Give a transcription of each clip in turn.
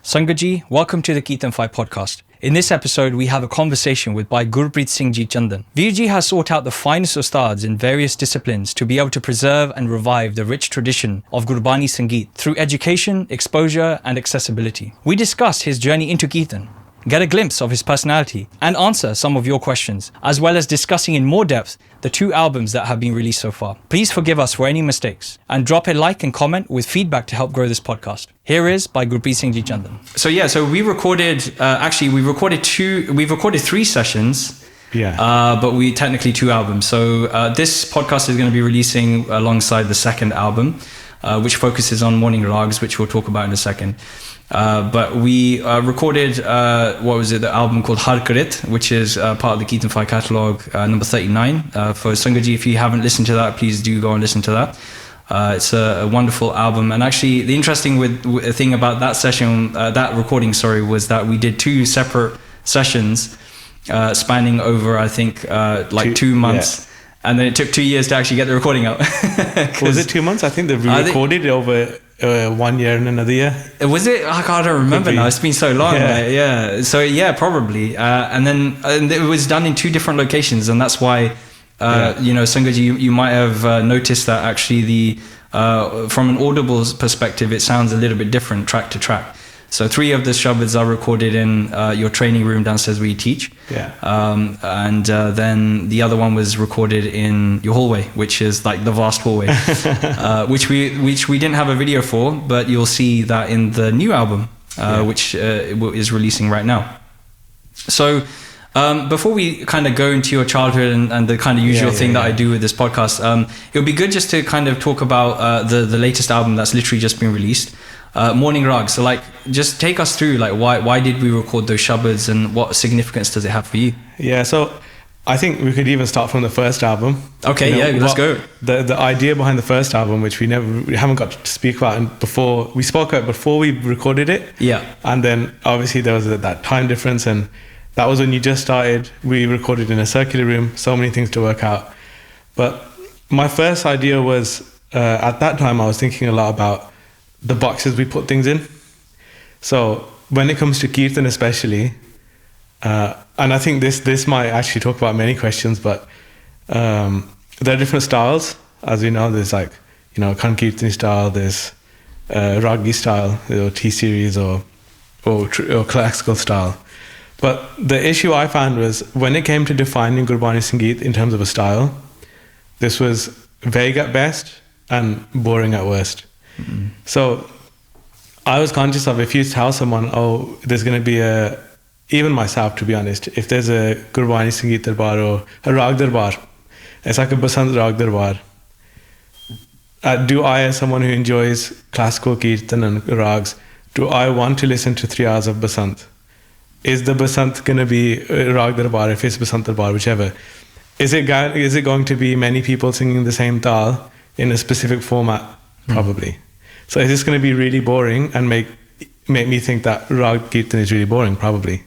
Sangat ji, welcome to the Kirtan 5 podcast. In this episode, we have a conversation with Bhai Gurpreet Singh ji Chandan. Veer ji has sought out the finest Ustaads in various disciplines to be able to preserve and revive the rich tradition of Gurbani Sangeet through education, exposure and accessibility. We discuss his journey into Kirtan, get a glimpse of his personality and answer some of your questions, as well as discussing in more depth the 2 albums that have been released so far. Please forgive us for any mistakes and drop a like and comment with feedback to help grow this podcast. Here is by Gurpreet Singh ji Chandan. So we recorded, we've recorded 3 sessions, but we technically 2 albums. So this podcast is going to be releasing alongside the 2nd album, which focuses on morning rags, which we'll talk about in a second. But we recorded, the album called Harkrit, which is part of the Kirtan 5 catalogue, number 39. For Sangat ji, if you haven't listened to that, please do go and listen to that. It's a wonderful album. And actually, the interesting thing about that session, that recording, was that we did 2 separate sessions spanning over, I think, 2 months. Yeah. And then it took 2 years to actually get the recording out. Was it 2 months? I think they recorded it over 1 year and another year. Was it? I can't remember now. It's been so long. Yeah. So yeah, probably. And it was done in 2 different locations, and that's why, Sangat ji, you might have noticed that actually from an audible perspective, it sounds a little bit different track to track. So 3 of the shabds are recorded in your training room downstairs where you teach. Yeah. And then the other one was recorded in your hallway, which is like the vast hallway, which we didn't have a video for, but you'll see that in the new album, which is releasing right now. So before we kind of go into your childhood and the kind of usual thing that I do with this podcast, it would be good just to kind of talk about the latest album that's literally just been released. Morning Raag. So just take us through why did we record those shabds and what significance does it have for you? Yeah, so I think we could even start from the first album. Okay, let's go. The idea behind the first album, which we haven't got to speak about before we spoke about before we recorded it. Yeah. And then obviously there was that time difference, and that was when you just started. We recorded in a circular room, so many things to work out. But my first idea was, at that time I was thinking a lot about the boxes we put things in. So when it comes to Kirtan especially, and I think this might actually talk about many questions, but there are different styles. As we know, there's Kirtani style, there's Ragi style, T-series or classical style. But the issue I found was when it came to defining Gurbani Sangeet in terms of a style, this was vague at best and boring at worst. Mm-hmm. So I was conscious of, if you tell someone, there's going to be even myself, to be honest, if there's a Gurbani Sangeet Darbar or a Raag Darbar, it's like a Basant Raag Darbar. Do I, as someone who enjoys classical Kirtan and Rags, do I want to listen to 3 hours of Basant? Is the Basant going to be Raag Darbar, if it's Basant Darbar, whichever? Is it going to be many people singing the same tal in a specific format? Probably. So is this going to be really boring and make me think that Raag Kirtan is really boring? Probably.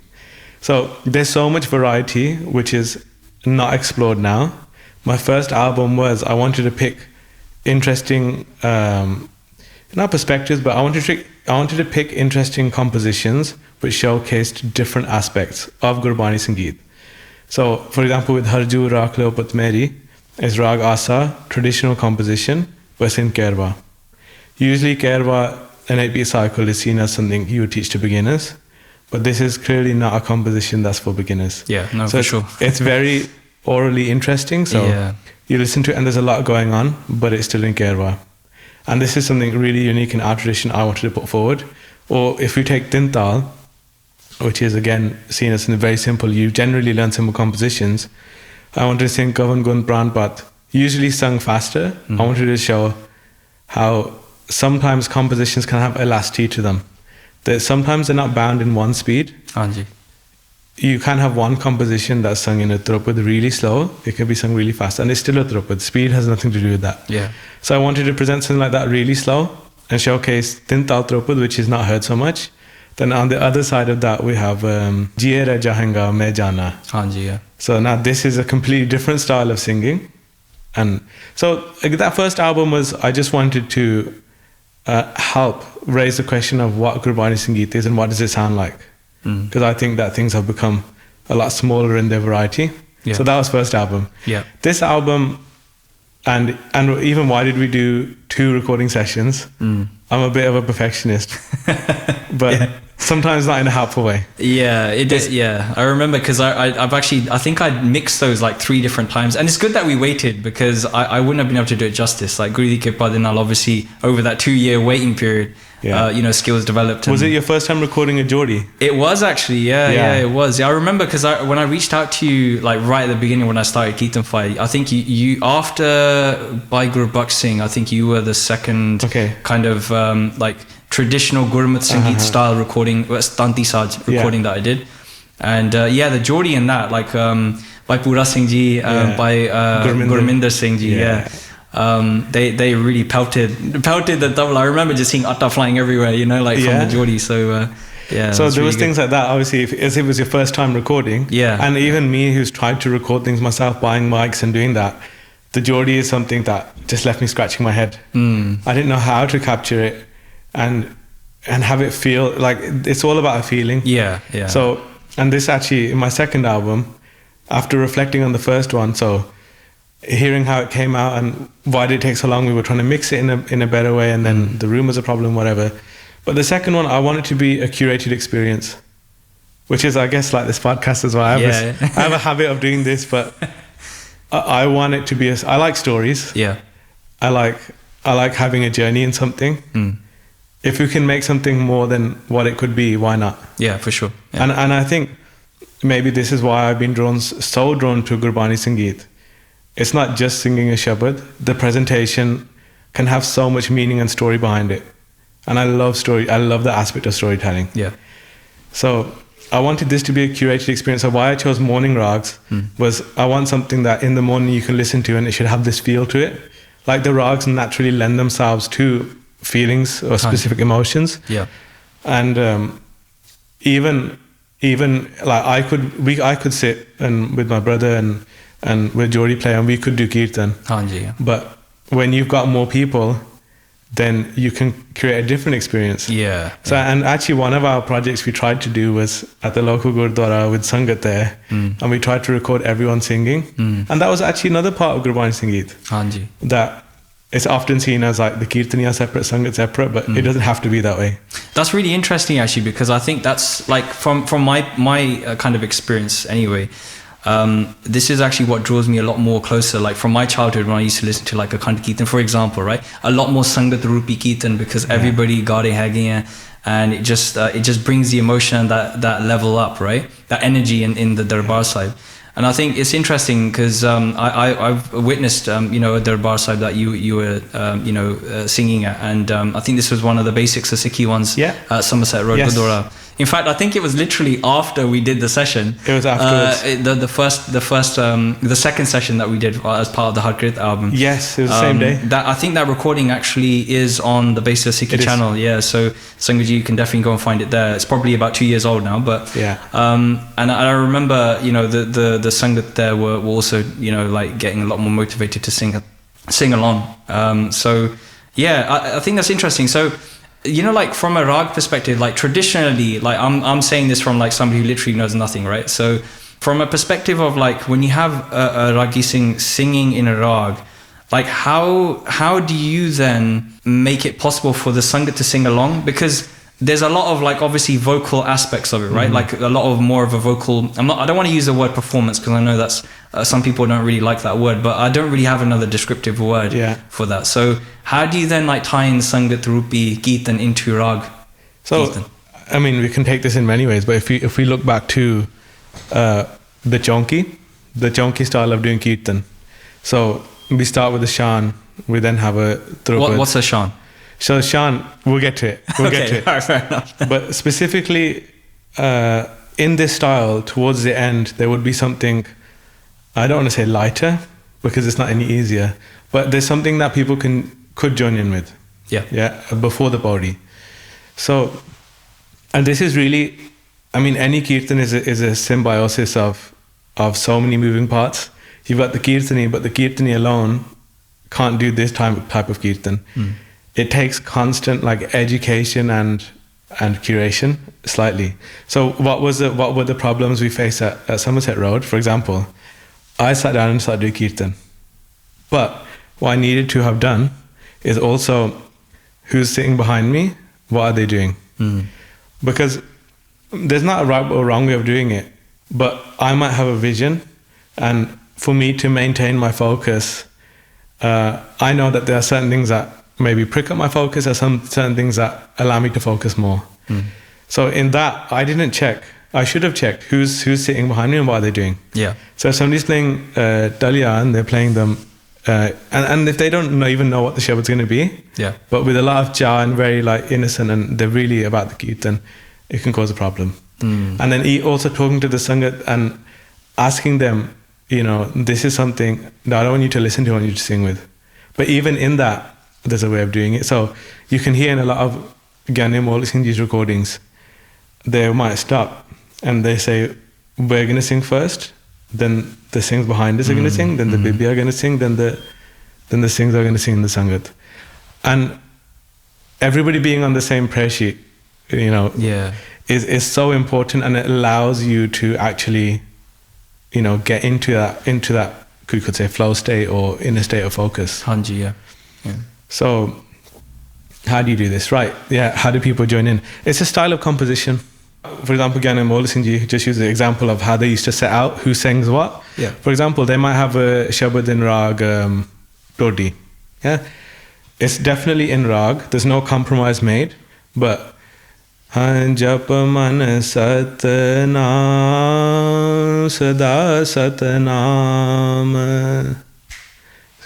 So there's so much variety which is not explored now. My first album was, I wanted to pick interesting, not perspectives, but I wanted to pick interesting compositions which showcased different aspects of Gurbani Sangeet. So for example, with Harju Raklo Patmeri is Raag Asa, traditional composition, was in Kerwa. Usually Kerwa, an 8-beat cycle, is seen as something you would teach to beginners, but this is clearly not a composition that's for beginners. Yeah, no, so for sure. It's very orally interesting, so you listen to it and there's a lot going on, but it's still in Kerwa. And this is something really unique in our tradition I wanted to put forward. Or if we take Tintal, which is again seen as very simple, you generally learn simple compositions. I wanted to sing Kavan Gun Parbhaat, usually sung faster. I wanted to show how sometimes compositions can have elasticity to them. Sometimes they're not bound in one speed. Anji. You can have one composition that's sung in a Dhrupad really slow. It can be sung really fast, and it's still a Dhrupad. Speed has nothing to do with that. Yeah. So I wanted to present something like that really slow and showcase Tintal Dhrupad, which is not heard so much. Then on the other side of that, we have Jiye Reh Jahenga Main Jana. Anji, yeah. So now this is a completely different style of singing. And so that first album was, I just wanted to help raised the question of what Gurbani Sangeet is and what does it sound like. Because I think that things have become a lot smaller in their variety. Yeah. So that was first album. Yeah. This album, and even why did we do 2 recording sessions? I'm a bit of a perfectionist, but sometimes not in a helpful way. Yeah, it did. Yeah, I remember because I think I mixed those like 3 different times, and it's good that we waited because I wouldn't have been able to do it justice. Like Guru Di Kripa de Naal, obviously over that 2-year waiting period, skills developed. Was it your first time recording a Jori? It was actually, yeah, it was. Yeah, I remember because when I reached out to you like right at the beginning when I started Kirtan Fight, I think you after Bhai Gurbani Singh, I think you were the second kind of like traditional Gurmat Sangeet style recording, Tanti Saj recording that I did. And the Jori in that, like by Pura Singh ji, by Gurminder Singh ji, they really pelted the tabla. I remember just seeing atta flying everywhere, from the Jori. So so there was things like that, obviously, as it was your first time recording. And even me, who's tried to record things myself, buying mics and doing that, the Jori is something that just left me scratching my head. I didn't know how to capture it and have it feel like it's all about a feeling. So, and this actually in my second album, after reflecting on the first one, so hearing how it came out and why did it take so long, we were trying to mix it in a better way, and then the room was a problem, whatever. But the second one, I want it to be a curated experience, which is, I guess, like this podcast as well. I have a habit of doing this, but I want it to be I like stories. I like having a journey in something. If we can make something more than what it could be, why not? Yeah, for sure. And I think maybe this is why I've been so drawn to Gurbani Sangeet. It's not just singing a shabad. The presentation can have so much meaning and story behind it. And I love story. I love the aspect of storytelling. So I wanted this to be a curated experience. So why I chose morning rags was I want something that in the morning you can listen to and it should have this feel to it. Like the rags naturally lend themselves to feelings or specific emotions. And even like I could sit and with my brother and with Jori play and we could do Kirtan. But when you've got more people, then you can create a different experience. So and actually one of our projects we tried to do was at the local Gurdwara with Sangat there, and we tried to record everyone singing, and that was actually another part of Gurbani Sangeet. That it's often seen as like the Kirtaniya separate, Sangat separate, but it doesn't have to be that way. That's really interesting actually, because I think that's like from my kind of experience anyway. This is actually what draws me a lot more closer, like from my childhood when I used to listen to like a Akhand Kirtan, for example, right? A lot more Sangat Rupi Kirtan because everybody got it hanging, and it just brings the emotion, that level up, right? That energy in the Darbar side. And I think it's interesting because I've witnessed a Darbar side that you were singing at, and I think this was one of the basics of Sikhi ones at Somerset Road, Gurdwara. In fact, I think it was literally after we did the session. It was afterwards. The second session that we did as part of the Harkrit album. Yes, it was the same day. I think that recording actually is on the Basis Sikhi channel. So Sangat, you can definitely go and find it there. It's probably about 2 years old now, but and I remember the Sangat there were also like getting a lot more motivated to sing along. I think that's interesting. So, like from a Raag perspective, like traditionally, like I'm saying this from like somebody who literally knows nothing, right? So from a perspective of like when you have a Ragi singing in a Raag, like how do you then make it possible for the Sangat to sing along? Because there's a lot of like obviously vocal aspects of it, right? Like a lot of more of a vocal. I don't want to use the word performance because I know that's some people don't really like that word, but I don't really have another descriptive word for that. So how do you then like tie in Sangat Rupi Kirtan into Raag? So Kirtan? I mean, we can take this in many ways, but if we look back to the chonki style of doing Kirtan. So we start with the Shaan, we then have a Dhrupad. What's a Shaan? So Shaan, we'll get to it. All right, fair enough. But specifically in this style, towards the end, there would be something, I don't want to say lighter, because it's not any easier, but there's something that people could join in with. Before the body. So, and this is really, I mean, any Kirtan is a symbiosis of so many moving parts. You've got the Kirtani, but the Kirtani alone can't do this type of Kirtan. it takes constant like education and curation slightly. So what were the problems we faced at Somerset Road? For example, I sat down and started doing Kirtan. But what I needed to have done is also who's sitting behind me, what are they doing? Because there's not a right or wrong way of doing it, but I might have a vision, and for me to maintain my focus, I know that there are certain things that maybe prick up my focus, or certain things that allow me to focus more. So in that, I didn't check. I should have checked who's sitting behind me and what are they doing. Yeah. So if somebody's playing Dalia and they're playing them, and if they don't even know what the shabad's going to be, yeah, but with a lot of ja and very like innocent and they're really about the Kirtan, it can cause a problem. And then also talking to the Sangat and asking them, you know, this is something that I don't want you to listen to, I want you to sing with. But even in that, there's a way of doing it. So you can hear in a lot of Gyane Maul Singh Ji's recordings, they might stop and they say, we're going to sing first, then the Singhs behind us are going to sing, then the Bibi are going to sing, then the Singhs are going to sing in the Sangat. And everybody being on the same prayer sheet, you know, is so important, and it allows you to actually, you know, get into that you could say flow state or in a state of focus. Hanji, yeah. So how do you do this? Right. Yeah. How do people join in? It's a style of composition. For example, Gyane Maul Singh Ji just used the example of how they used to set out who sings what. Yeah. For example, they might have a shabad in Raag Dodi. Yeah. It's definitely in Raag. There's no compromise made. But Jap man satnam sada satnam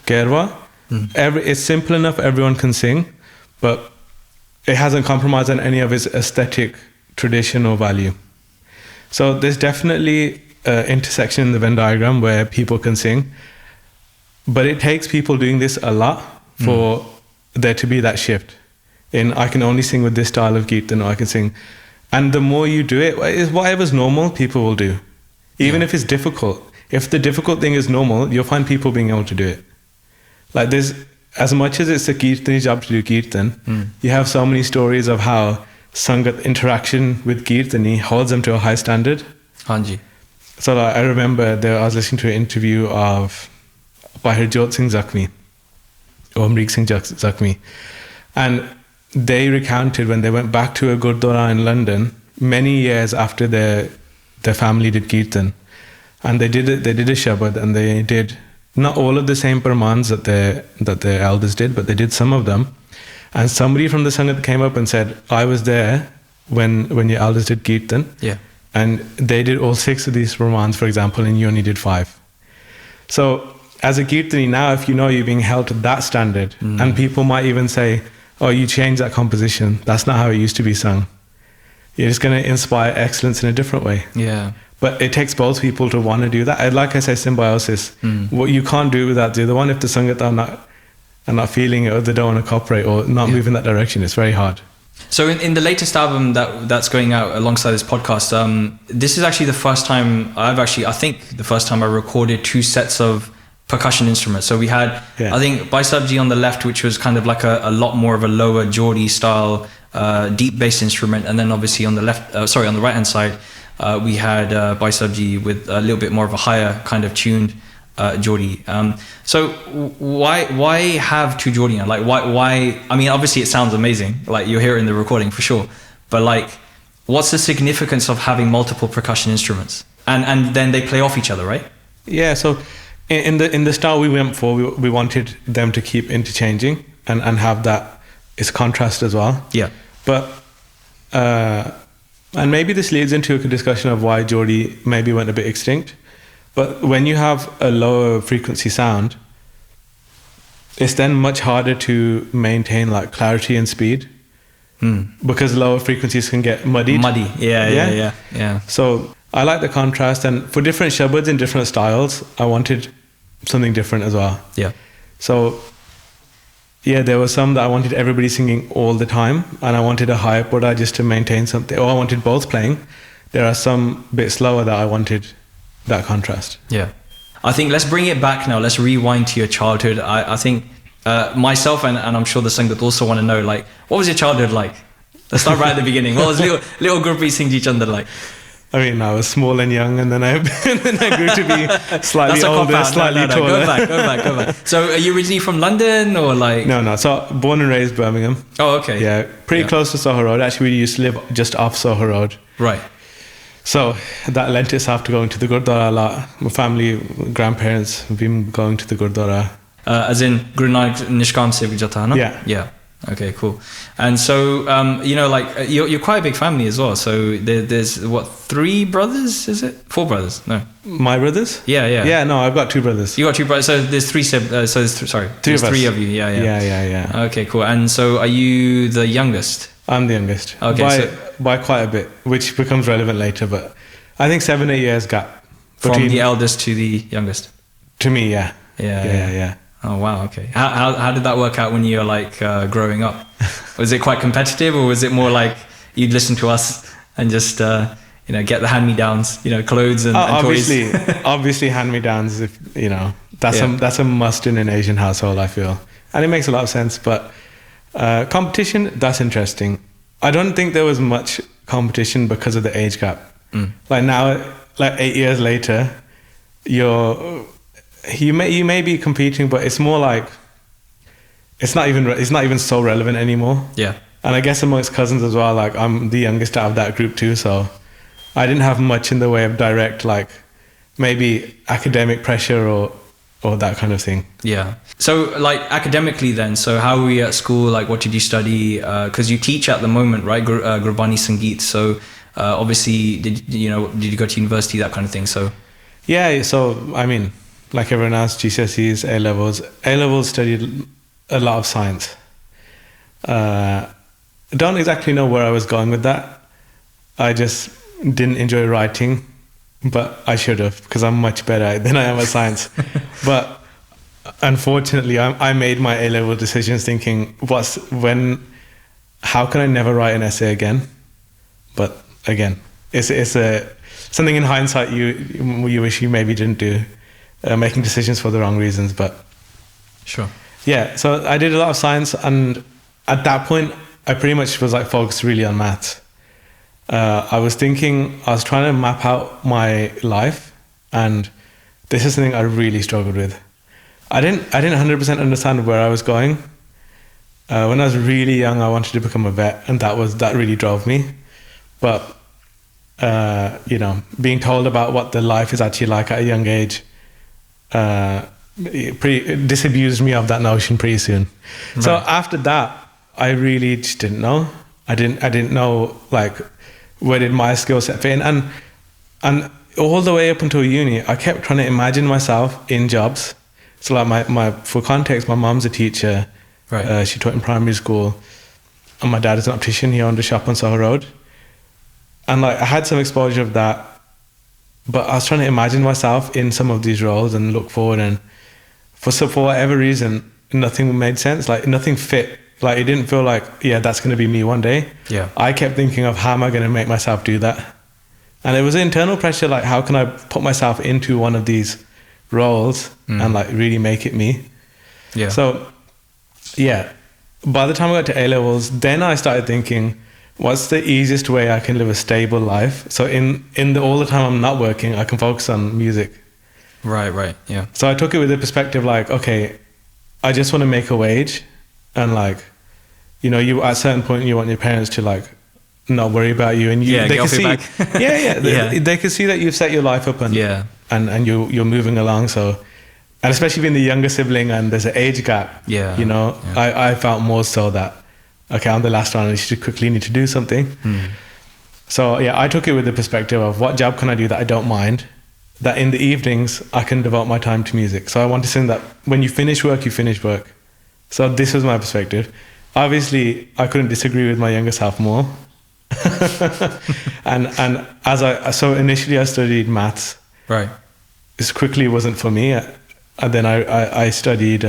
Kerwa. It's simple enough, everyone can sing, but it hasn't compromised on any of its aesthetic tradition or value. So there's definitely an intersection in the Venn diagram where people can sing, but it takes people doing this a lot for there to be that shift in I can only sing with this style of Kirtan, or I can sing. And the more you do it, whatever's normal, people will do. Even if it's difficult. If the difficult thing is normal, you'll find people being able to do it. Like there's, as much as it's a Kirtani job to do Kirtan, you have so many stories of how Sangat interaction with Kirtani holds them to a high standard. Hanji. So I remember I was listening to an interview of Harjot Singh Zakhmi, or Amrik Singh Zakhmi, and they recounted when they went back to a Gurdwara in London many years after their family did Kirtan, and they did a Shabad, and they did not all of the same Parmaans that their elders did, but they did some of them. And somebody from the Sangat came up and said, I was there when your elders did Kirtan. Yeah. And they did all 6 of these Parmaans, for example, and you only did 5. So as a Kirtani now, if you know you're being held to that standard, and people might even say, oh, you changed that composition, that's not how it used to be sung. You're just going to inspire excellence in a different way. Yeah. But it takes both people to want to do that. Like I say, symbiosis. What you can't do without the other one. If the Sangat are not feeling it, or they don't want to cooperate, or not move in that direction, it's very hard. So in the latest album that's going out alongside this podcast, this is actually the first time I think the first time I recorded 2 sets of percussion instruments. So we had, I think, 𝗖𝗛𝗔𝗣 on the left, which was kind of like a lot more of a lower Jori style, deep bass instrument. And then obviously on the right hand side, we had 𝗖𝗛𝗔𝗣 with a little bit more of a higher kind of tuned Jori. So why have 2 Jori now? Like why? I mean, obviously it sounds amazing. Like you'll hear it in the recording for sure. But like, what's the significance of having multiple percussion instruments? And then they play off each other, right? Yeah. So in the style we went for, we wanted them to keep interchanging and have that is contrast as well. Yeah. But and maybe this leads into a discussion of why Jori maybe went a bit extinct. But when you have a lower frequency sound, it's then much harder to maintain like clarity and speed, because lower frequencies can get muddied. Yeah. So I like the contrast, and for different shabads in different styles, I wanted something different as well. Yeah. So there were some that I wanted everybody singing all the time, and I wanted a higher pura just to maintain something, or I wanted both playing. There are some bit slower that I wanted that contrast. Yeah. I think let's bring it back now. Let's rewind to your childhood. I think Myself and I'm sure the Sangat also want to know, like, what was your childhood like? Let's start right at the beginning. What was little Gurpreet Singh Chandan like? I mean, I was small and young, and then I grew to be slightly older, slightly taller. Go back. So, are you originally from London or like? No. So, born and raised Birmingham. Oh, okay. Yeah, pretty close to Soho Road. Actually, we used to live just off Soho Road. Right. So that lent itself to going to the Gurdwara a lot. My family, grandparents have been going to the Gurdwara. As in Guru Nanak Nishkam Se Bhi Jata, no? Yeah. Okay, cool. And so, like you're quite a big family as well. So there's what, 3 brothers? Is it 4 brothers? No. My brothers? Yeah. Yeah, no, I've got 2 brothers. You got 2 brothers. So there's 3. There's 3 of you. Yeah. Okay, cool. And so, are you the youngest? I'm the youngest. Okay, by quite a bit, which becomes relevant later. But I think 7-8 years gap from the eldest to the youngest. To me, yeah. Yeah. Oh wow, okay. How did that work out when you were like growing up? Was it quite competitive, or was it more like you'd listen to us and just get the hand-me-downs, clothes and toys? Obviously hand-me-downs. If that's a must in an Asian household, I feel, and it makes a lot of sense. But competition, that's interesting. I don't think there was much competition because of the age gap. Like now, like 8 years later, you may be competing, but it's more like it's not even so relevant anymore. Yeah. And I guess amongst cousins as well, like I'm the youngest out of that group too, so I didn't have much in the way of direct, like maybe academic pressure or that kind of thing. Yeah. So like academically then, so how were you at school? Like what did you study? Because you teach at the moment, right? Gurbani Sangeet. So obviously, did you go to university, that kind of thing? So yeah. So I mean, like everyone else, GCSEs, A-levels. A-levels studied a lot of science. Don't exactly know where I was going with that. I just didn't enjoy writing, but I should have, because I'm much better than I am at science. But unfortunately, I made my A-level decisions thinking, how can I never write an essay again? But again, it's something in hindsight you wish you maybe didn't do. Making decisions for the wrong reasons, but sure. Yeah, so I did a lot of science, and at that point I pretty much was like focused really on maths. I was trying to map out my life, and this is something I really struggled with. I didn't 100% understand where I was going. When I was really young, I wanted to become a vet, and that really drove me. But being told about what the life is actually like at a young age disabused me of that notion pretty soon. Right. So after that, I really just didn't know. I didn't know like where did my skill set fit in, and all the way up until uni, I kept trying to imagine myself in jobs. So like my for context, my mom's a teacher. Right. She taught in primary school, and my dad is an optician. He owned a shop on Soho Road, and like I had some exposure of that. But I was trying to imagine myself in some of these roles and look forward, and for whatever reason, nothing made sense. Like nothing fit. Like it didn't feel like, yeah, that's going to be me one day. Yeah. I kept thinking of how am I going to make myself do that? And it was internal pressure, like how can I put myself into one of these roles and like really make it me? Yeah. So, yeah, by the time I got to A-levels, then I started thinking, what's the easiest way I can live a stable life? So all the time I'm not working, I can focus on music. Right, yeah. So I took it with the perspective like, okay, I just want to make a wage, and like, you at a certain point you want your parents to like not worry about you, and they can see, they can see that you've set your life up, and you're moving along. So, and especially being the younger sibling, and there's an age gap. I felt more so that, okay, I'm the last one, and you quickly need to do something. So yeah, I took it with the perspective of what job can I do that I don't mind, that in the evenings I can devote my time to music. So I want to say that when you finish work, you finish work. So this was my perspective. Obviously, I couldn't disagree with my younger self more. and so initially I studied maths. Right. This quickly wasn't for me. And then I studied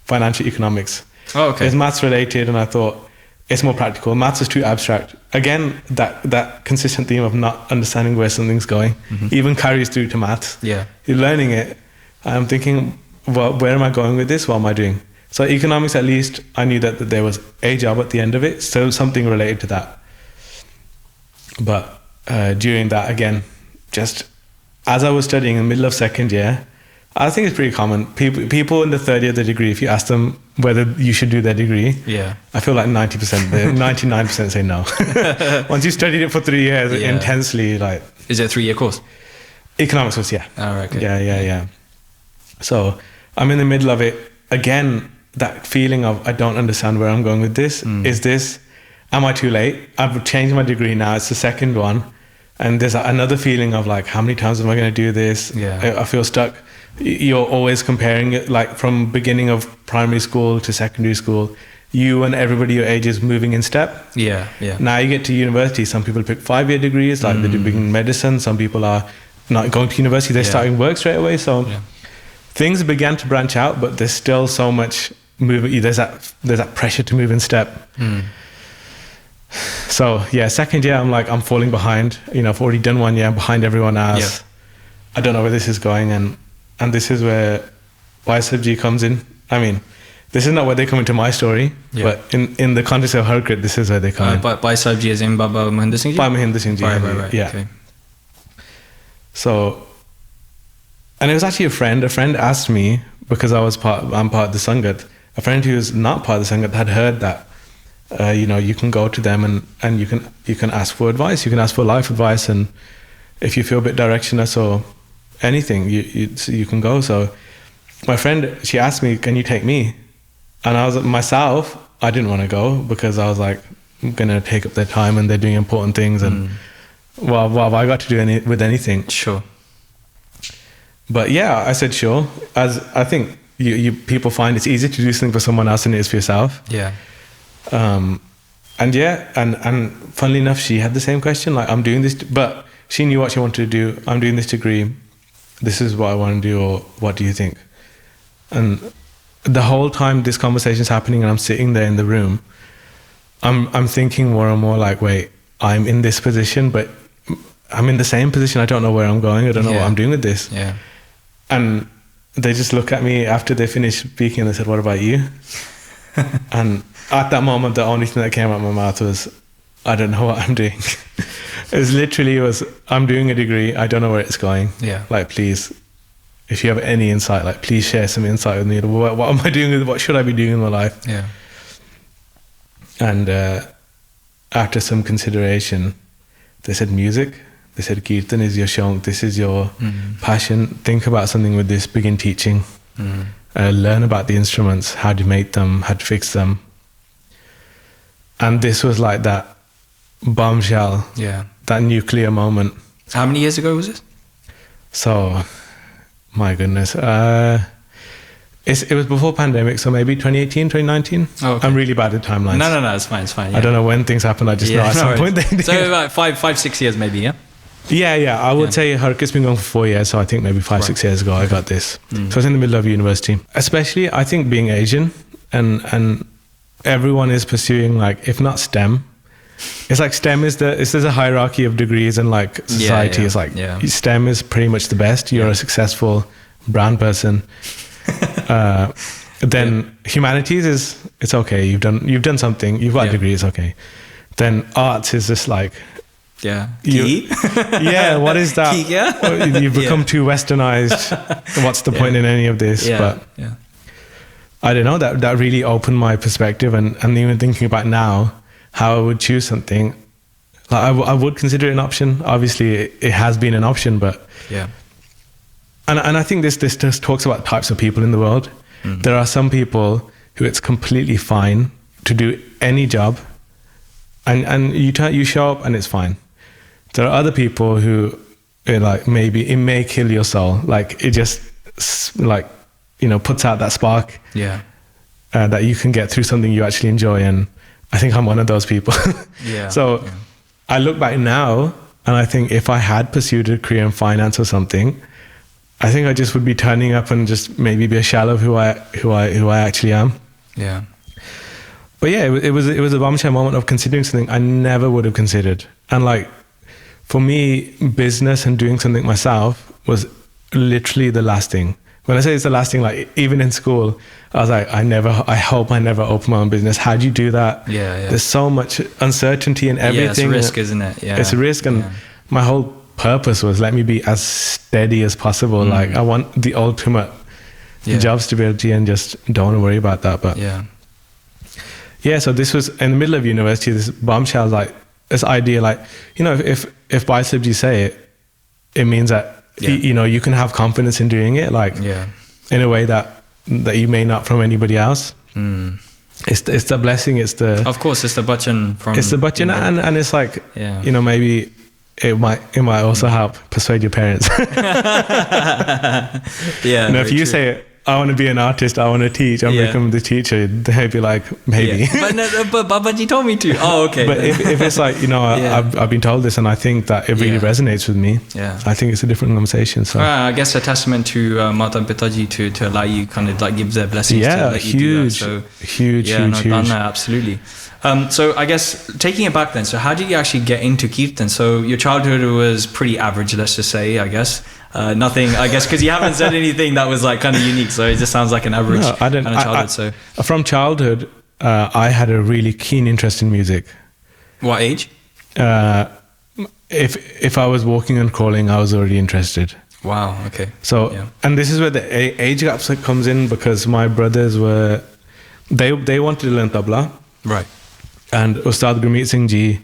financial economics. Oh, okay. It's maths related, and I thought it's more practical. Maths is too abstract. Again, that consistent theme of not understanding where something's going even carries through to maths. Yeah. You're learning it. I'm thinking, well, where am I going with this? What am I doing? So economics, at least, I knew that there was a job at the end of it, so something related to that. But during that, again, just as I was studying in the middle of second year, I think it's pretty common. People in the third year of the degree, if you ask them whether you should do their degree, I feel like 90%, 99% say no. Once you studied it for 3 years intensely, like... Is it a 3-year course? Economics was, yeah. Oh, right, okay. Yeah. So I'm in the middle of it. Again, that feeling of, I don't understand where I'm going with this. Am I too late? I've changed my degree now. It's the second one. And there's another feeling of like, how many times am I going to do this? I feel stuck. You're always comparing it, like from beginning of primary school to secondary school, you and everybody your age is moving in step. Yeah. Now you get to university, some people pick 5-year degrees, like they're doing medicine. Some people are not going to university, they're starting work straight away. So things began to branch out, but there's still so much movement. There's that pressure to move in step. So yeah, second year, I'm falling behind. I've already done 1 year behind everyone else. I don't know where this is going, and this is where 𝗖𝗛𝗧𝗘𝗥𝗦 comes in. I mean, this is not where they come into my story, but in the context of Harkrit, this is where they come in. 𝗖𝗛𝗧𝗘𝗥𝗦 as in Baba Mahendra Singh Ji? Baba Mahendra Singh Ji. Right. Yeah. Okay. So, and it was actually a friend asked me, because I'm part of the Sangat, a friend who was not part of the Sangat had heard that, you can go to them and you can ask for advice, you can ask for life advice, and if you feel a bit directionless or anything, you can go. So my friend, she asked me, can you take me? And I was myself, I didn't want to go, because I was like, I'm going to take up their time and they're doing important things, and what have I got to do with anything? Sure. But yeah, I said sure, as I think you people find it's easier to do something for someone else than it is for yourself. Yeah. And funnily enough, she had the same question, like, I'm doing this, but she knew what she wanted to do. I'm doing this degree, this is what I want to do, or what do you think? And the whole time this conversation's happening and I'm sitting there in the room, I'm thinking more and more like, wait, I'm in this position, but I'm in the same position. I don't know where I'm going. I don't know what I'm doing with this. Yeah. And they just look at me after they finished speaking and they said, what about you? And at that moment, the only thing that came out of my mouth was, I don't know what I'm doing. I'm doing a degree. I don't know where it's going. Yeah. Like, please, if you have any insight, like, please share some insight with me. What am I doing? What should I be doing in my life? Yeah. And after some consideration, they said music. They said Kirtan is your shonk. This is your passion. Think about something with this. Begin teaching. Learn about the instruments, how to make them, how to fix them. And this was like that bombshell. Yeah. That nuclear moment. How many years ago was this? So, my goodness. It was before pandemic, so maybe 2018, 2019. Oh, okay. I'm really bad at timelines. No, it's fine. Yeah. I don't know when things happen. I just know at some point they did. So about 5-6 years maybe, yeah? Yeah. I would say Harkrit's been going for 4 years, so I think maybe 5-6 years ago I got this. So I was in the middle of university. Especially, I think, being Asian, and everyone is pursuing, like, if not STEM, it's like STEM is there's a hierarchy of degrees, and like society is like STEM is pretty much the best. You're a successful brand person. Then humanities it's okay. You've done something. You've got a degree. It's okay. Then arts is just like what is that? You've become too westernized. What's the point in any of this? But I don't know. That really opened my perspective, and even thinking about now how I would choose something. Like I would consider it an option. Obviously, it has been an option, but And I think this just talks about types of people in the world. There are some people who it's completely fine to do any job, and you show up and it's fine. There are other people who, like, maybe it may kill your soul. Like, it just, like, puts out that spark. That you can get through something you actually enjoy, and I think I'm one of those people. So I look back now and I think if I had pursued a career in finance or something, I think I just would be turning up and just maybe be a shell of who I actually am. Yeah. But yeah, it was a bombshell moment of considering something I never would have considered. And like, for me, business and doing something myself was literally the last thing. when I say it's the last thing, like even in school, I was like, I hope I never open my own business. How do you do that? Yeah. There's so much uncertainty in everything. Yeah, it's a risk, isn't it? Yeah. It's a risk. And my whole purpose was let me be as steady as possible. Like I want the ultimate job stability and just don't worry about that. But yeah, so this was in the middle of university, this bombshell, like this idea, like, you know, if 𝗖𝗛𝗧𝗘𝗥𝗦 say it, it means that, you know, you can have confidence in doing it, like in a way that you may not from anybody else. It's the blessing. Of course, it's the bachan from. It's the bachan, and it's like, you know, maybe it might also help persuade your parents. Yeah. You know, if you say, I want to be an artist, I want to teach, I'm becoming the teacher, they'd be like, maybe. But Babaji told me to. Oh, okay. But if it's like, you know, I've been told this and I think that it really resonates with me, I think it's a different conversation. So I guess a testament to Mata and Pitaji to allow you, kind of like give their blessings to let you do that. So huge. Absolutely. So I guess taking it back then, so how did you actually get into Kirtan? So your childhood was pretty average, let's just say, I guess. Nothing, I guess, because you haven't said anything that was like kind of unique, so it just sounds like an average kind of childhood. From childhood, I had a really keen interest in music. What age? If I was walking and crawling, I was already interested. Wow. Okay. So, and this is where the age gap comes in, because my brothers were, they wanted to learn tabla, right? And Ustaad Gurmeet Singh ji,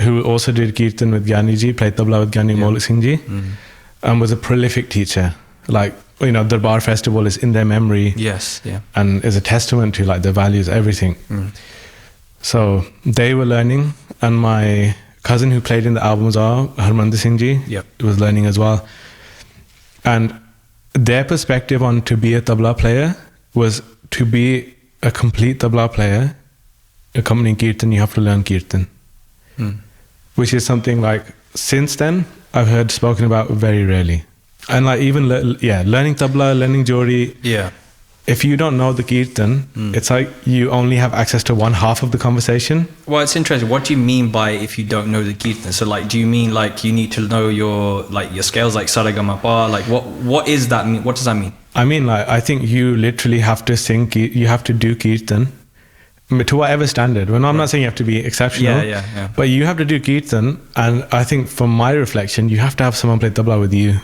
who also did Kirtan with Gyani ji, played tabla with Gyani Maulik Singh ji. And was a prolific teacher. Like, you know, the Darbar festival is in their memory. Yes, and is a testament to like their values, everything. So they were learning, and my cousin who played in the albums Harmandir Singh ji, was learning as well. And their perspective on to be a tabla player was to be a complete tabla player, accompanying Kirtan, you have to learn Kirtan. Which is something like, since then, I've heard spoken about very rarely. And like even learning tabla, learning Jori, if you don't know the Kirtan, it's like you only have access to one half of the conversation. Well, it's interesting. What do you mean by if you don't know the Kirtan? So like, do you mean like you need to know your scales, like Saragama, like what is that mean? What does that mean? I mean, like, I think you literally have to sing, you have to do Kirtan to whatever standard. Well, I'm not saying you have to be exceptional, but you have to do Kirtan, and I think from my reflection, you have to have someone play tabla with you.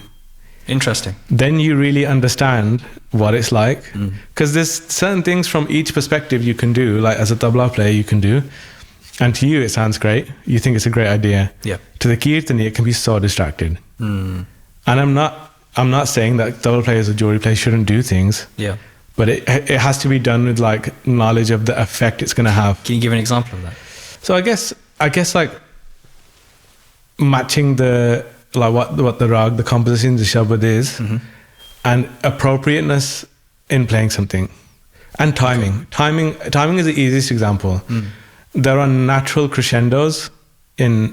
Interesting. Then you really understand what it's like, because there's certain things from each perspective you can do, like as a tabla player you can do, and to you it sounds great, you think it's a great idea. To the Kirtani it can be so distracted. And I'm not saying that tabla players or Jori players shouldn't do things, but it has to be done with like knowledge of the effect it's going to have. Can you give an example of that? So I guess like matching the like what the Raag, the composition, the shabad is, and appropriateness in playing something, and timing. Timing is the easiest example. There are natural crescendos I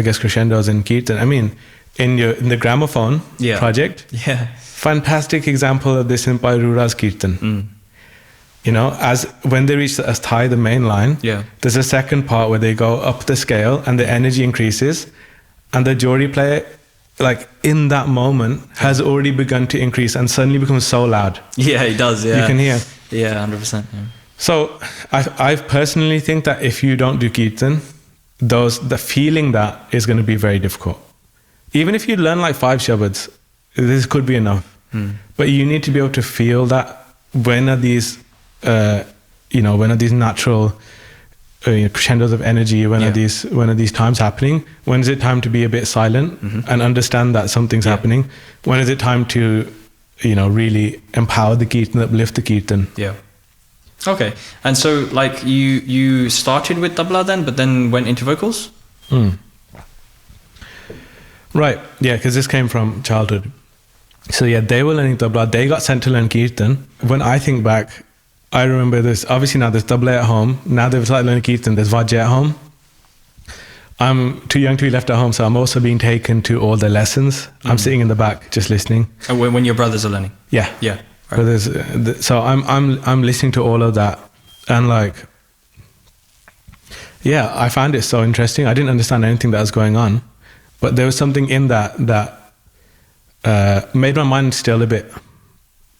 guess crescendos in Kirtan. I mean, in the gramophone project. Fantastic example of this in by Riaaz Kirtan. You know, as when they reach the Asthai, the main line, there's a second part where they go up the scale and the energy increases, and the Jori player, like in that moment, has already begun to increase and suddenly becomes so loud. Yeah, he does. Yeah, you can hear. Yeah, 100%. So I personally think that if you don't do Kirtan, the feeling that is going to be very difficult. Even if you learn like 5 shabads, this could be enough. But you need to be able to feel that when are these natural crescendos of energy, when are these times happening, when is it time to be a bit silent and understand that something's happening, when is it time to really empower the Kirtan, uplift the Kirtan. Okay. And so like you started with tabla then, but then went into vocals? Right, because this came from childhood. So they were learning tabla, they got sent to learn Kirtan. When I think back, I remember this, obviously now there's tabla at home, now they've started learning Kirtan, there's vajja at home. I'm too young to be left at home, so I'm also being taken to all the lessons. I'm sitting in the back, just listening. And when your brothers are learning? Yeah. Right. So I'm listening to all of that, and like, I found it so interesting. I didn't understand anything that was going on, but there was something in that made my mind still a bit,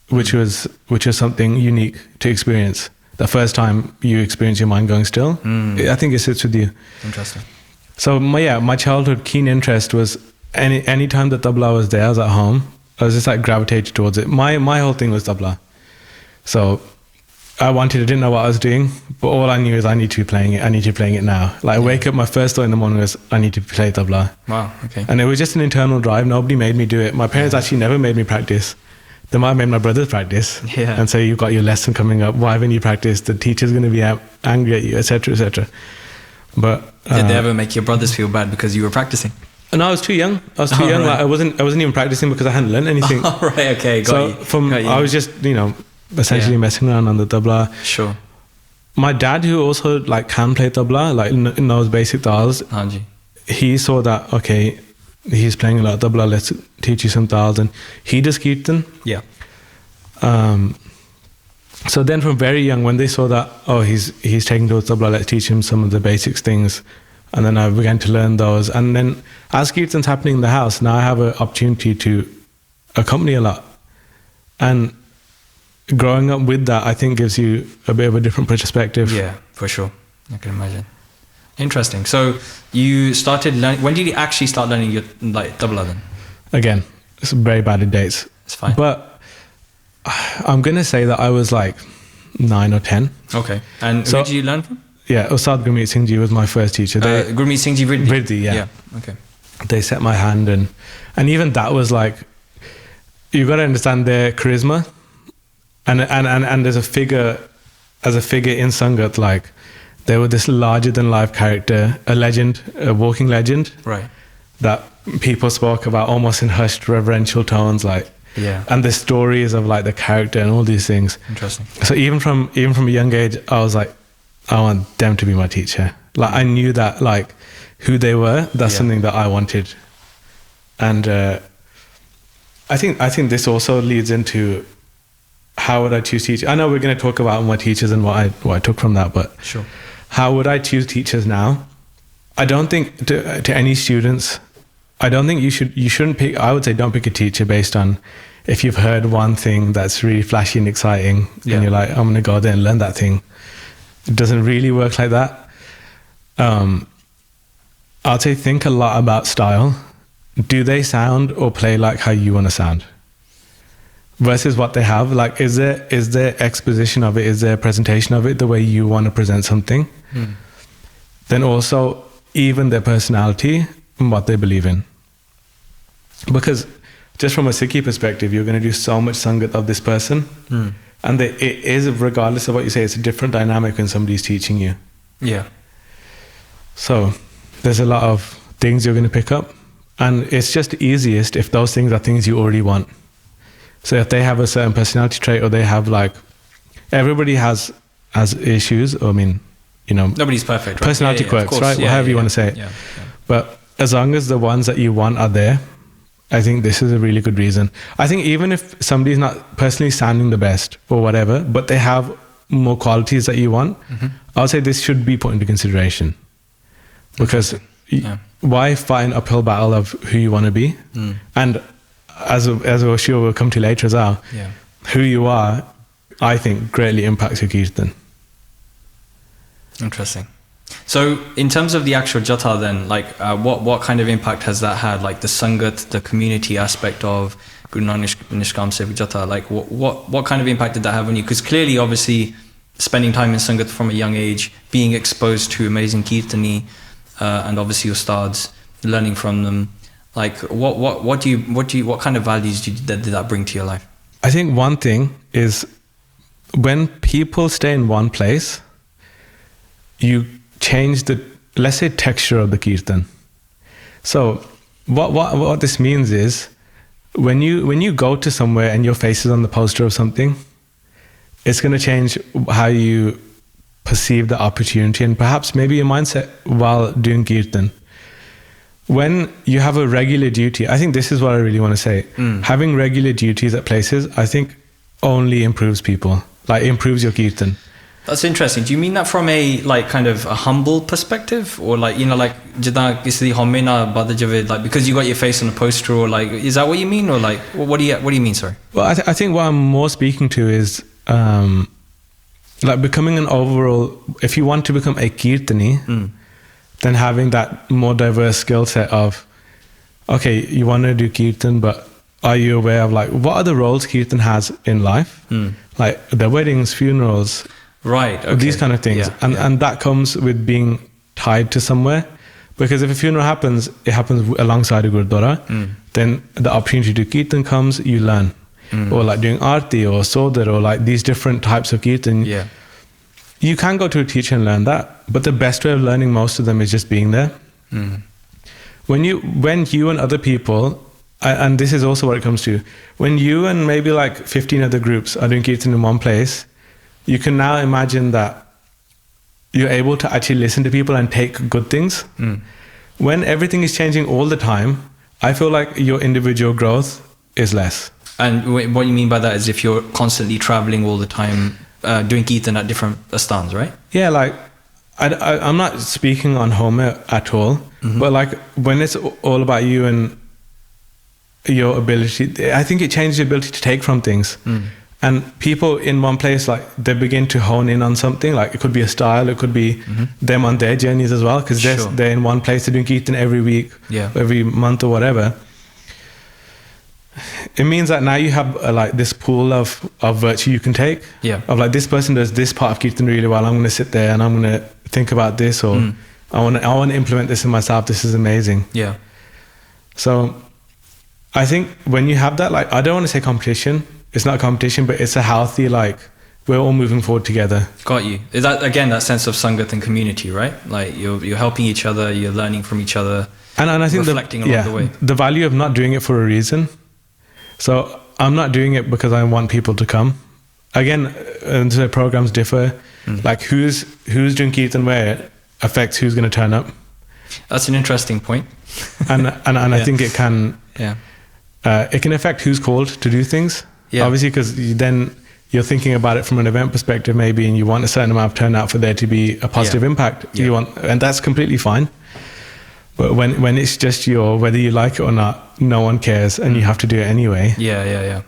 which was something unique to experience. The first time you experience your mind going still, I think it sits with you. Interesting. So my childhood keen interest was any time that tabla was there, I was at home, I was just like gravitated towards it. My whole thing was tabla. So I didn't know what I was doing, but all I knew is I need to be playing it. I need to be playing it now. Like I wake up, my first thought in the morning was I need to play tabla. Wow. Okay. And it was just an internal drive. Nobody made me do it. My parents actually never made me practice. They might have made my brothers practice and say, you've got your lesson coming up. Why haven't you practiced? The teacher's going to be angry at you, etc., etc. But did they ever make your brothers feel bad because you were practicing? No, I was too young. Right. Like I wasn't even practicing because I hadn't learned anything. Oh, right. Okay. Got you. I was just essentially messing around on the tabla. Sure. My dad, who also like can play tabla, like knows basic tals, he saw that, okay, he's playing a lot of tabla, let's teach you some tals, and he does kirtan. Yeah. So then from very young, when they saw that, oh, he's taking to tabla, let's teach him some of the basics things, and then I began to learn those. And then as kirtan's happening in the house, now I have an opportunity to accompany a lot. And growing up with that, I think gives you a bit of a different perspective. Yeah, for sure. I can imagine. Interesting. So you started learning. When did you actually start learning your tabla then? Again, it's very bad at dates. It's fine. But I'm gonna say that I was like 9 or 10. Okay. And who did you learn from? Yeah, Ustaad Gurpreet Singhji was my first teacher. Gurpreet Singhji Vidhi, yeah. Okay. They set my hand, and even that was like, you got to understand their charisma, and there's a figure in Sangat, like they were this larger than life character, a legend, a walking legend, right? That people spoke about almost in hushed, reverential tones, like. Yeah. And the stories of like the character and all these things. Interesting. So even from a young age, I was like, I want them to be my teacher. Like I knew that like who they were, that's something that I wanted. And I think this also leads into how would I choose teachers. I know we're going to talk about my teachers and what I took from that, but sure. How would I choose teachers now? I don't think to any students, I don't think you shouldn't pick. I would say don't pick a teacher based on if you've heard one thing that's really flashy and exciting, and you're like, I'm going to go there and learn that thing. It doesn't really work like that. I'd say think a lot about style. Do they sound or play like how you want to sound? Versus what they have. Like, is there exposition of it? Is there presentation of it the way you want to present something? Then also even their personality and what they believe in. Because just from a Sikhi perspective, you're going to do so much Sangat of this person. And it is, regardless of what you say, it's a different dynamic when somebody's teaching you. Yeah. So there's a lot of things you're going to pick up. And it's just easiest if those things are things you already want. So if they have a certain personality trait, or they have like, everybody has issues. I mean, nobody's perfect, right? Personality quirks, right? However you want to say it. Yeah. But as long as the ones that you want are there, I think this is a really good reason. I think even if somebody's not personally sounding the best or whatever, but they have more qualities that you want, I would say this should be put into consideration. Because why fight an uphill battle of who you want to be? And as we're sure we'll come to later as well, who you are, I think, greatly impacts your kirtan. Interesting. So in terms of the actual jatha then, like what kind of impact has that had? Like the Sangat, the community aspect of Guru Nanak Nishkam Sevak Jatha, like what kind of impact did that have on you? Because clearly, obviously, spending time in Sangat from a young age, being exposed to amazing kirtani, and obviously Ustaads, learning from them, like what kind of values did that bring to your life? I think one thing is when people stay in one place, you change the, let's say, texture of the kirtan. So what this means is when you go to somewhere and your face is on the poster of something, it's going to change how you perceive the opportunity and perhaps maybe your mindset while doing kirtan. When you have a regular duty, I think this is what I really want to say. Having regular duties at places, I think only improves people, like improves your kirtan. That's interesting. Do you mean that from a like kind of a humble perspective, or like, you know, like jida kisi homme na bad jave, like because you got your face on a poster, or like, is that what you mean, or like what do you mean? Sorry. Well, I think what I'm more speaking to is like becoming an overall. If you want to become a kirtani, then having that more diverse skill set of, okay, you want to do kirtan, but are you aware of like what are the roles kirtan has in life, like the weddings, funerals. Right, okay. These kind of things. Yeah, and that comes with being tied to somewhere. Because if a funeral happens, it happens alongside a gurdwara, then the opportunity to do kirtan comes, you learn. Or like doing arti or sodar or like these different types of kirtan. Yeah. You can go to a teacher and learn that, but the best way of learning most of them is just being there. When you and other people, and this is also what it comes to, when you and maybe like 15 other groups are doing kirtan in one place, you can now imagine that you're able to actually listen to people and take good things. When everything is changing all the time, I feel like your individual growth is less. And what you mean by that is if you're constantly traveling all the time, doing kirtan at different asthans, right? Yeah, like I'm not speaking on home at all, but like when it's all about you and your ability, I think it changes your ability to take from things. And people in one place, like they begin to hone in on something. Like it could be a style, it could be them on their journeys as well, because they're in one place, they're doing kirtan every week, every month or whatever. It means that now you have like this pool of virtue you can take. Of like, this person does this part of kirtan really well, I'm going to sit there and I'm going to think about this, or I want to implement this in myself. This is amazing. So I think when you have that, like, I don't want to say competition. It's not a competition, but it's a healthy, like, we're all moving forward together. Got you. Is that, again, that sense of Sangat and community, right? Like you're helping each other, you're learning from each other, and I think reflecting along the way. The value of not doing it for a reason. So I'm not doing it because I want people to come. Again, the programs differ. Like who's doing kirtan where affects who's going to turn up. That's an interesting point. and I think it can affect who's called to do things. Obviously, because then you're thinking about it from an event perspective maybe, and you want a certain amount of turnout for there to be a positive impact. You want, and that's completely fine. But when it's just whether you like it or not, no one cares, and you have to do it anyway.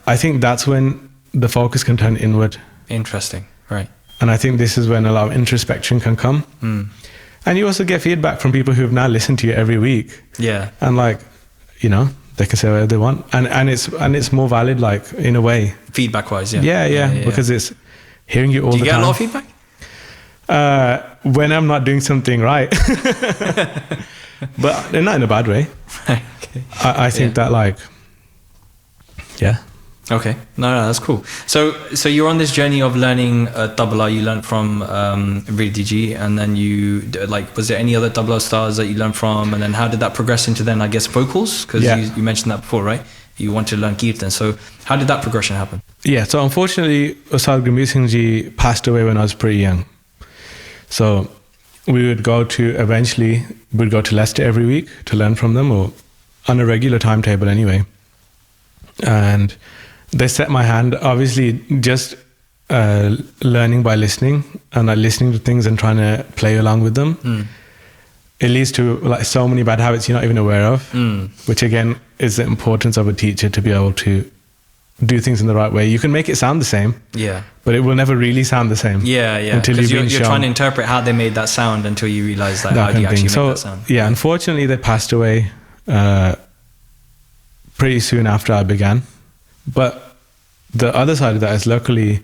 I think that's when the focus can turn inward. Interesting, right. And I think this is when a lot of introspection can come. And you also get feedback from people who have now listened to you every week. And like, you know, they can say whatever they want, and it's more valid, like, in a way, feedback wise. Because it's hearing you all the time. Do you get a lot of feedback? When I'm not doing something right. But not in a bad way. I think that, like, Okay, no, that's cool. So you're on this journey of learning tabla. You learned from Virdiji, and then you like, was there any other Tabla Ustaads that you learned from? And then how did that progress into then, I guess, vocals? Because you mentioned that before, right? You want to learn kirtan. So how did that progression happen? So unfortunately, Ustaad Gurbani Sangeet passed away when I was pretty young. So we would go to Leicester every week to learn from them, or on a regular timetable anyway. And they set my hand, obviously, just learning by listening, and like listening to things and trying to play along with them. It leads to like so many bad habits you're not even aware of, which again is the importance of a teacher to be able to do things in the right way. You can make it sound the same, but it will never really sound the same. Until you're trying to interpret how they made that sound until you realize that how do you actually make that sound. Unfortunately, they passed away pretty soon after I began. But the other side of that is, luckily,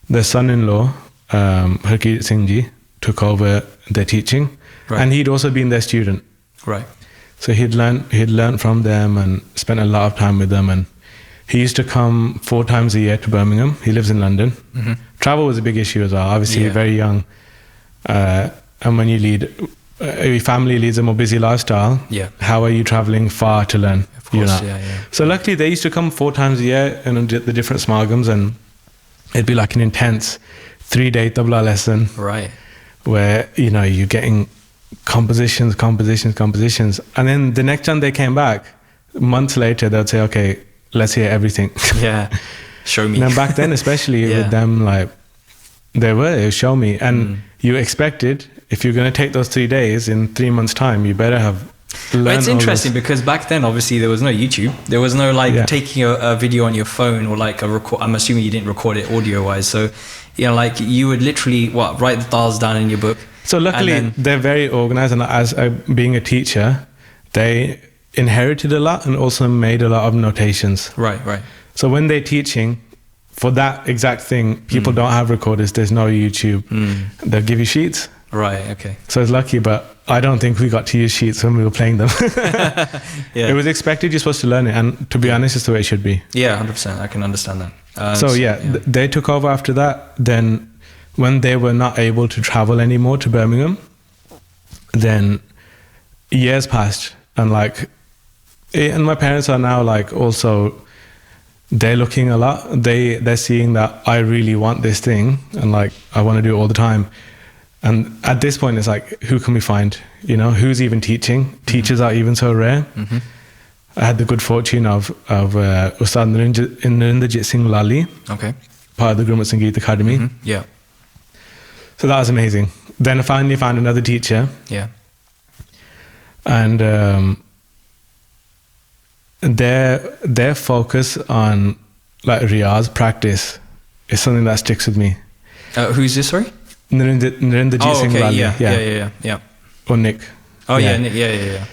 the son-in-law, Harkrit Singh, took over their teaching, and he'd also been their student. So he'd learned from them and spent a lot of time with them, and he used to come 4 times a year to Birmingham. He lives in London. Travel was a big issue as well. Obviously, very young, and when your family leads a more busy lifestyle, how are you traveling far to learn? Of course, So luckily, they used to come 4 times a year and the different smargams, and it'd be like an intense 3-day tabla lesson, where, you know, you're getting compositions, and then the next time they came back, months later, they'd say, okay, let's hear everything. Show me. Now back then, especially with them, like, They were, show me. And you expected, if you're going to take those 3 days in 3 months' time, you better have learned. But it's interesting because back then, obviously, there was no YouTube. There was no like taking a video on your phone or like a record. I'm assuming you didn't record it audio-wise. So, you know, like you would literally write the dals down in your book. So luckily, they're very organized, and as being a teacher, they inherited a lot and also made a lot of notations. Right. So when they're teaching, for that exact thing, people don't have recorders. There's no YouTube. They'll give you sheets. Right. Okay. So it's lucky, but I don't think we got to use sheets when we were playing them. It was expected. You're supposed to learn it, and to be honest, it's the way it should be. Yeah, 100%. I can understand that. They took over after that. Then, when they were not able to travel anymore to Birmingham, then years passed, and my parents are now like also. They're looking a lot. They're seeing that I really want this thing, and like I want to do it all the time. And at this point, it's like, who can we find? You know, who's even teaching? Teachers are even so rare. I had the good fortune of Ustaad Narendrajit Singh Lali, part of the Gurbani Sangeet Academy. Yeah. So that was amazing. Then I finally found another teacher. Yeah. And their focus on like Riaaz practice is something that sticks with me. Who's this, sorry? Narendrajit Singh Lali. Yeah. Or Nick. Oh yeah, Nick.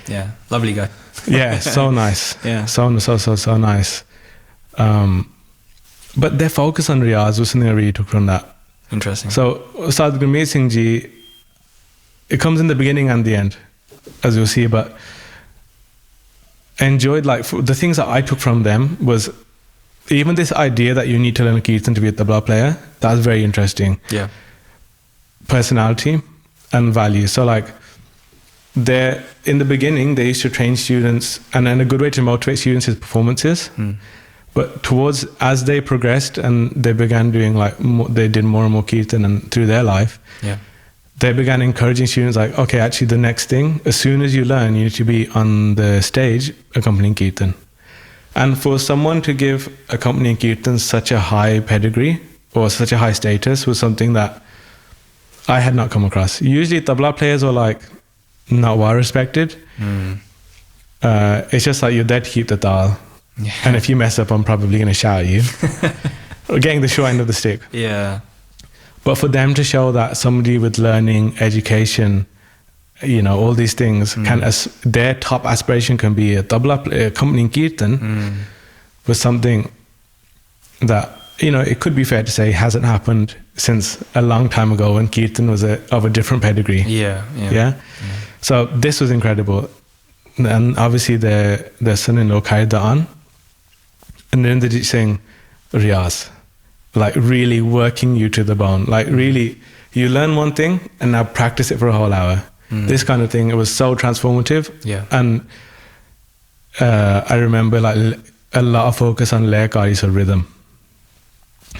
Yeah. Lovely guy. Yeah, so nice. Yeah. So nice. But their focus on Riaaz was something I really took from that. Interesting. So Ustaad Gurmeet Singh Ji, it comes in the beginning and the end, as you'll see, but I enjoyed the things that I took from them was even this idea that you need to learn Kirtan to be a tabla player. That's very interesting. Yeah. Personality and values. So in the beginning, they used to train students, and then a good way to motivate students is performances. But as they progressed and they began doing they did more and more Kirtan and through their life, they began encouraging students okay, actually the next thing, as soon as you learn, you need to be on the stage accompanying Kirtan. And for someone to give accompanying Kirtan such a high pedigree or such a high status was something that I had not come across. Usually tabla players are not well respected. It's just you're there to keep the tal. Yeah. And if you mess up, I'm probably going to shout at you. Or getting the short end of the stick. Yeah. But for them to show that somebody with learning, education, all these things, their top aspiration can be a tabla accompanying Kirtan, was something that, it could be fair to say hasn't happened since a long time ago when Kirtan was of a different pedigree. Yeah. So this was incredible. And obviously their son-in-law carried that on. And then they did sing Riaaz, really working you to the bone. Really, you learn one thing and now practice it for a whole hour. This kind of thing, it was so transformative. Yeah. And I remember a lot of focus on layakari, so rhythm.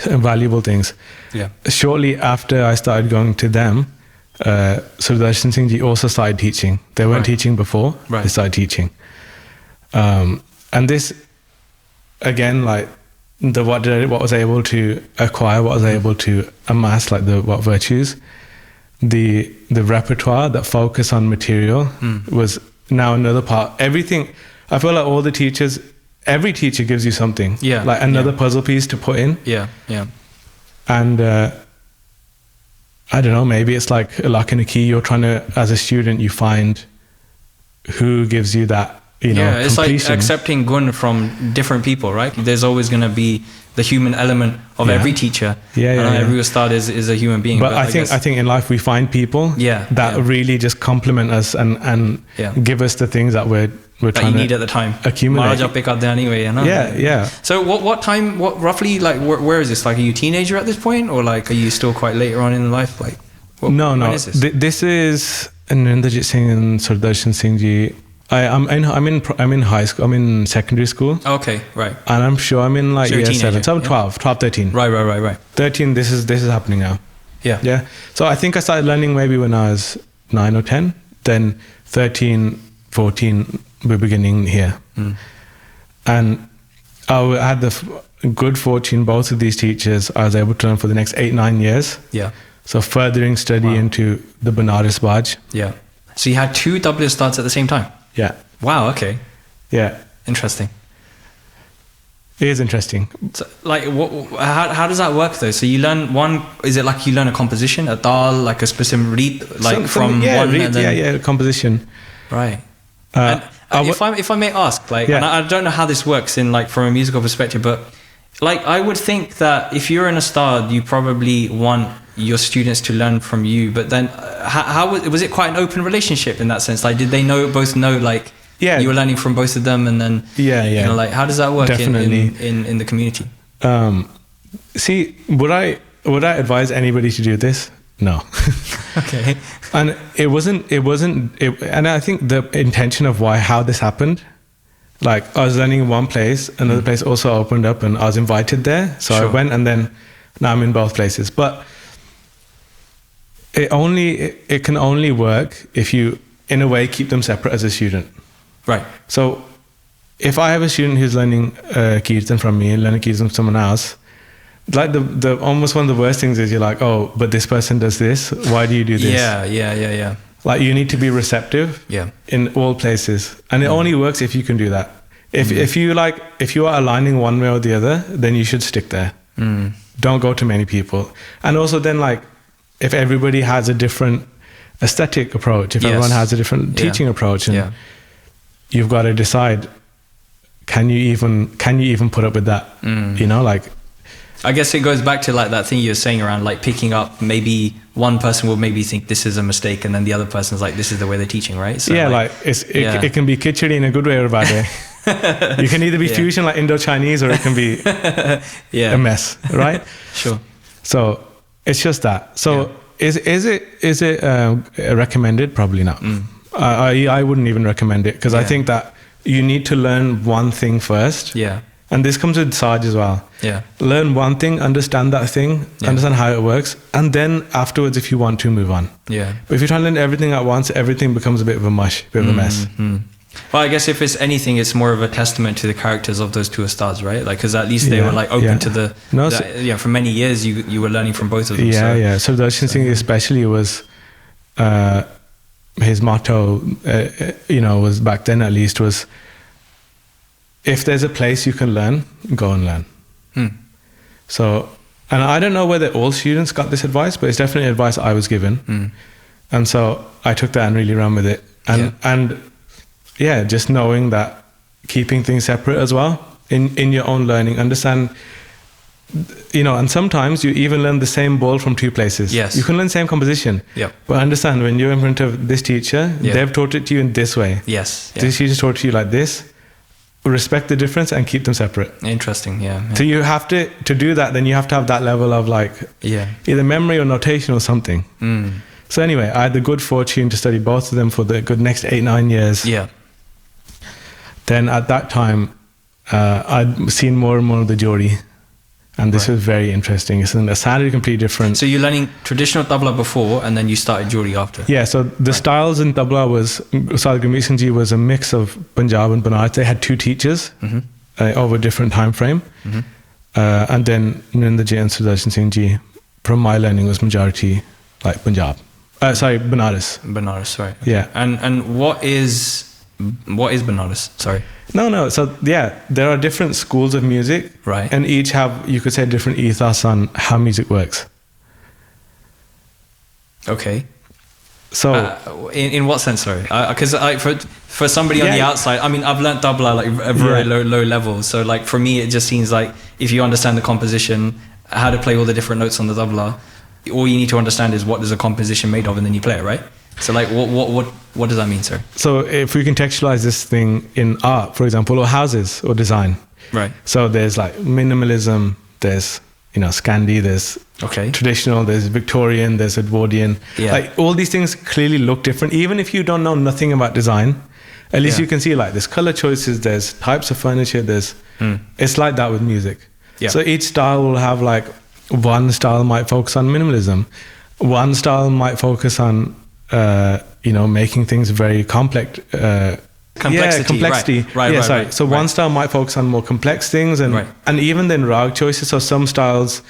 Valuable things. Yeah. Shortly after I started going to them, Sudarshan Singh Ji also started teaching. They weren't teaching before. They started teaching. And this, again, what was I able to acquire, what was I able to amass, what virtues, the repertoire, that focus on material was now another part. Everything, I feel like all the teachers, every teacher gives you something. Yeah. Another puzzle piece to put in. Yeah. And I don't know, maybe it's like a lock and a key. You're trying to, as a student, you find who gives you that, it's completion. like accepting gun from different people, right? There's always going to be the human element of every teacher. Every Ustaad is a human being. But I think in life we find people that really just complement us and give us the things that we're that trying you need at the time. Accumulate. Yeah. So what time? What roughly? Where is this? Are you a teenager at this point, or are you still quite later on in life? No. When is this? This is Narendrajit Singh and Sudarshan Singh Ji. I'm in high school. I'm in secondary school. Okay, right. And I'm sure I'm in year 7. So I'm 12, 13. Right. 13. This is happening now. Yeah. So I think I started learning maybe when I was 9 or 10. Then 13, 14, we're beginning here. And had the good fortune, both of these teachers I was able to learn for the next 8-9 years. Yeah. So furthering study into the Banaras Baj. Yeah. So you had 2 Tabla Ustaads at the same time? Yeah. Wow, okay. Yeah. Interesting. It is interesting. So, like, how does that work though? So you learn one, is it like you learn a composition, a dal, like a specific reed, like from one reed, and then... composition. Right. And if I may ask, like, and I don't know how this works in like from a musical perspective, but like I would think that if you're an Ustaad, you probably want your students to learn from you, but then how was it quite an open relationship in that sense? Like, did they both know like you were learning from both of them, and then you know, like how does that work in the community? See, would I advise anybody to do this? No. Okay. And it wasn't, and I think the intention of how this happened, like I was learning in one place, another place also opened up and I was invited there. So I went, and then now I'm in both places. But it can only work if you, in a way, keep them separate as a student. Right. So if I have a student who's learning Kirtan from me and learning Kirtan from someone else, like the almost one of the worst things is you're like, oh, but this person does this. Why do you do this? Yeah. Like you need to be receptive in all places. And it only works if you can do that. If you are aligning one way or the other, then you should stick there. Don't go to many people. And also then like, if everybody has a different aesthetic approach, if everyone has a different teaching approach, and you've got to decide, can you even put up with that? You know, like, I guess it goes back to like that thing you were saying around like picking up, maybe one person will maybe think this is a mistake, and then the other person's like, this is the way they're teaching, right? So it can be khichdi in a good way or a bad way. You can either be fusion like Indo-Chinese, or it can be a mess, right? Sure. So it's just that. So is it recommended? Probably not. I wouldn't even recommend it, because I think that you need to learn one thing first. Yeah. And this comes with Saj as well. Yeah. Learn one thing, understand that thing, understand how it works, and then afterwards, if you want to, move on. Yeah. But if you try to learn everything at once, everything becomes a bit of a mush, a bit of a mess. Well, I guess if it's anything, it's more of a testament to the characters of those 2 Ustads, right? Like, because at least they were like open to for many years you were learning from both of them. So Darshan Singh especially was, his motto, was back then at least was, if there's a place you can learn, go and learn. So, and I don't know whether all students got this advice, but it's definitely advice I was given. And so I took that and really ran with it. And just knowing that, keeping things separate as well in your own learning, understand, and sometimes you even learn the same ball from 2 places. Yes. You can learn the same composition. Yep. But understand, when you're in front of this teacher, they've taught it to you in this way. Yes. This teacher taught it to you like this. Respect the difference and keep them separate. Interesting. So you have to do that, then you have to have that level of like either memory or notation or something. So anyway, I had the good fortune to study both of them for the good next 8-9 years. Then at that time, I'd seen more and more of the Jori, and this was very interesting. It sounded completely different. So you're learning traditional tabla before, and then you started Jori after. Yeah, so the styles in tabla was, Ustaad Gurbani Sangeet was a mix of Punjab and Banaras. They had 2 teachers over a different time frame. And then Narinder Ji and Sudarshan Singh Ji, from my learning, was majority like Punjab. Banaras. Banaras, right. Okay. Yeah. And what is Banaras? Sorry. No. So there are different schools of music, right? And each have, you could say, different ethos on how music works. Okay. So in what sense? Sorry, because for somebody on the outside, I mean, I've learnt tabla like a very low level. So like for me, it just seems like if you understand the composition, how to play all the different notes on the tabla, all you need to understand is what is a composition made of, and then you play it, right? So like what does that mean, sir? So if we contextualize this thing in art, for example, or houses or design, right? So there's like minimalism, there's Scandi, there's traditional, there's Victorian, there's Edwardian. Like all these things clearly look different. Even if you don't know nothing about design, at least you can see like there's color choices, there's types of furniture, there's it's like that with music. So each style will have like, one style might focus on minimalism, one style might focus on making things very complex, complexity. Right. So one style might focus on more complex things, and even then Raag choices. So some styles,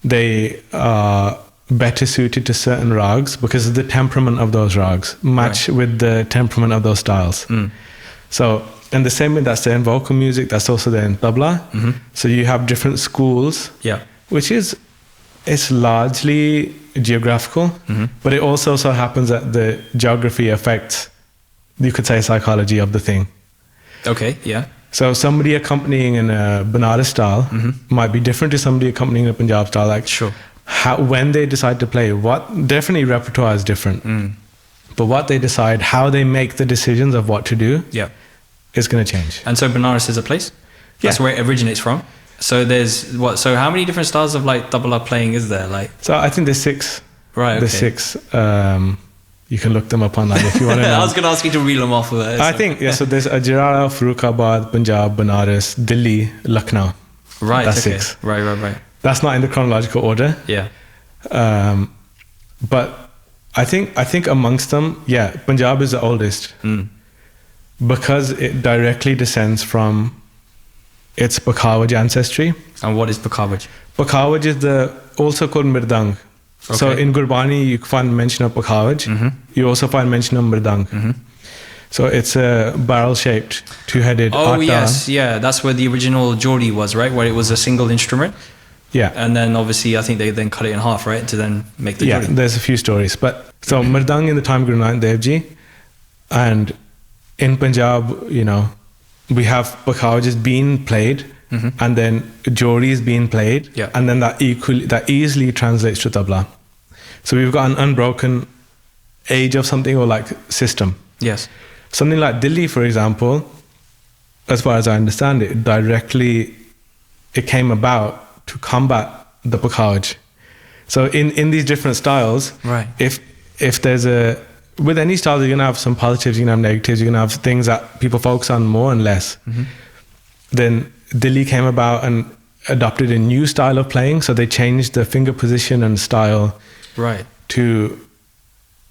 they are better suited to certain rags because of the temperament of those rags match with the temperament of those styles. So, and the same way that's there in vocal music, that's also there in tabla. So you have different schools, which is, it's largely geographical, but it also so happens that the geography affects, you could say, psychology of the thing. Okay, yeah. So somebody accompanying in a Banaras style might be different to somebody accompanying a Punjab style. Like, when they decide to play, definitely repertoire is different. But what they decide, how they make the decisions of what to do, is going to change. And so Banaras is a place? That's where it originates from? So there's what? So how many different styles of like tabla playing is there? Like, so I think there's 6. Right. Okay. There's 6. You can look them up online if you want to know. I was going to ask you to reel them off of it. I think so there's Gharana, Firookhbad, Punjab, Banaras, Delhi, Lucknow. Right. That's okay. 6. Right. That's not in the chronological order. Yeah. But I think amongst them, Punjab is the oldest because it directly descends from its Pakhawaj ancestry. And what is Pakhawaj? Pakhawaj is also called Mirdang. Okay. So in Gurbani, you find mention of Pakhawaj. You also find mention of Mirdang. So it's a barrel-shaped, two-headed Oh, atta. yes. Yeah, that's where the original Jori was, right? Where it was a single instrument. Yeah. And then obviously, I think they then cut it in half, right? To then make the Jori. Yeah, there's a few stories. But so Mirdang in the time of Guru Nanak Dev Ji, and in Punjab, we have Pakhawajas being played, and then Joris being played, and then that easily translates to tabla. So we've got an unbroken age of something, or like system. Yes. Something like Delhi, for example, as far as I understand it, it came about to combat the Pakhawaj. So in these different styles, if there's with any style, you're going to have some positives, you're going to have negatives, you're going to have things that people focus on more and less. Then Delhi came about and adopted a new style of playing. So they changed the finger position and style to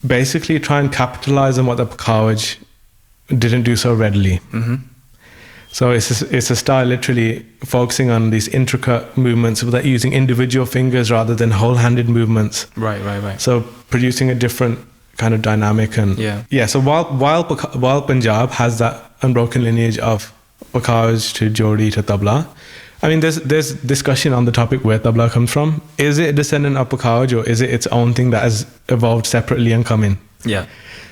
basically try and capitalize on what the Pakhawaj didn't do so readily. So it's a style literally focusing on these intricate movements without using individual fingers rather than whole-handed movements. Right. So producing a different kind of dynamic and so while Punjab has that unbroken lineage of Pakhawaj to Jori to tabla, I mean there's discussion on the topic where tabla comes from. Is it a descendant of Pakhawaj, or is it its own thing that has evolved separately and come in?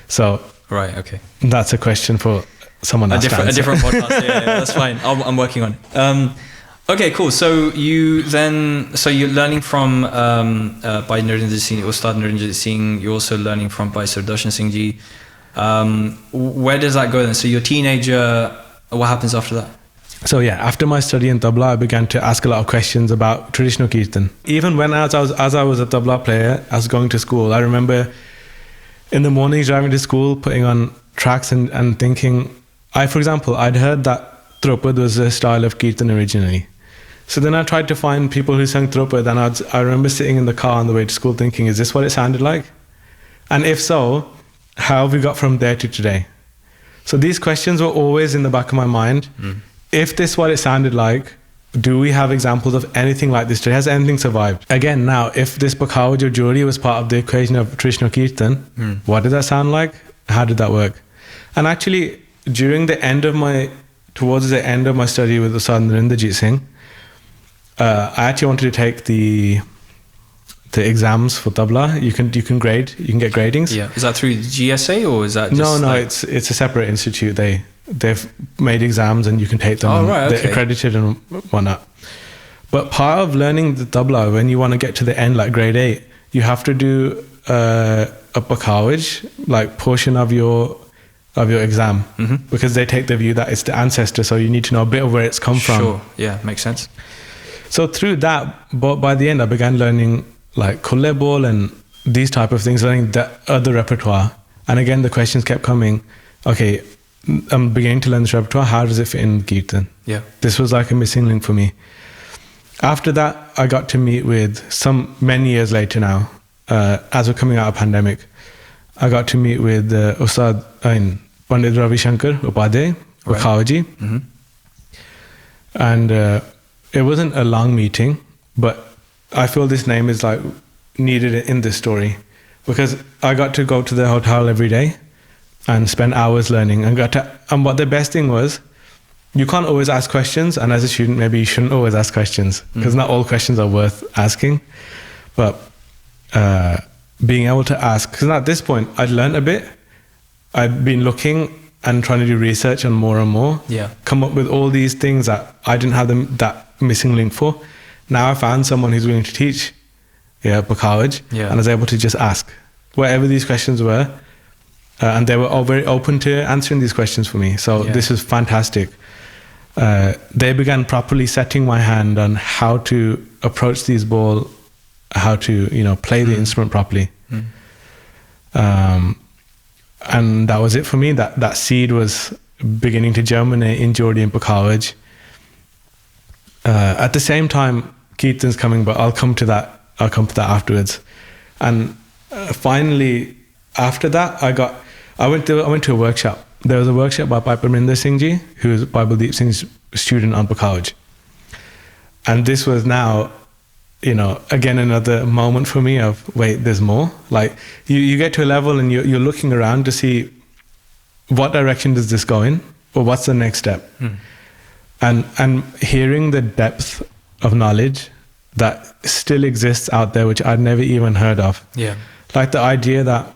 So that's a question for someone else. A different podcast. Yeah, that's fine. I'm working on it. Okay, cool. So you're learning from by Narinder Singh, Ustaad Narinder Singh. You're also learning from by Sudarshan Singh Ji. Where does that go then? So you're a teenager. What happens after that? So after my study in tabla, I began to ask a lot of questions about traditional kirtan. Even when as I was a tabla player, I was going to school. I remember in the mornings driving to school, putting on tracks and thinking. For example, I'd heard that Dhrupad was a style of kirtan originally. So then I tried to find people who sang Dhrupad, and I remember sitting in the car on the way to school thinking, is this what it sounded like? And if so, how have we got from there to today? So these questions were always in the back of my mind. If this is what it sounded like, do we have examples of anything like this today? Has anything survived? Again, now, if this Pakhawaj or Jori was part of the equation of traditional kirtan, what did that sound like? How did that work? And actually, towards the end of my study with Ustaad Narinder Singh, I actually wanted to take the exams for tabla. You can get gradings. Yeah, is that through GSA or is that just no? It's a separate institute. They've made exams and you can take them. They're accredited and whatnot. But part of learning the tabla, when you want to get to the end, like grade 8, you have to do a Pakhawaj, like portion of your exam, because they take the view that it's the ancestor, so you need to know a bit of where it's come from. Sure, yeah, makes sense. So through that, but by the end, I began learning like Khulle Bol and these type of things, learning the other repertoire. And again, the questions kept coming. Okay, I'm beginning to learn this repertoire. How does it fit in kirtan? Yeah, this was like a missing link for me. After that, I got to meet with many years later now, as we're coming out of pandemic, I got to meet with Ustaad in Pandit Ravi Shankar Upadhyay, Bakhawaji. And it wasn't a long meeting, but I feel this name is like needed in this story because I got to go to the hotel every day and spend hours learning and what the best thing was, you can't always ask questions, and as a student maybe you shouldn't always ask questions because not all questions are worth asking, but being able to ask, because at this point I'd learned a bit, I'd been looking and trying to do research on more and more, come up with all these things that I didn't have that missing link for. Now I found someone who's willing to teach Bakhavaj, and I was able to just ask whatever these questions were, and they were all very open to answering these questions for me. So this is fantastic. They began properly setting my hand on how to approach these ball, how to play the instrument properly. And that was it for me. That seed was beginning to germinate in Jori and Bakhavaj. At the same time, Kirtan's coming, but I'll come to that afterwards. And finally, after that, I went to a workshop. There was a workshop by Parmaan Singh Ji, who is Baldeep Singh's student on Bakhavaj. And this was now, again, another moment for me of, wait, there's more. Like, you get to a level and you're looking around to see what direction does this go in, or what's the next step. And hearing the depth of knowledge that still exists out there, which I'd never even heard of. Like the idea that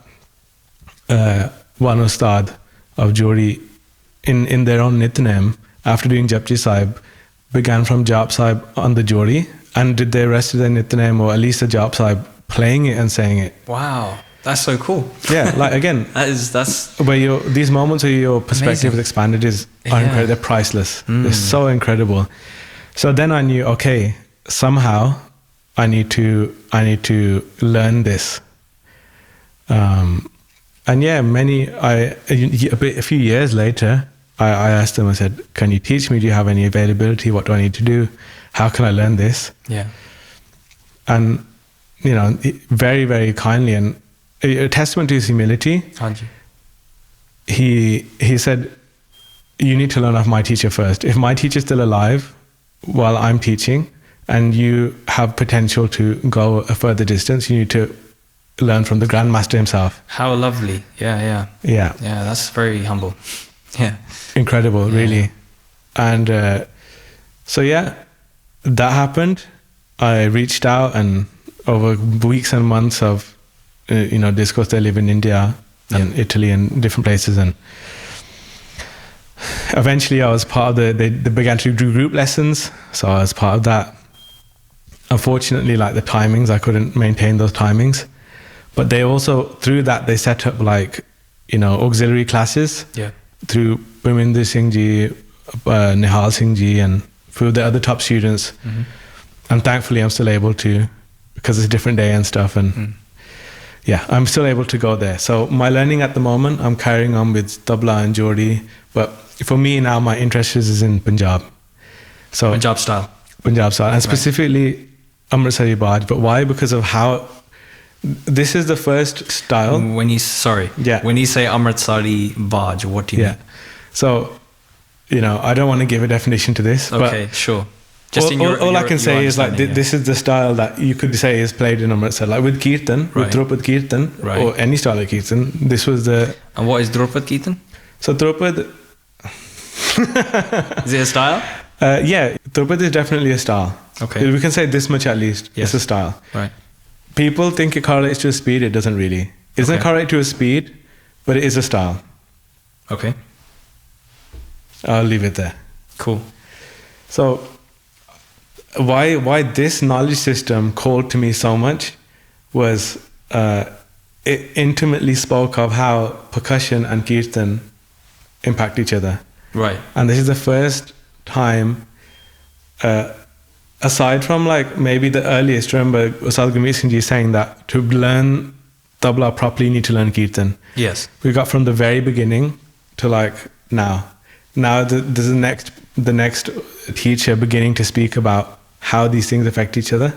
one Ustaad of Jori in their own Nitnem, after doing Japji Sahib, began from Jap Sahib on the Jori and did the rest of their Nitnem, or at least the Jap Sahib, playing it and saying it. Wow, that's so cool. Yeah, like again, that's where these moments where your perspective is expanded are incredible. They're priceless. They're so incredible. So then I knew, okay, somehow I need to learn this. And a few years later, I asked them, I said, can you teach me? Do you have any availability? What do I need to do? How can I learn this? And, very, very kindly, and a testament to his humility, he said, you need to learn off my teacher first. If my teacher's still alive while I'm teaching and you have potential to go a further distance, you need to learn from the Grandmaster himself. How lovely. Yeah, that's very humble. Incredible, really. And that happened. I reached out, and over weeks and months of discourse, they live in India and Italy and different places, and eventually I was part of they began to do group lessons, so I was part of that. Unfortunately, like the timings, I couldn't maintain those timings. But they also, through that, they set up auxiliary classes through Parmaan Singh Ji, Nihal Singh Ji, and through the other top students. And thankfully, I'm still able to, because it's a different day and stuff. And I'm still able to go there. So my learning at the moment, I'm carrying on with Tabla and Jori. But for me now, my interest is in Punjab. So Punjab style. And specifically Amritsari Baj. But why? Because of how... This is the first style. When you say Amritsari Baj, what do you mean? So, I don't want to give a definition to this. Okay, sure. Just all I can say is like this is the style that you could say is played in Amritsar. Like with Kirtan, with Dhrupad Kirtan, or any style of Kirtan. This was the... And what is Dhrupad Kirtan? So Dhrupad... Is it a style? Dhrupad is definitely a style. Okay. We can say this much at least. Yes. It's a style. Right. People think it correlates to a speed. It doesn't really. It doesn't correlate to a speed, but it is a style. Okay. I'll leave it there. Cool. So, why this knowledge system called to me so much was it intimately spoke of how percussion and Kirtan impact each other. Right. And this is the first time... aside from maybe the earliest, remember Ustaad Gurmeet Singh Ji saying that to learn tabla properly, you need to learn Kirtan. Yes. We got from the very beginning to now. Now there's the next teacher beginning to speak about how these things affect each other.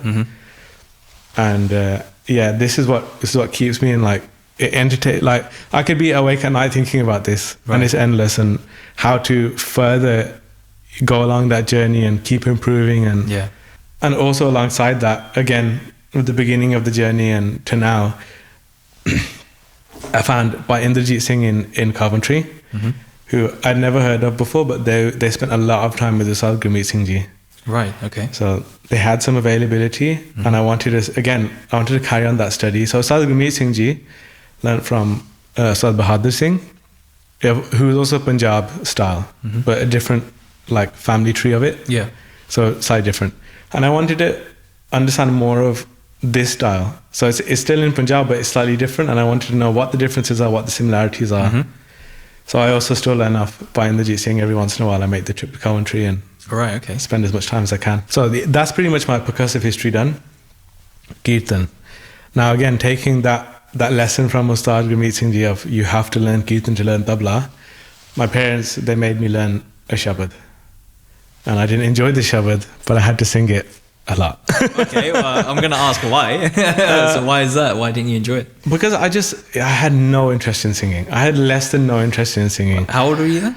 And this is what keeps me in like I could be awake at night thinking about this, and it's endless, and how to further go along that journey and keep improving, and also alongside that, again, with the beginning of the journey and to now, I found by Indrajit Singh in Coventry, who I'd never heard of before, but they spent a lot of time with Ustaad Gurmeet Singh Ji. Right, okay. So they had some availability, and I wanted to carry on that study. So Ustaad Gurmeet Singh Ji learned from Ustaad Bahadur Singh, who was also Punjab style, but a different like family tree of it. Yeah. So slightly different. And I wanted to understand more of this style. So it's still in Punjab, but it's slightly different, and I wanted to know what the differences are, what the similarities are. So I also still learn off by Indrajit Singh. Every once in a while I make the trip to Coventry and spend as much time as I can. So that's pretty much my percussive history done. Kirtan. Now again, taking that lesson from Ustaad Gurmeet Singh Ji of you have to learn Kirtan to learn tabla, my parents, they made me learn a shabad. And I didn't enjoy the shabad, but I had to sing it a lot. Okay, well, I'm going to ask why. So why is that? Why didn't you enjoy it? Because I had no interest in singing. I had less than no interest in singing. How old were you then?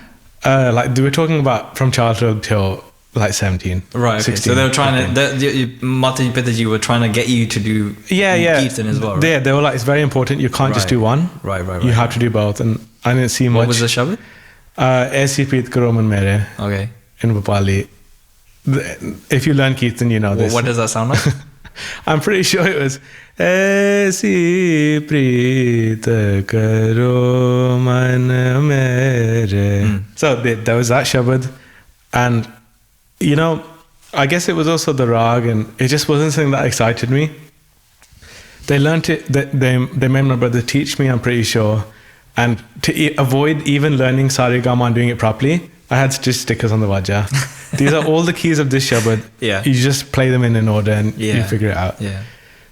Like we were talking about from childhood till like 17. Right, okay. 16, so they were trying Mataji Pitaji were trying to get you to do Kirtan as well, right? Yeah, they were like, it's very important. You can't just do one. Right. You have to do both. And I didn't see much. What was the shabad? Aisi Preet Karo Man Mere. Okay. In Bhopali. If you learn Kirtan, you know this. What does that sound like? I'm pretty sure it was Aisi Preet Karo Man Mere. So there was that shabad. And you know, I guess it was also the Raag, and it just wasn't something that excited me. They learned it, they made my brother teach me, I'm pretty sure. And to avoid even learning Saregama and doing it properly, I had just stickers on the wajah. These are all the keys of this shabad. Yeah. You just play them in an order and you figure it out. Yeah.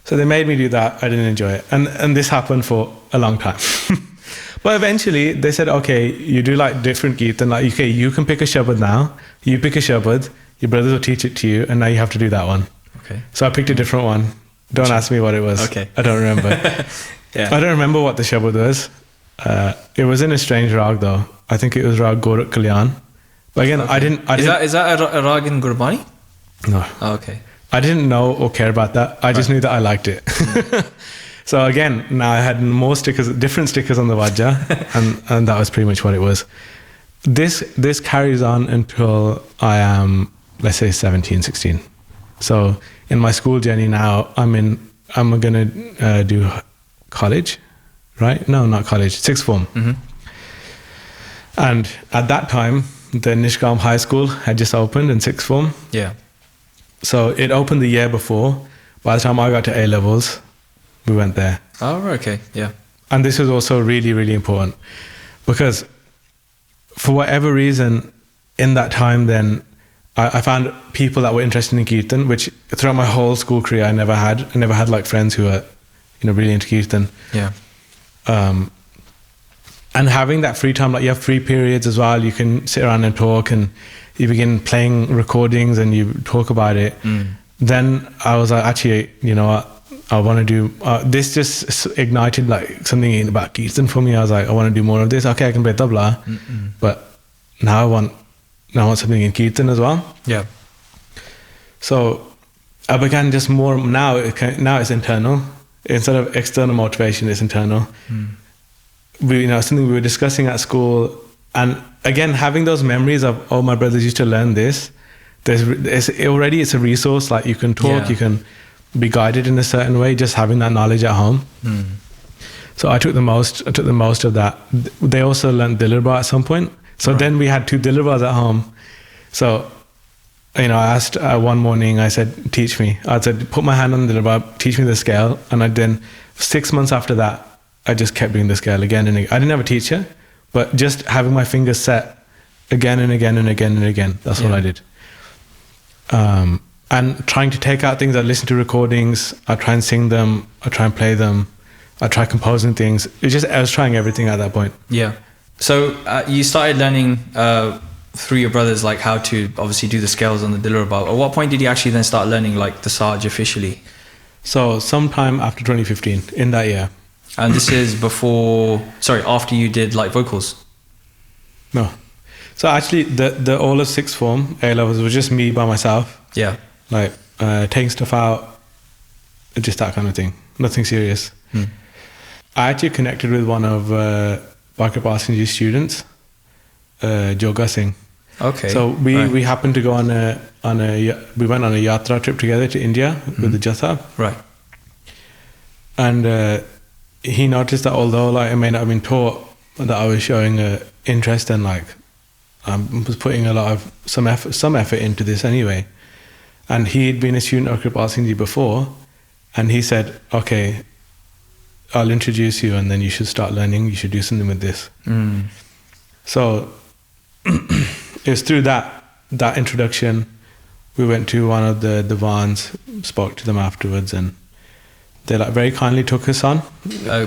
So they made me do that. I didn't enjoy it. And this happened for a long time. But eventually they said, okay, you do like different kirtan. Like, okay, you can pick a shabad now. You pick a shabad. Your brothers will teach it to you. And now you have to do that one. Okay. So I picked a different one. Don't ask me what it was. Okay. I don't remember. I don't remember what the shabad was. It was in a strange Raag though. I think it was Raag Gorak Kalyan. But again, I didn't. Is that a Raag in Gurbani? No. Oh, okay. I didn't know or care about that. I just knew that I liked it. So again, now I had more stickers, different stickers on the wajah, and that was pretty much what it was. This carries on until I am, let's say, 17, 16. So in my school journey now, I'm gonna do college, right? No, not college, sixth form. And at that time, the Nishkam High School had just opened in sixth form. Yeah. So it opened the year before. By the time I got to A levels, we went there. Oh, okay, yeah. And this was also really, really important because for whatever reason, in that time then, I found people that were interested in Kirtan, which throughout my whole school career I never had. I never had like friends who were, really into Kirtan. Yeah. And having that free time, like you have free periods as well, you can sit around and talk, and you begin playing recordings and you talk about it. Then I was like, actually, you know what? I want to do this. Just ignited like something about Kirtan for me. I was like, I want to do more of this. Okay, I can play tabla, but now I want something in Kirtan as well. Yeah. So I began just more. Now it's internal instead of external motivation. It's internal. Something we were discussing at school, and again having those memories of, oh, my brothers used to learn this. It's a resource. Like you can talk, you can be guided in a certain way, just having that knowledge at home. So I took the most of that. They also learned Dhrupad at some point. So then we had 2 Dhrupad at home. So, I asked one morning, I said, teach me. I said, put my hand on the Dhrupad, teach me the scale. And then 6 months after that, I just kept doing the scale again and again. I didn't have a teacher, but just having my fingers set again and again and again and again. That's what I did. And trying to take out things. I listen to recordings. I try and sing them. I try and play them. I try composing things. I was trying everything at that point. Yeah. So you started learning through your brothers, like how to obviously do the scales on the Dhrupad. At what point did you actually then start learning like the Saj officially? So sometime after 2015, in that year. And this is after you did like vocals? No. So actually, the all of sixth form A-levels was just me by myself. Yeah. Like taking stuff out, just that kind of thing. Nothing serious. I actually connected with one of Parbhaat Singh's students, Singh. Okay. So we happened to go we went on a yatra trip together to India with the Jatha. Right. And he noticed that although like I may not have been taught, that I was showing interest and like I was putting a lot of some effort into this anyway. And he'd been a student of Parbhaat Singh before, and he said, "Okay, I'll introduce you, and then you should start learning. You should do something with this." So it was through that introduction, we went to one of the divans, spoke to them afterwards, and they like very kindly took us on.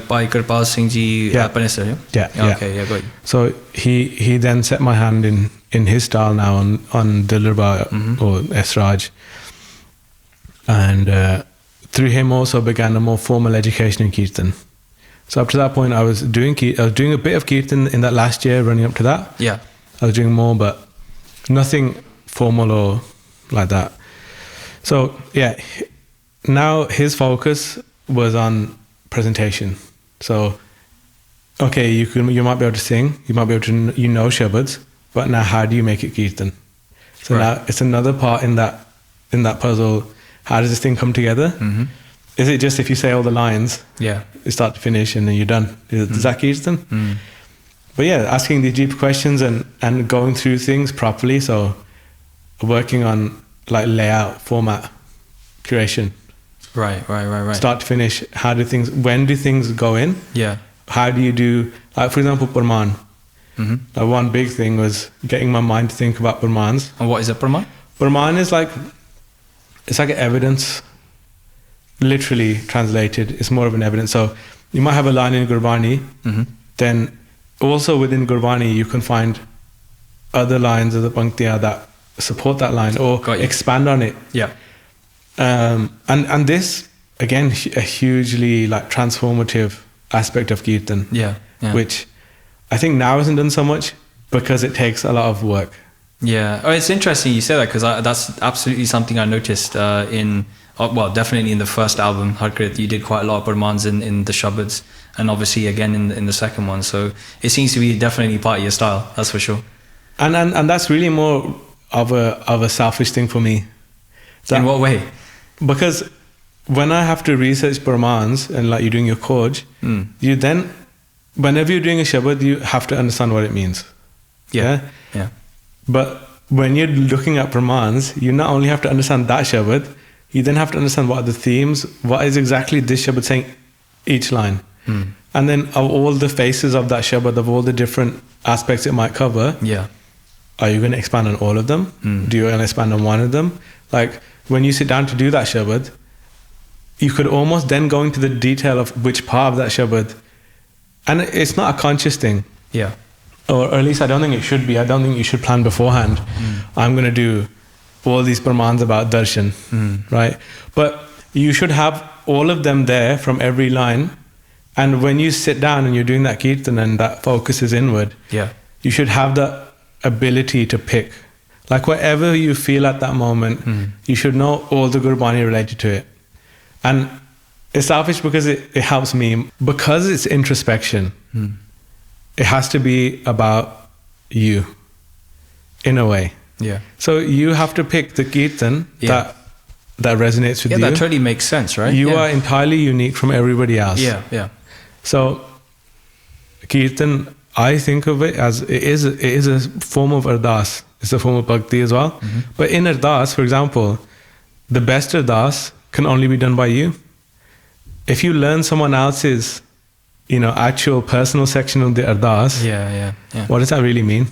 By Gurbani Sangeet, Panesar, Yeah. Okay, yeah, got you. So he then set my hand in his style now on Dhrupad or Raag, and through him also began a more formal education in Kirtan. So up to that point, I was doing a bit of Kirtan in that last year, running up to that. Yeah, I was doing more, but nothing formal or like that. So yeah, now his focus was on presentation. So okay, you might be able to sing, you might be able to shabads, but now how do you make it Kirtan? So now it's another part in that puzzle. How does this thing come together? Is it just if you say all the lines, you start to finish and then you're done? Is that Kirtan? But yeah, asking the deep questions and going through things properly. So working on like layout, format, curation. Right. Start to finish. When do things go in? Yeah. How do you do, like for example, Parmaan. One big thing was getting my mind to think about Parmaans. And what is a Parmaan? Parmaan is it's like an evidence, literally translated. It's more of an evidence. So you might have a line in Gurbani, then also within Gurbani you can find other lines of the Panktiya that support that line or expand on it. Yeah. And this again a hugely like transformative aspect of Kirtan. Yeah. Which I think now isn't done so much because it takes a lot of work. Yeah. Oh, it's interesting you say that because that's absolutely something I noticed definitely in the first album, Harkrit, you did quite a lot of Parmaans in the shabads, and obviously again in the second one. So it seems to be definitely part of your style, that's for sure. And that's really more of a selfish thing for me. In what way? Because when I have to research Parmaans and like you're doing your Khoj, you then, whenever you're doing a shabad, you have to understand what it means. Yeah. But when you're looking at Parmaans, you not only have to understand that shabad, you then have to understand what are the themes, what is exactly this shabad saying each line. And then of all the faces of that shabad, of all the different aspects it might cover, are you going to expand on all of them? Do you want to expand on one of them? Like when you sit down to do that shabad, you could almost then go into the detail of which part of that shabad, and it's not a conscious thing. Yeah. Or at least I don't think it should be. I don't think you should plan beforehand. I'm going to do all these Parmaans about darshan, right? But you should have all of them there from every line. And when you sit down and you're doing that Kirtan and that focus is inward, you should have the ability to pick. Like whatever you feel at that moment, you should know all the Gurbani related to it. And it's selfish because it helps me. Because it's introspection, it has to be about you, in a way. Yeah. So you have to pick the Kirtan that resonates with you. Yeah, that totally makes sense, right? You are entirely unique from everybody else. Yeah. So Kirtan, I think of it as it is a form of ardas. It's a form of bhakti as well. But in ardas, for example, the best ardas can only be done by you. If you learn someone else's, actual personal section of the ardas, what does that really mean?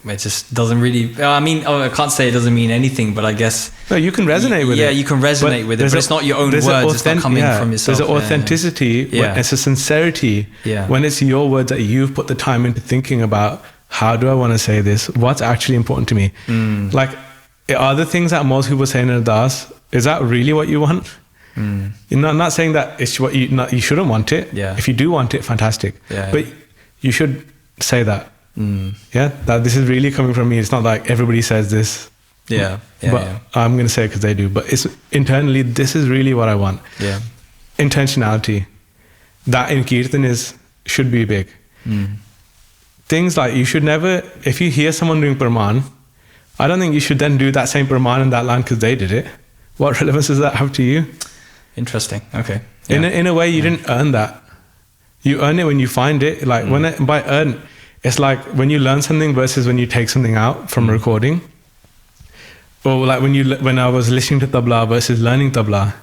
It just doesn't really. I can't say it doesn't mean anything, but I guess no, you can resonate with it. Yeah, you can resonate with it, but it's not your own words. It's not coming from yourself. There's an authenticity. It's a sincerity. When it's your words that you've put the time into thinking about. How do I want to say this? What's actually important to me? Like, are the things that most people say in ardas, is that really what you want? You're not saying that it's what you shouldn't want it. Yeah. If you do want it, fantastic. Yeah. But you should say that. Yeah, that this is really coming from me. It's not like everybody says this. Yeah. But I'm going to say it because they do. But it's internally, this is really what I want. Yeah. Intentionality. That in Kirtan should be big. Things like you should never, if you hear someone doing Parmaan, I don't think you should then do that same Parmaan in that line because they did it. What relevance does that have to you? Interesting. Okay. Yeah. In a way, you didn't earn that. You earn it when you find it. Like by earn, it's like when you learn something versus when you take something out from recording. Or like when I was listening to tabla versus learning tabla,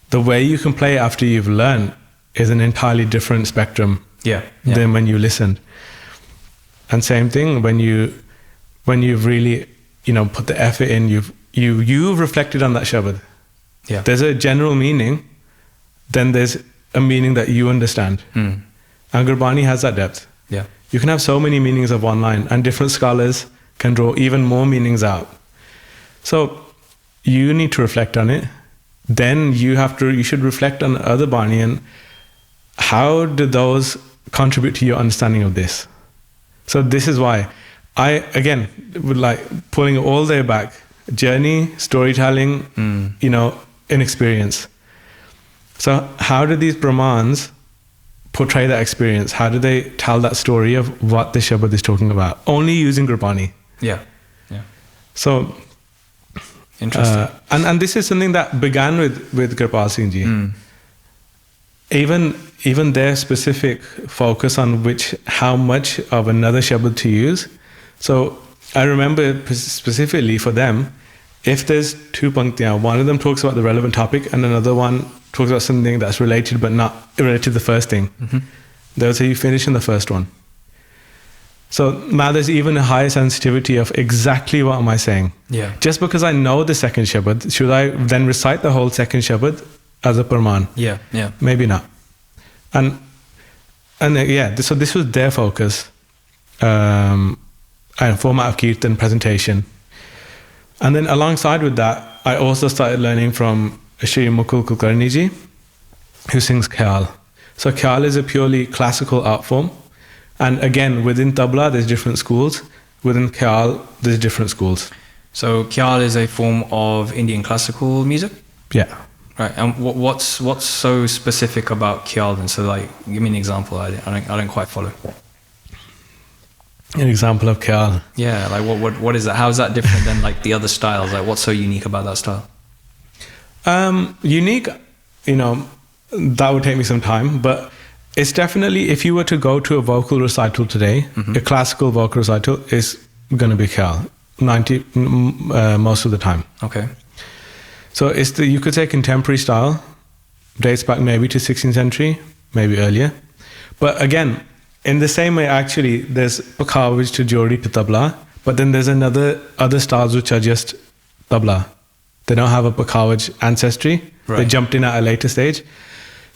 the way you can play after you've learned is an entirely different spectrum than when you listened. And same thing when you've really, put the effort in, you've reflected on that shabad. Yeah. There's a general meaning, then there's a meaning that you understand. And Gurbani has that depth. Yeah. You can have so many meanings of one line, and different scholars can draw even more meanings out. So you need to reflect on it. Then you should reflect on other Bani and how do those contribute to your understanding of this. So this is why I, again, would like pulling it all the way back, journey, storytelling, inexperience. So how do these Brahmans portray that experience? How do they tell that story of what the Shabad is talking about? Only using Gurbani. Yeah. So, interesting. And this is something that began with Gurpal Singh Ji. Even their specific focus on how much of another Shabad to use. So I remember specifically for them, if there's two panktiyan, one of them talks about the relevant topic and another one talks about something that's related but not related to the first thing. They'll say you finish in the first one. So now there's even a higher sensitivity of exactly what am I saying. Yeah. Just because I know the second Shabad, should I then recite the whole second Shabad as a Parmaan? Yeah. Maybe not. So this was their focus. And format of Kirtan presentation. And then alongside with that, I also started learning from Shri Mukul Kulkarni ji, who sings Khayal. So Khayal is a purely classical art form. And again, within Tabla, there's different schools. Within Khayal, there's different schools. So Khayal is a form of Indian classical music? Yeah. Right. And what's so specific about Khayal then? So like, give me an example. I don't quite follow. An example of Khayal. Yeah, like what is that? How is that different than like the other styles? Like what's so unique about that style? Unique, that would take me some time, but it's definitely, if you were to go to a vocal recital today, a classical vocal recital is going to be Khayal, most of the time. Okay. So it's you could say contemporary style, dates back maybe to 16th century, maybe earlier. But again, in the same way, actually, there's Pakawaj to Jori to Tabla, but then there's other styles which are just Tabla. They don't have a Pakawaj ancestry. Right. They jumped in at a later stage.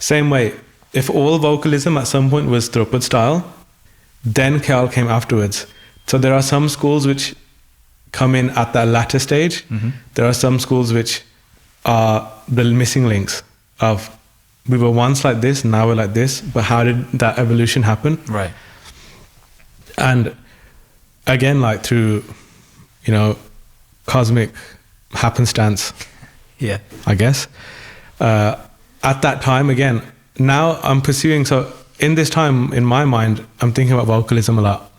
Same way, if all vocalism at some point was Dhrupad style, then Khayal came afterwards. So there are some schools which come in at that latter stage. There are some schools which are the missing links of we were once like this, now we're like this, but how did that evolution happen? Right. And again, like through, cosmic happenstance, I guess. At that time, again, now I'm pursuing, so in this time, in my mind, I'm thinking about vocalism a lot.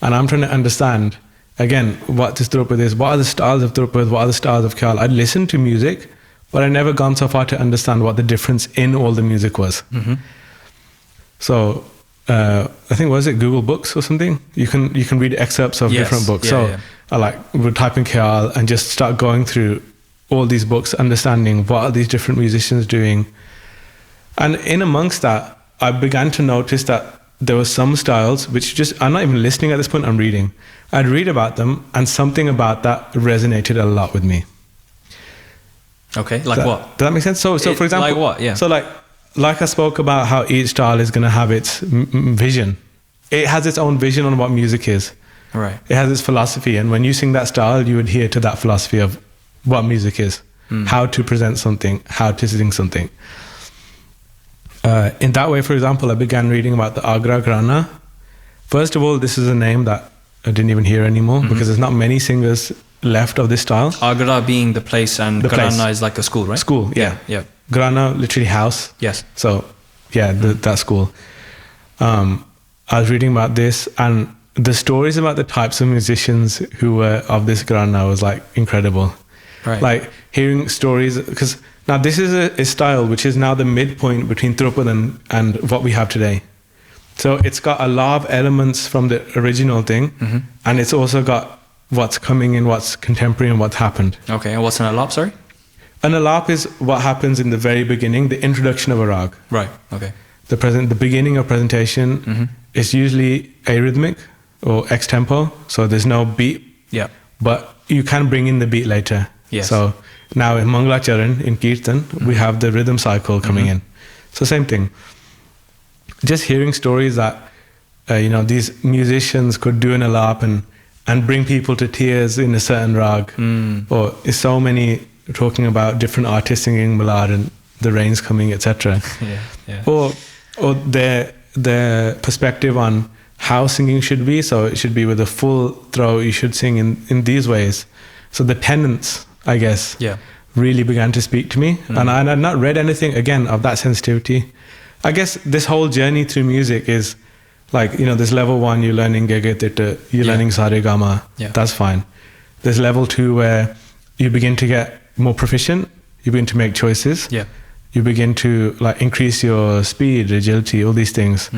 And I'm trying to understand, again, what this Dhrupad is, what are the styles of Dhrupad, what are the styles of Khayal. I'd listened to music, but I never gone so far to understand what the difference in all the music was. So I think, was it Google Books or something? You can read excerpts of different books. I would type in Khayal and just start going through all these books, understanding what are these different musicians doing. And in amongst that, I began to notice that there were some styles which just, I'm not even listening at this point, I'm reading. I'd read about them and something about that resonated a lot with me. Okay, like what? Does that make sense? So for example, like what? Yeah. So like I spoke about how each style is going to have its vision. It has its own vision on what music is. Right. It has its philosophy, and when you sing that style, you adhere to that philosophy of what music is. how to present something, how to sing something. In that way, for example, I began reading about the Agra Gharana. First of all, this is a name that I didn't even hear anymore because there's not many singers left of this style. Agra being the place, and The Gharana place. is like a school, right? School, yeah. Yeah. Gharana, literally house. Yes. So, yeah, that school. I was reading about this, and the stories about the types of musicians who were of this Gharana was like incredible. Right. Like hearing stories, because now this is a style which is now the midpoint between Dhrupad and what we have today. So it's got a lot of elements from the original thing, and it's also got what's coming in, what's contemporary, and what's happened. Okay, and what's an alap, sorry? An alap is what happens in the very beginning, the introduction of a rag. Right, okay. The beginning of presentation is usually arrhythmic or ex-tempo, so there's no beat, Yeah. but you can bring in the beat later. Yes. So now in Mangla Charan, in Kirtan, we have the rhythm cycle coming in. So same thing. Just hearing stories that, these musicians could do an alap and bring people to tears in a certain rag. Or so many talking about different artists singing Malad and the rains coming, etc. Yeah. Or their perspective on how singing should be. So it should be with a full throat. You should sing in these ways. So the tenets, I guess, really began to speak to me. And I had not read anything, again, of that sensitivity. I guess this whole journey through music is like, there's level 1, you're learning Gegetitta, you're learning Saregama. Yeah. That's fine. There's level 2 where you begin to get more proficient. You begin to make choices. Yeah. You begin to like increase your speed, agility, all these things.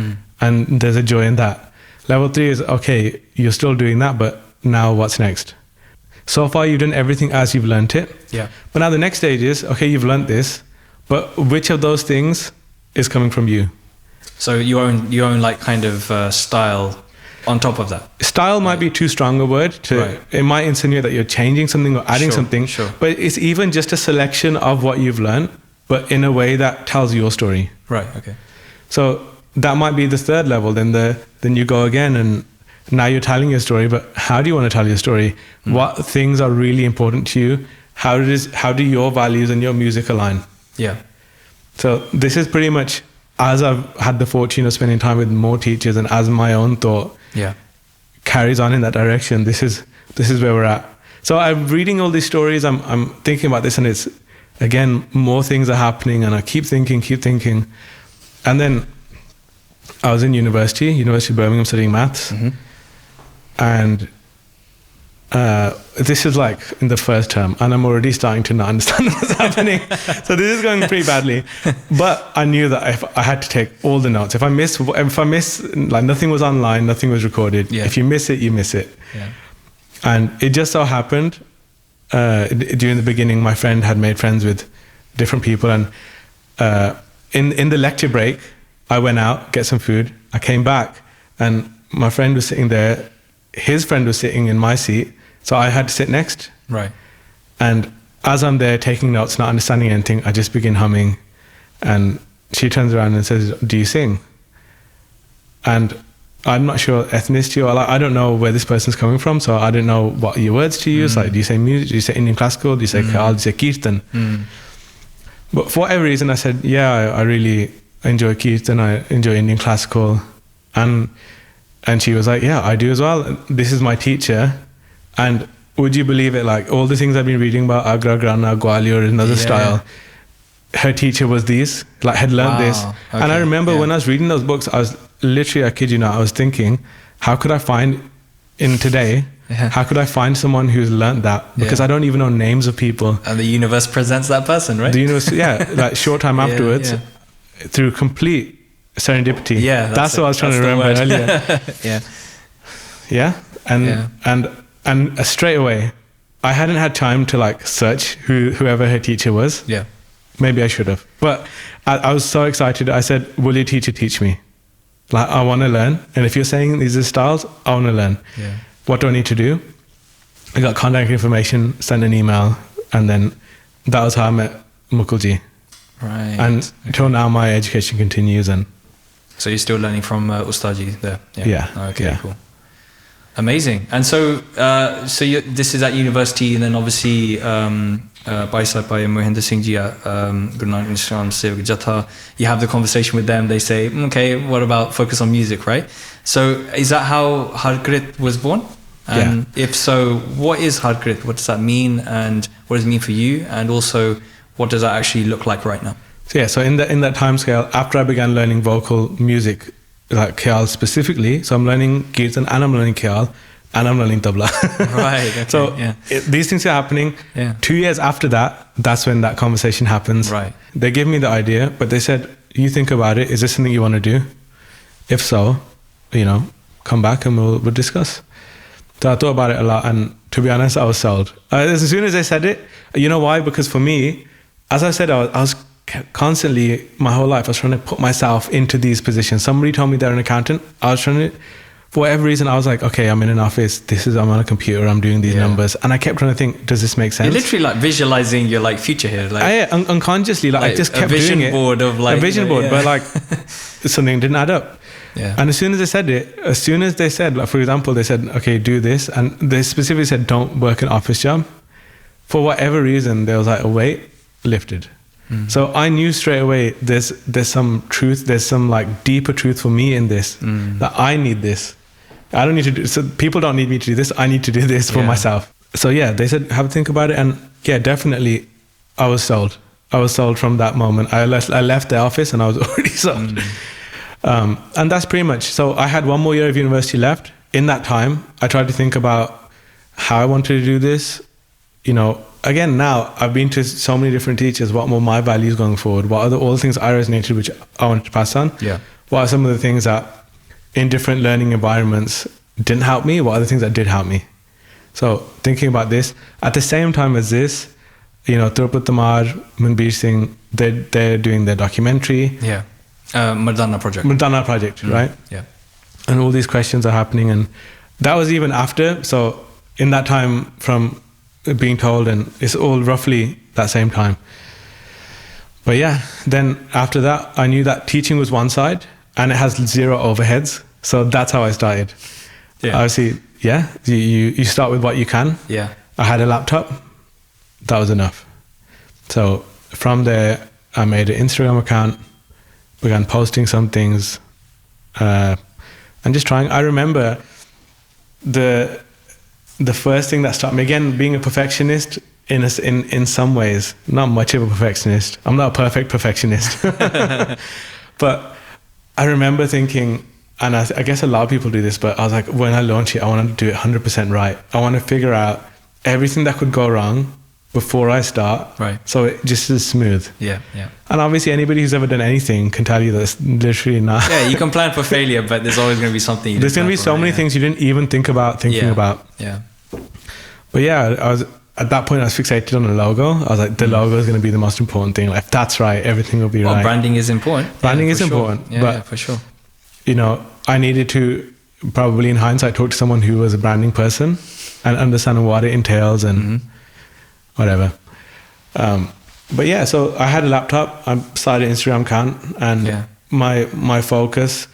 And there's a joy in that. Level 3 is, okay, you're still doing that, but now what's next? So far, you've done everything as you've learnt it. Yeah. But now the next stage is, okay, you've learnt this, but which of those things is coming from you? So your own like kind of style on top of that. Style might be too strong a word. It might insinuate that you're changing something or adding something. Sure. But it's even just a selection of what you've learned, but in a way that tells your story. Right. Okay. So that might be the third level. Then you go again, and now you're telling your story. But how do you want to tell your story? What things are really important to you? How do your values and your music align? Yeah. So this is pretty much, as I've had the fortune of spending time with more teachers, and as my own thought carries on in that direction, this is where we're at. So I'm reading all these stories, I'm thinking about this, and it's, again, more things are happening, and I keep thinking. And then I was in University of Birmingham, studying maths. And this is like in the first term, and I'm already starting to not understand what's happening. So this is going pretty badly. But I knew that if I had to take all the notes. If I miss, like nothing was online, nothing was recorded. Yeah. If you miss it, you miss it. Yeah. And it just so happened, during the beginning, my friend had made friends with different people, and in the lecture break, I went out, get some food. I came back, and my friend was sitting there. His friend was sitting in my seat, so I had to sit next. Right. And as I'm there taking notes, not understanding anything, I just begin humming. And she turns around and says, "Do you sing?" And I'm not sure ethnicity, or I don't know where this person's coming from, so I don't know what your words to use. Like, do you say music? Do you say Indian classical? Do you say Khayal? Do you say Kirtan? But for whatever reason, I said, yeah, I really enjoy Kirtan. I enjoy Indian classical. And she was like, yeah, I do as well. This is my teacher. And would you believe it? Like, all the things I've been reading about, Agra, Gharana, Gwalior, another style, her teacher was these, like, had learned this. Okay. And I remember when I was reading those books, I was literally, I kid you not, I was thinking, how could I find in today, how could I find someone who's learned that? Because I don't even know names of people. And the universe presents that person, right? The universe, like short time afterwards, through complete serendipity. Yeah, that's what I was trying to remember earlier. And straight away, I hadn't had time to like search whoever her teacher was. Yeah, maybe I should have, but I was so excited. I said, "Will your teacher teach me? Like, I want to learn. And if you're saying these are styles, I want to learn. Yeah. What do I need to do?" I got contact information, sent an email, and then that was how I met Mukulji. Right. And till now, my education continues. And so you're still learning from Ustadji there? Yeah. Okay, cool. Amazing. And so, this is at university, and then obviously Bhai Sahib Bhai Mohinder Singh ji at Guru Nanak Ishram Sevak Jatha, you have the conversation with them, they say, okay, what about focus on music, right? So is that how Harkrit was born? And if so, what is Harkrit? What does that mean? And what does it mean for you? And also, what does that actually look like right now? So in that time scale, after I began learning vocal music, like Khayal specifically, so I'm learning Kirtan and I'm learning Khayal and I'm learning Tabla. Right, okay, so these things are happening. 2 years after that, that's when that conversation happens. Right. They give me the idea, but they said, you think about it, is this something you want to do? If so, come back and we'll discuss. So I thought about it a lot, and to be honest, I was sold. As soon as they said it, you know why? Because for me, as I said, I was constantly, my whole life, I was trying to put myself into these positions. Somebody told me they're an accountant. I was trying to, for whatever reason, I was like, okay, I'm in an office. I'm on a computer. I'm doing these numbers, and I kept trying to think, does this make sense? You're literally like visualizing your like future here. Like, unconsciously, like I just kept doing it. A vision board of like a vision board, but like something didn't add up. Yeah. And as soon as they said, like for example, they said, okay, do this, and they specifically said, don't work an office job. For whatever reason, there was like a weight lifted. So I knew straight away there's some truth, there's some like deeper truth for me in this, that I need this. I don't need to do so. People don't need me to do this. I need to do this for myself. So they said, have a think about it, and definitely, I was sold. I was sold from that moment. I left the office and I was already sold. And that's pretty much. So I had one more year of university left. In that time, I tried to think about how I wanted to do this. Again, now I've been to so many different teachers. What were my values going forward? What are all the things I resonated, which I wanted to pass on? Yeah. What are some of the things that in different learning environments didn't help me? What are the things that did help me? So thinking about this at the same time as this, Dhrupad, Manbir Singh, they're doing their documentary. Yeah. Mardana project, right? Yeah. And all these questions are happening, and that was even after. So in that time from being told, and it's all roughly that same time. But then after that, I knew that teaching was one side and it has zero overheads. So that's how I started. Yeah. Obviously, you start with what you can. Yeah. I had a laptop. That was enough. So from there, I made an Instagram account, began posting some things, and just trying. I remember the first thing that stopped me, again, being a perfectionist in some ways, not much of a perfectionist. I'm not a perfect perfectionist. But I remember thinking, and I guess a lot of people do this, but I was like, when I launch it, I want to do it 100% right. I want to figure out everything that could go wrong before I start. Right. So it just is smooth. Yeah. And obviously anybody who's ever done anything can tell you that's literally not. Yeah, you can plan for failure, but there's always going to be something there's going to be so many things you didn't even think about thinking about. Yeah. But at that point I was fixated on the logo. I was like, the logo is going to be the most important thing. Like, if that's right, everything will be right. Branding is important. Branding is important. Sure. Yeah, for sure. I needed to probably in hindsight talk to someone who was a branding person and understand what it entails and whatever. But so I had a laptop. I started an Instagram account, and my focus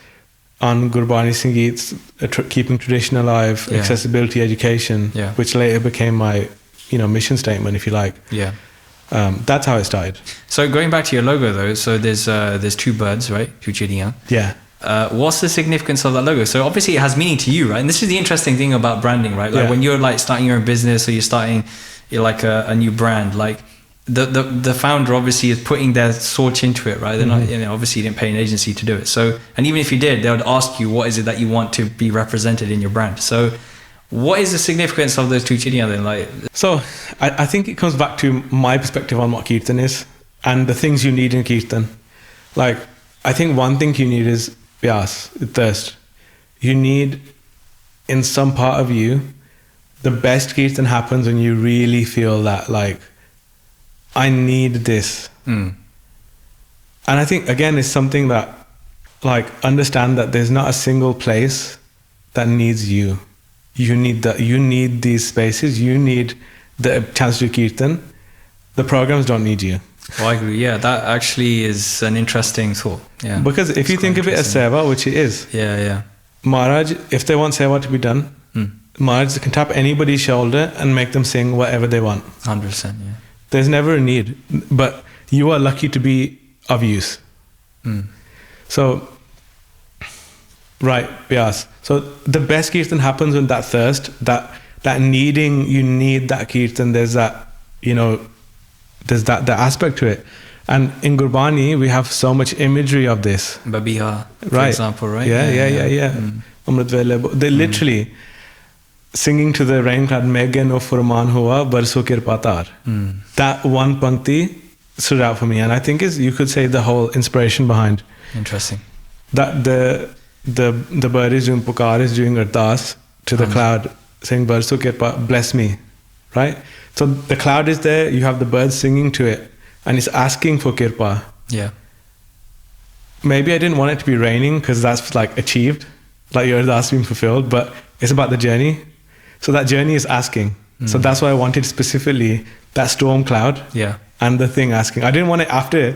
on Gurbani Sangeet, keeping tradition alive, accessibility, education, which later became my mission statement, if you like. Yeah. That's how it started. So going back to your logo though, so there's two birds, right? Two chiriyan. Yeah. What's the significance of that logo? So obviously it has meaning to you, right? And this is the interesting thing about branding, right? Like when you're like starting your own business, or you're like a new brand, like the founder obviously is putting their thoughts into it, right? They're not, obviously you didn't pay an agency to do it. So, and even if you did, they would ask you, what is it that you want to be represented in your brand? So what is the significance of those two chiriyan then? Like, so I think it comes back to my perspective on what Kirtan is and the things you need in Kirtan. Like, I think one thing you need is Pias, thirst. You need, in some part of you, the best Kirtan happens when you really feel that, like, I need this. And I think, again, it's something that, like, understand that there's not a single place that needs you. You need these spaces. You need the chance to do Kirtan. The programs don't need you. Well, I agree. Yeah, that actually is an interesting thought. Yeah. Because if you think of it as seva, which it is. Yeah. Maharaj, if they want seva to be done, Maharaj can tap anybody's shoulder and make them sing whatever they want. 100%, yeah. There's never a need, but you are lucky to be of use. So, right, Riaaz. So the best kirtan happens when that thirst, that needing, you need that kirtan. There's that, there's that aspect to it. And in Gurbani, we have so much imagery of this. Babiha, for example, right? Yeah. They literally singing to the rain-clad Megan of Parmaan hua barso kirpatar. That one pankti stood out for me, and I think you could say the whole inspiration behind. Interesting. That the bird is doing pukar, is doing ardas to the cloud, saying barso kirpa, bless me, right? So the cloud is there, you have the bird singing to it, and it's asking for kirpa. Yeah. Maybe I didn't want it to be raining because that's like achieved, like your ardas being fulfilled, but it's about the journey. So that journey is asking. So that's why I wanted specifically that storm cloud. Yeah. And the thing asking. I didn't want it after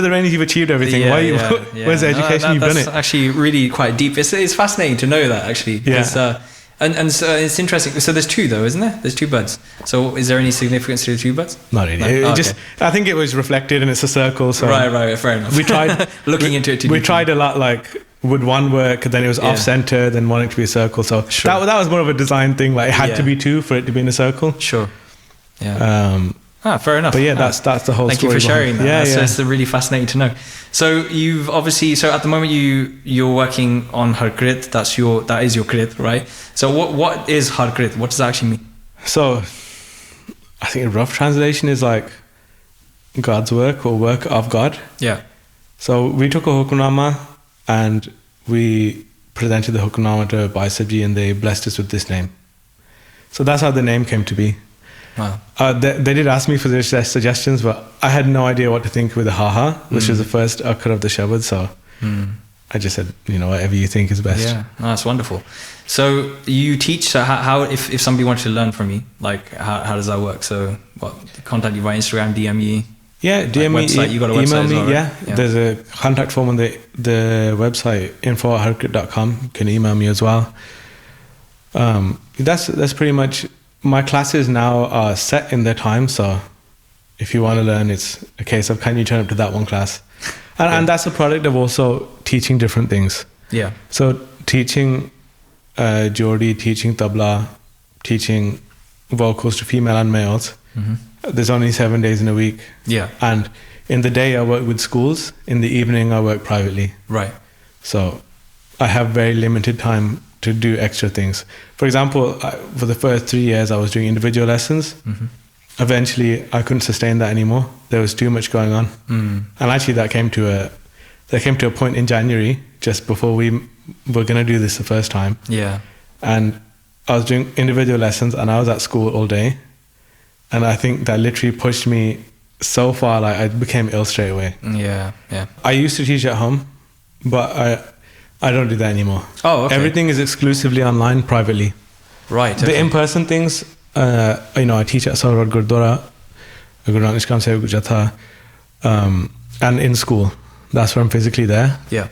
the rain, you've achieved everything. Where's the education? You've done it. That's actually really quite deep. It's fascinating to know that, actually. Yeah. And so it's interesting. So there's two, though, isn't there? There's two birds. So is there any significance to the two birds? Not really. Okay. I think it was reflected and it's a circle. So right. Fair enough. We tried looking into it too. We tried a lot, like would one work, then it was off center, then wanting to be a circle. So that was more of a design thing. Like it had to be two for it to be in a circle. Sure. Yeah. Fair enough. But yeah, that's the whole Thank story. Thank you for sharing that. Yeah. It's really fascinating to know. So you've obviously, at the moment you're working on Harkrit. That is your krit, right? So what is Harkrit? What does that actually mean? So I think a rough translation is like God's work or work of God. Yeah. So we took a hukamnama and we presented the hukamnama to Bhai Sahib Ji, and they blessed us with this name. So that's how the name came to be. Wow. They did ask me for their suggestions, but I had no idea what to think with the ha-ha, which is the first akkar of the shabad. So I just said, whatever you think is best. Yeah, that's wonderful. So you teach. So how if somebody wanted to learn from you, like how does that work? So what, contact you via Instagram, DM you? Yeah, DM me. Website. You got a website email as me. well, right? Yeah, there's a contact form on the website, info@harkrit.com. You can email me as well. That's pretty much. My classes now are set in their time, so if you want to learn, it's a case of can you turn up to that one class, and that's a product of also teaching different things. Yeah. So teaching Jori, teaching tabla, teaching vocals to female and males. There's only 7 days in a week. Yeah. And in the day I work with schools. In the evening I work privately. Right. So I have very limited time to do extra things. For example, for the first 3 years I was doing individual lessons. Eventually I couldn't sustain that anymore. There was too much going on. And actually that came to a point in January, just before we were going to do this the first time. Yeah. And I was doing individual lessons and I was at school all day. And I think that literally pushed me so far, like I became ill straight away. Yeah. I used to teach at home, but I don't do that anymore. Oh, okay. Everything is exclusively online, privately. Right. Okay. The in-person things, I teach at Sarwar Gurdwara, Guru Nanak Ishkam Sahib Gujatha, and in school. That's where I'm physically there. Yeah.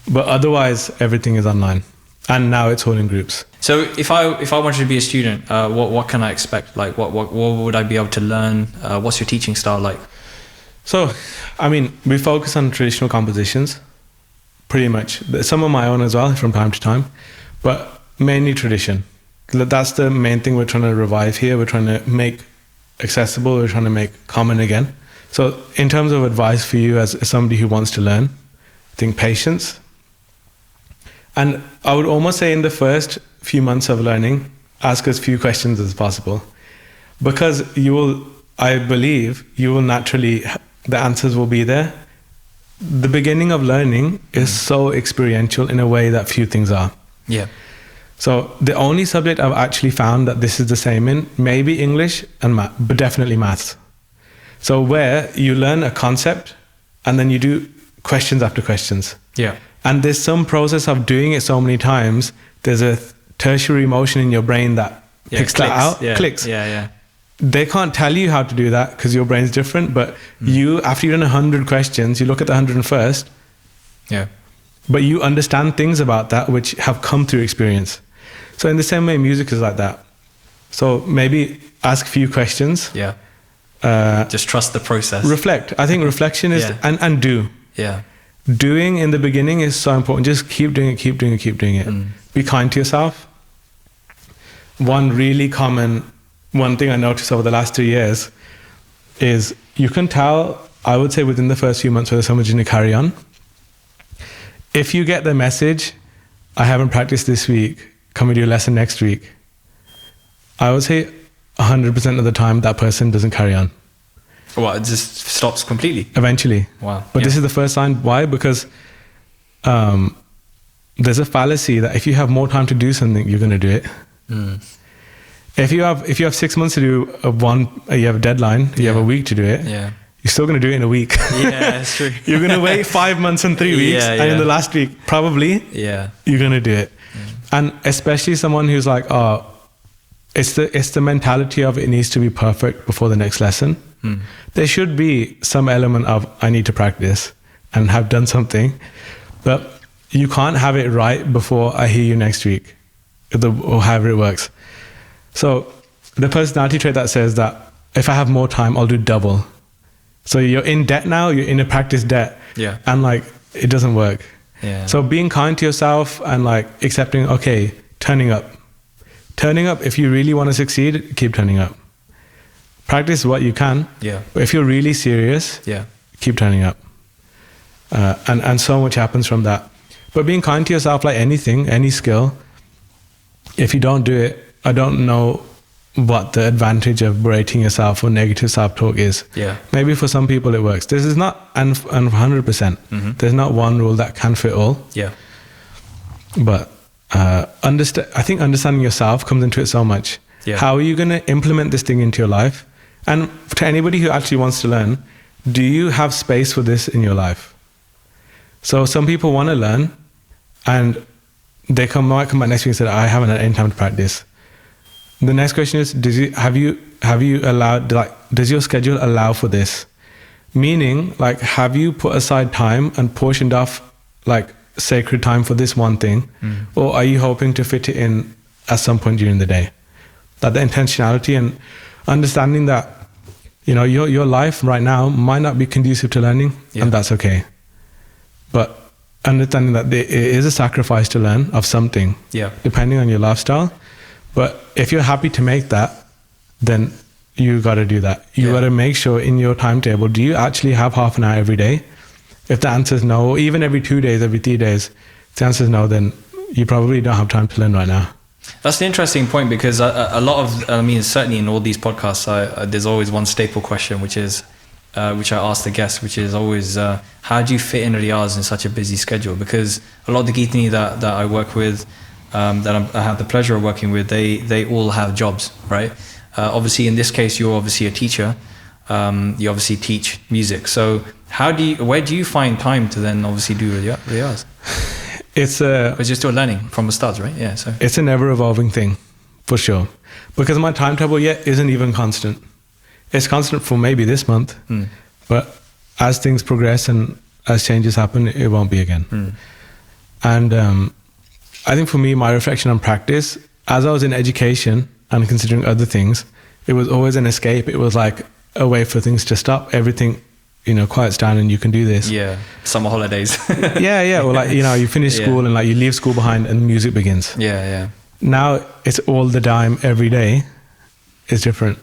But otherwise, everything is online. And now it's all in groups. So if I wanted to be a student, what can I expect? Like what would I be able to learn? What's your teaching style like? So, I mean, we focus on traditional compositions, pretty much. Some of my own as well from time to time, but mainly tradition. That's the main thing we're trying to revive here. We're trying to make accessible. We're trying to make common again. So in terms of advice for you as somebody who wants to learn, I think patience. And I would almost say in the first few months of learning, ask as few questions as possible. Because I believe you will naturally, the answers will be there. The beginning of learning is so experiential in a way that few things are. Yeah. So the only subject I've actually found that this is the same in, maybe English and math, but definitely maths. So where you learn a concept and then you do questions after questions. Yeah. And there's some process of doing it so many times, there's a tertiary motion in your brain that picks that out, clicks. Yeah. They can't tell you how to do that because your brain's different, but you, after you've done 100 questions, you look at the 101st, but you understand things about that which have come through experience. So in the same way, music is like that. So maybe ask a few questions. Yeah. Just trust the process. Reflect. I think reflection is, and do. Yeah. Doing in the beginning is so important. Just keep doing it, keep doing it, keep doing it. Be kind to yourself. One thing I noticed over the last 2 years is you can tell, I would say within the first few months, whether someone's going to carry on. If you get the message, I haven't practiced this week, can we do a lesson next week? I would say 100% of the time that person doesn't carry on. Well, it just stops completely? Eventually. Wow. But this is the first sign. Why? Because there's a fallacy that if you have more time to do something, you're going to do it. If you have 6 months to do you have a deadline, you have a week to do it, you're still going to do it in a week. Yeah, that's true. You're going to wait 5 months and 3 weeks, and in the last week, probably, you're going to do it. And especially someone who's like, oh, it's the mentality of it needs to be perfect before the next lesson. There should be some element of I need to practice and have done something, but you can't have it right before I hear you next week, or however it works. So the personality trait that says that if I have more time, I'll do double. So you're in debt now, you're in a practice debt, and like it doesn't work. So being kind to yourself and like accepting, okay, turning up. If you really want to succeed, keep turning up. Practice what you can. But if you're really serious, keep turning up. And so much happens from that. But being kind to yourself, like anything, any skill, if you don't do it, I don't know what the advantage of berating yourself or negative self-talk is. Maybe for some people it works. This is not, and 100%, there's not one rule that can fit all. But I think understanding yourself comes into it so much. How are you going to implement this thing into your life? And to anybody who actually wants to learn, do you have space for this in your life? So some people want to learn, and they might come back next week and say, I haven't had any time to practice. The next question is, have you allowed, like, does your schedule allow for this? Meaning, like, have you put aside time and portioned off, like, sacred time for this one thing? Or are you hoping to fit it in at some point during the day? That the intentionality and understanding that, you know, your life right now might not be conducive to learning, and that's okay. But understanding that it is a sacrifice to learn of something, depending on your lifestyle. But if you're happy to make that, then you got to do that. You got to make sure in your timetable, do you actually have half an hour every day? If the answer is no, or even every 2 days, every 3 days, if the answer is no, then you probably don't have time to learn right now. That's an interesting point, because a lot of, I mean, certainly in all these podcasts, there's always one staple question, which is, which I ask the guests, which is always, how do you fit in Riaaz in such a busy schedule? Because a lot of the Geetani that I work with, that I have the pleasure of working with, they all have jobs, right? Obviously, in this case, you're obviously a teacher. You obviously teach music. So where do you find time to then obviously do Riaaz? Because you're still learning from Ustaads, right? Yeah. So it's an ever-evolving thing, for sure. Because my timetable yet isn't even constant. It's constant for maybe this month, but as things progress and as changes happen, it won't be again. And I think for me, my reflection on practice, as I was in education and considering other things, it was always an escape. It was like a way for things to stop. Everything, you know, quiets down and you can do this. Yeah, summer holidays. Or like, you know, you finish school and like you leave school behind and music begins. Now it's all the time, every day. It's different.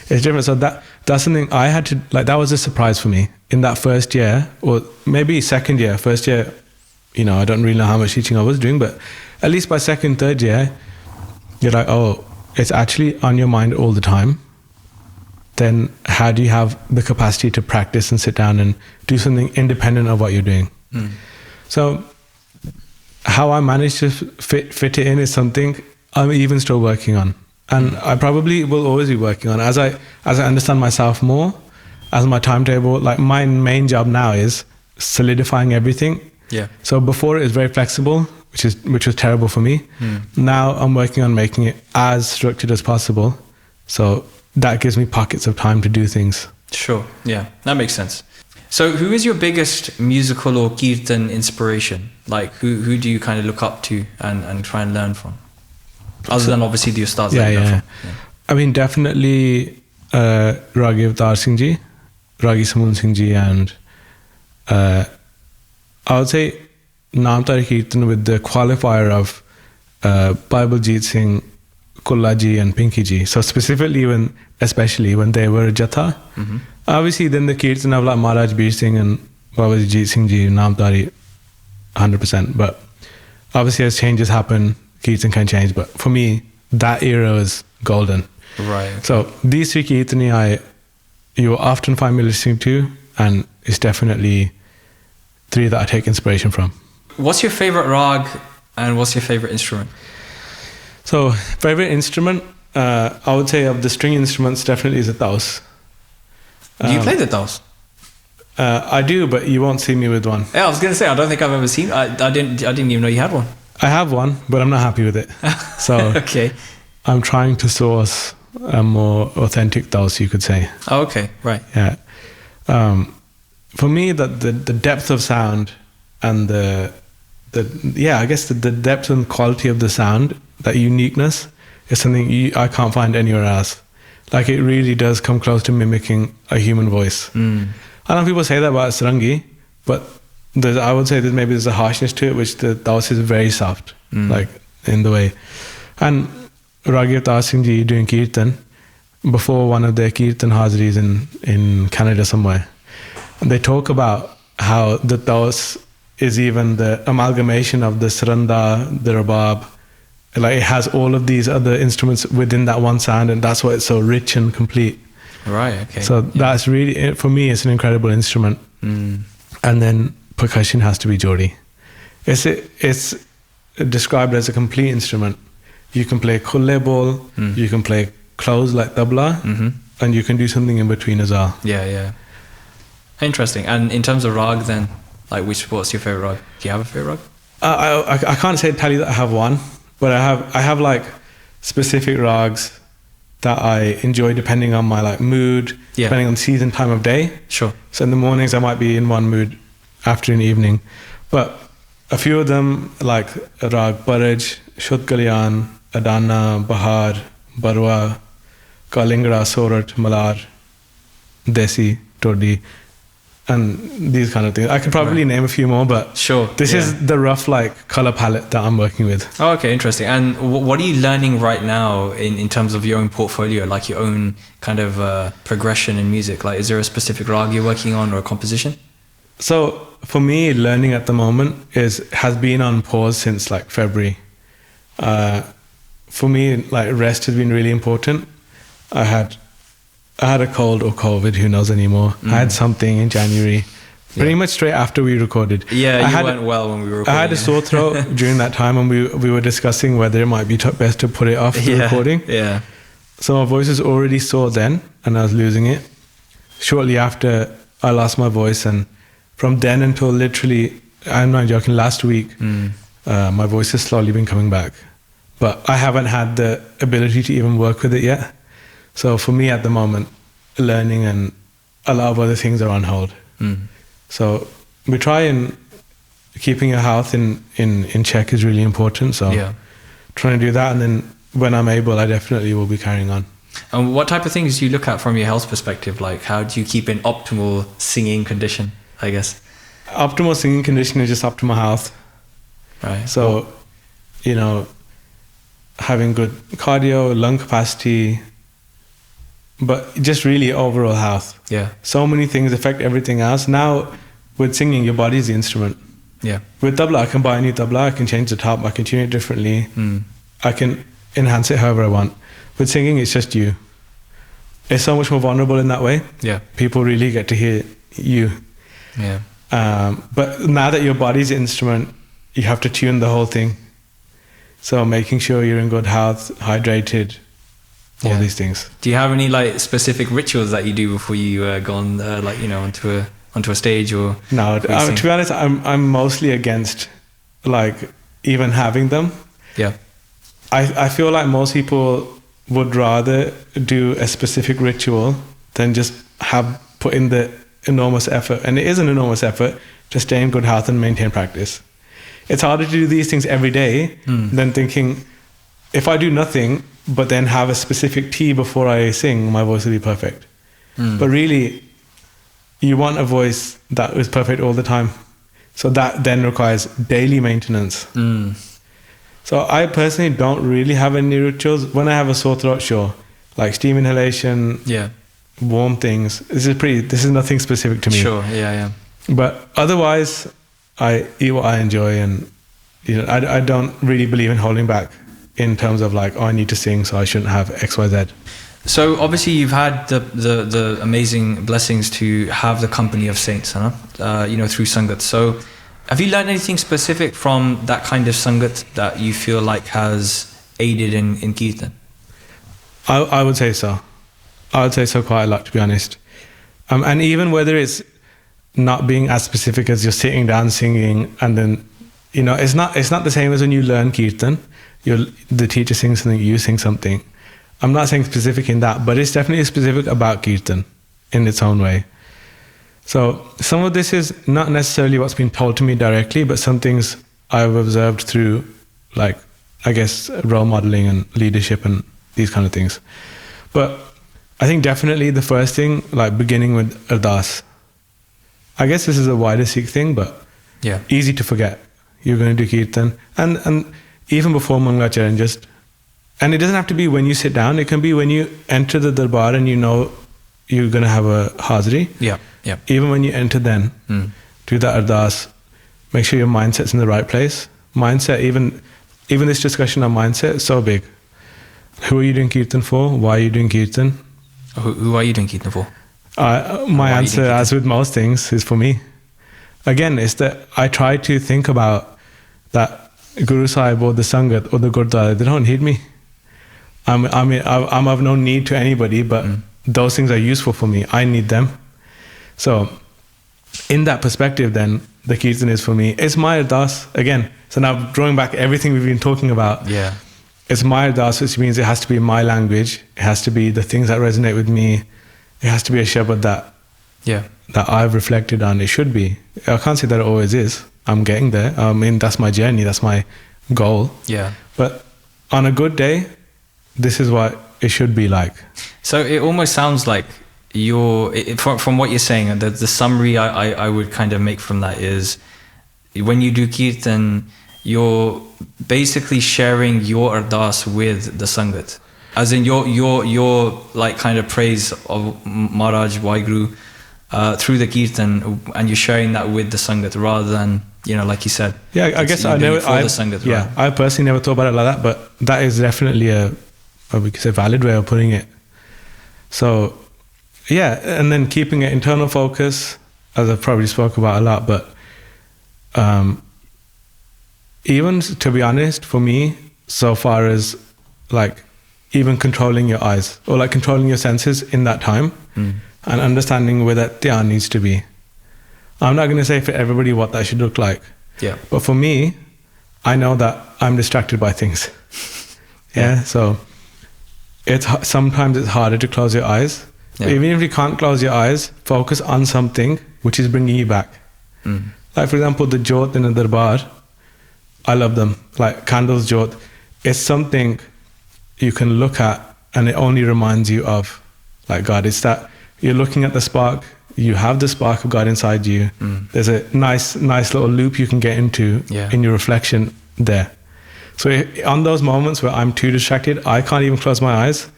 It's different. So that's something I had to, like, that was a surprise for me in that first year, or maybe second year. First year, you know, I don't really know how much teaching I was doing, but at least by second, third year, you're like, oh, it's actually on your mind all the time. Then how do you have the capacity to practice and sit down and do something independent of what you're doing? So how I managed to fit it in is something I'm even still working on. And I probably will always be working on as I understand myself more, as my timetable, like my main job now is solidifying everything. So before it was very flexible, which was terrible for me. Now I'm working on making it as structured as possible. So that gives me pockets of time to do things. Sure. Yeah, that makes sense. So who is your biggest musical or Kirtan inspiration? Like who do you kind of look up to and try and learn from? Other than obviously the Ustaads. I mean, definitely Raag Avtar Singh Ji, Ragi Samoon Singh Ji, and I would say Namtari Kirtan with the qualifier of Bible Jeet Singh, Kulla Ji and Pinky Ji. So specifically especially when they were Jatha. Obviously then the Kirtan of like Maharaj Bir Singh and Baba Jeet Singh Ji, Namtari 100%. But obviously as changes happen, Kirtan can change. But for me, that era was golden. Right. Okay. So these three Kirtani you will often find me listening to, and it's definitely three that I take inspiration from. What's your favorite Raag and what's your favorite instrument? So favorite instrument, I would say of the string instruments definitely is a taus. Do you play the taus? I do, but you won't see me with one. Yeah, I was going to say, I don't think I've ever seen. I didn't even know you had one. I have one, but I'm not happy with it. So okay. I'm trying to source a more authentic taus, you could say. Oh, okay, right. Yeah. For me, the depth of sound and the depth and quality of the sound, that uniqueness, is something I can't find anywhere else. Like it really does come close to mimicking a human voice. I know people say that about sarangi, but I would say that maybe there's a harshness to it, which the taus is very soft, like in the way. And Raag Avtar Singh Ji doing Kirtan before one of their Kirtan Hazris in Canada somewhere. And they talk about how the taus is even the amalgamation of the saranda, the rabab. Like it has all of these other instruments within that one sound, and that's why it's so rich and complete. Right, okay. So that's really, for me, it's an incredible instrument. And then percussion has to be Jori. It's described as a complete instrument. You can play khulle bol, you can play closed like tabla, and you can do something in between as well. Yeah. Interesting. And in terms of Raag then, like what's your favorite Raag? Do you have a favorite Raag? I can't tell you that I have one, but I have like specific Raags that I enjoy depending on my like mood, depending on season, time of day. Sure. So in the mornings I might be in one mood, afternoon, evening. But a few of them like Raag Paraj, Shud Kalyan, Adana, Bahar, Barwa, Kalingra, Sorat, Malar, Desi, Todi, and these kind of things. I could probably name a few more, but sure, this is the rough like color palette that I'm working with. Oh, okay, interesting. And what are you learning right now in terms of your own portfolio, like your own kind of progression in music? Like, is there a specific Raag you're working on or a composition? So for me, learning at the moment has been on pause since like February. For me, like rest has been really important. I had a cold or COVID, who knows anymore. I had something in January, pretty much straight after we recorded. Yeah, you weren't well when we were recording. I had a sore throat during that time, and we were discussing whether it might be best to put it off the recording. Yeah. So my voice was already sore then, and I was losing it. Shortly after, I lost my voice, and from then until literally, I'm not joking, last week, my voice has slowly been coming back. But I haven't had the ability to even work with it yet. So for me at the moment, learning and a lot of other things are on hold. So we try, and keeping your health in check is really important. So trying to do that, and then when I'm able, I definitely will be carrying on. And what type of things do you look at from your health perspective? Like, how do you keep an optimal singing condition, I guess? Optimal singing condition is just optimal health. Right. So, having good cardio, lung capacity, but just really overall health. Yeah. So many things affect everything else. Now, with singing, your body is the instrument. Yeah. With tabla, I can buy a new tabla, I can change the top, I can tune it differently. I can enhance it however I want. With singing, it's just you. It's so much more vulnerable in that way. Yeah. People really get to hear you. Yeah. But now that your body's the instrument, you have to tune the whole thing. So making sure you're in good health, hydrated, all these things. Do you have any like specific rituals that you do before you go on, onto a stage or? No, to be honest, I'm mostly against like even having them. Yeah. I feel like most people would rather do a specific ritual than just put in the enormous effort, and it is an enormous effort to stay in good health and maintain practice. It's harder to do these things every day than thinking, if I do nothing, but then have a specific tea before I sing, my voice will be perfect. But really, you want a voice that is perfect all the time. So that then requires daily maintenance. So I personally don't really have any rituals. When I have a sore throat, sure, like steam inhalation, warm things. This is nothing specific to me. Sure, yeah. But otherwise, I eat what I enjoy, and I don't really believe in holding back in terms of like, oh, I need to sing, so I shouldn't have X, Y, Z. So obviously you've had the amazing blessings to have the company of saints, through Sangat. So have you learned anything specific from that kind of Sangat that you feel like has aided in Kirtan? I would say so. I would say so quite a lot, to be honest. And even whether it's not being as specific as you're sitting down singing, and then, it's not the same as when you learn Kirtan. The teacher sings something, you sing something. I'm not saying specific in that, but it's definitely specific about Kirtan in its own way. So some of this is not necessarily what's been told to me directly, but some things I've observed through, like, I guess, role modeling and leadership and these kind of things. But I think definitely the first thing, like beginning with Ardas. I guess this is a wider Sikh thing, but easy to forget. You're going to do Kirtan. And even before Mangacharan, and it doesn't have to be when you sit down. It can be when you enter the darbar and you're going to have a hazri. Yeah. Even when you enter then, do that ardas. Make sure your mindset's in the right place. Mindset, even this discussion on mindset is so big. Who are you doing Kirtan for? Why are you doing Kirtan? Who are you doing Kirtan for? My answer, as with most things, is for me. Again, it's that I try to think about that Guru Sahib or the Sangat or the Gurdwara, they don't need me. I'm of no need to anybody, but those things are useful for me. I need them. So in that perspective, then, the Kirtan is for me. It's my ardas, again. So now drawing back everything we've been talking about. Yeah. It's my ardas, which means it has to be my language. It has to be the things that resonate with me. It has to be a shabad that I've reflected on. It should be. I can't say that it always is. I'm getting there. I mean, that's my journey. That's my goal. Yeah. But on a good day, this is what it should be like. So it almost sounds like from what you're saying, the summary I would kind of make from that is, when you do Kirtan, you're basically sharing your ardas with the Sangat. As in your like kind of praise of Maharaj Waheguru through the Kirtan, and you're sharing that with the Sangat rather than, like you said. Yeah, I guess I never. I personally never thought about it like that, but that is definitely we could say valid way of putting it. So, yeah, and then keeping it internal focus, as I've probably spoke about a lot, but even to be honest, for me, so far as like even controlling your eyes or like controlling your senses in that time and understanding where that dhyan needs to be. I'm not going to say for everybody what that should look like. Yeah. But for me, I know that I'm distracted by things. So sometimes it's harder to close your eyes. Yeah. Even if you can't close your eyes, focus on something which is bringing you back. Like, for example, the jyot in the darbar, I love them. Like candles, jyot. It's something you can look at and it only reminds you of like God. It's that you're looking at the spark, you have the spark of God inside you. There's a nice little loop you can get into in your reflection there. So on those moments where I'm too distracted, I can't even close my eyes,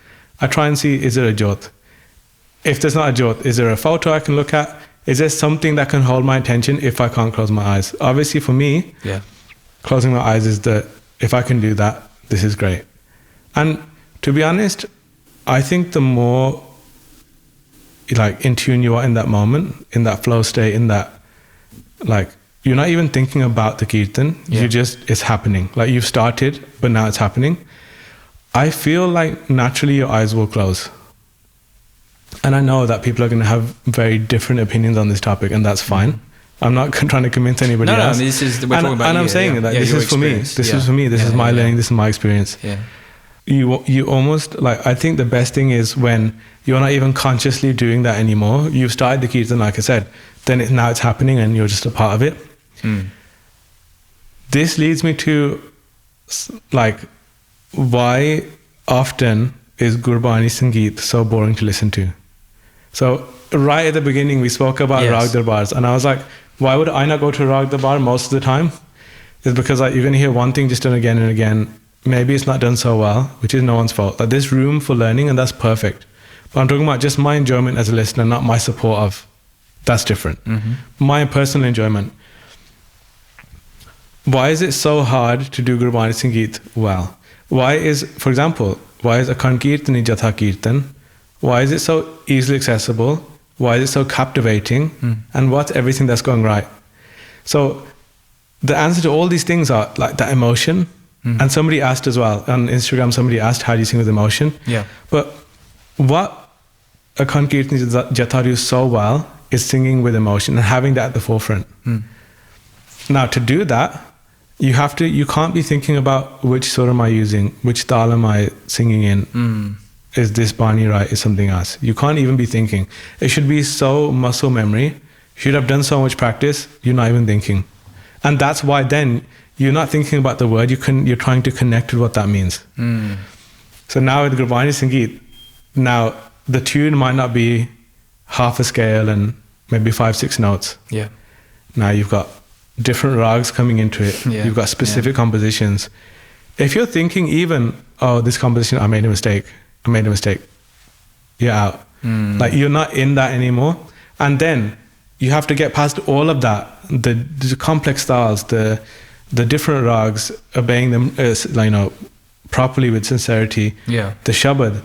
I try and see, is there a jyot? If there's not a jyot, is there a photo I can look at? Is there something that can hold my attention if I can't close my eyes? Obviously for me, closing my eyes is if I can do that, this is great. And to be honest, I think the more like in tune you are in that moment, in that flow state, in that, like, you're not even thinking about the Kirtan, it's happening. Like, you've started, but now it's happening. I feel like naturally your eyes will close. And I know that people are going to have very different opinions on this topic, and that's fine. I'm not trying to convince anybody else. No, this is, we're talking about and you. I'm saying that this is for me. This is for me. This is my learning. This is my experience. You almost, like, I think the best thing is when you're not even consciously doing that anymore. You've started the Kirtan, like I said, then now it's happening and you're just a part of it. This leads me to, like, why often is Gurbani Sangeet so boring to listen to? So right at the beginning, we spoke about Raag Darbars, and I was like, why would I not go to Raag Darbar most of the time? It's because like, you're going to hear one thing just done again and again. Maybe it's not done so well, which is no one's fault. Like, there's room for learning, and that's perfect. But I'm talking about just my enjoyment as a listener, not my support of. That's different. My personal enjoyment. Why is it so hard to do Gurbani Sangeet well? Why is, for example, why is Akhand Kirtani Jatha Kirtan? Why is it so easily accessible? Why is it so captivating? And what's everything that's going right? So the answer to all these things are like that emotion. And somebody asked as well on Instagram, somebody asked, how do you sing with emotion? Yeah. But what Akhand Kirtani Jatha do so well is singing with emotion and having that at the forefront. Now to do that, you can't be thinking about which surah am I using, which tal am I singing in, is this bani right, is something else. You can't even be thinking. It should be so muscle memory. You should have done so much practice, you're not even thinking. And that's why then you're not thinking about the word, you're trying to connect with what that means. So now with Gurbani Sangeet, now the tune might not be half a scale and maybe 5-6 notes. Yeah. Now you've got different rags coming into it. You've got specific compositions. If you're thinking even, oh, this composition, I made a mistake. You're out. Like, you're not in that anymore. And then you have to get past all of that, the complex styles, the different rags, obeying them, properly with sincerity. Yeah. The shabad.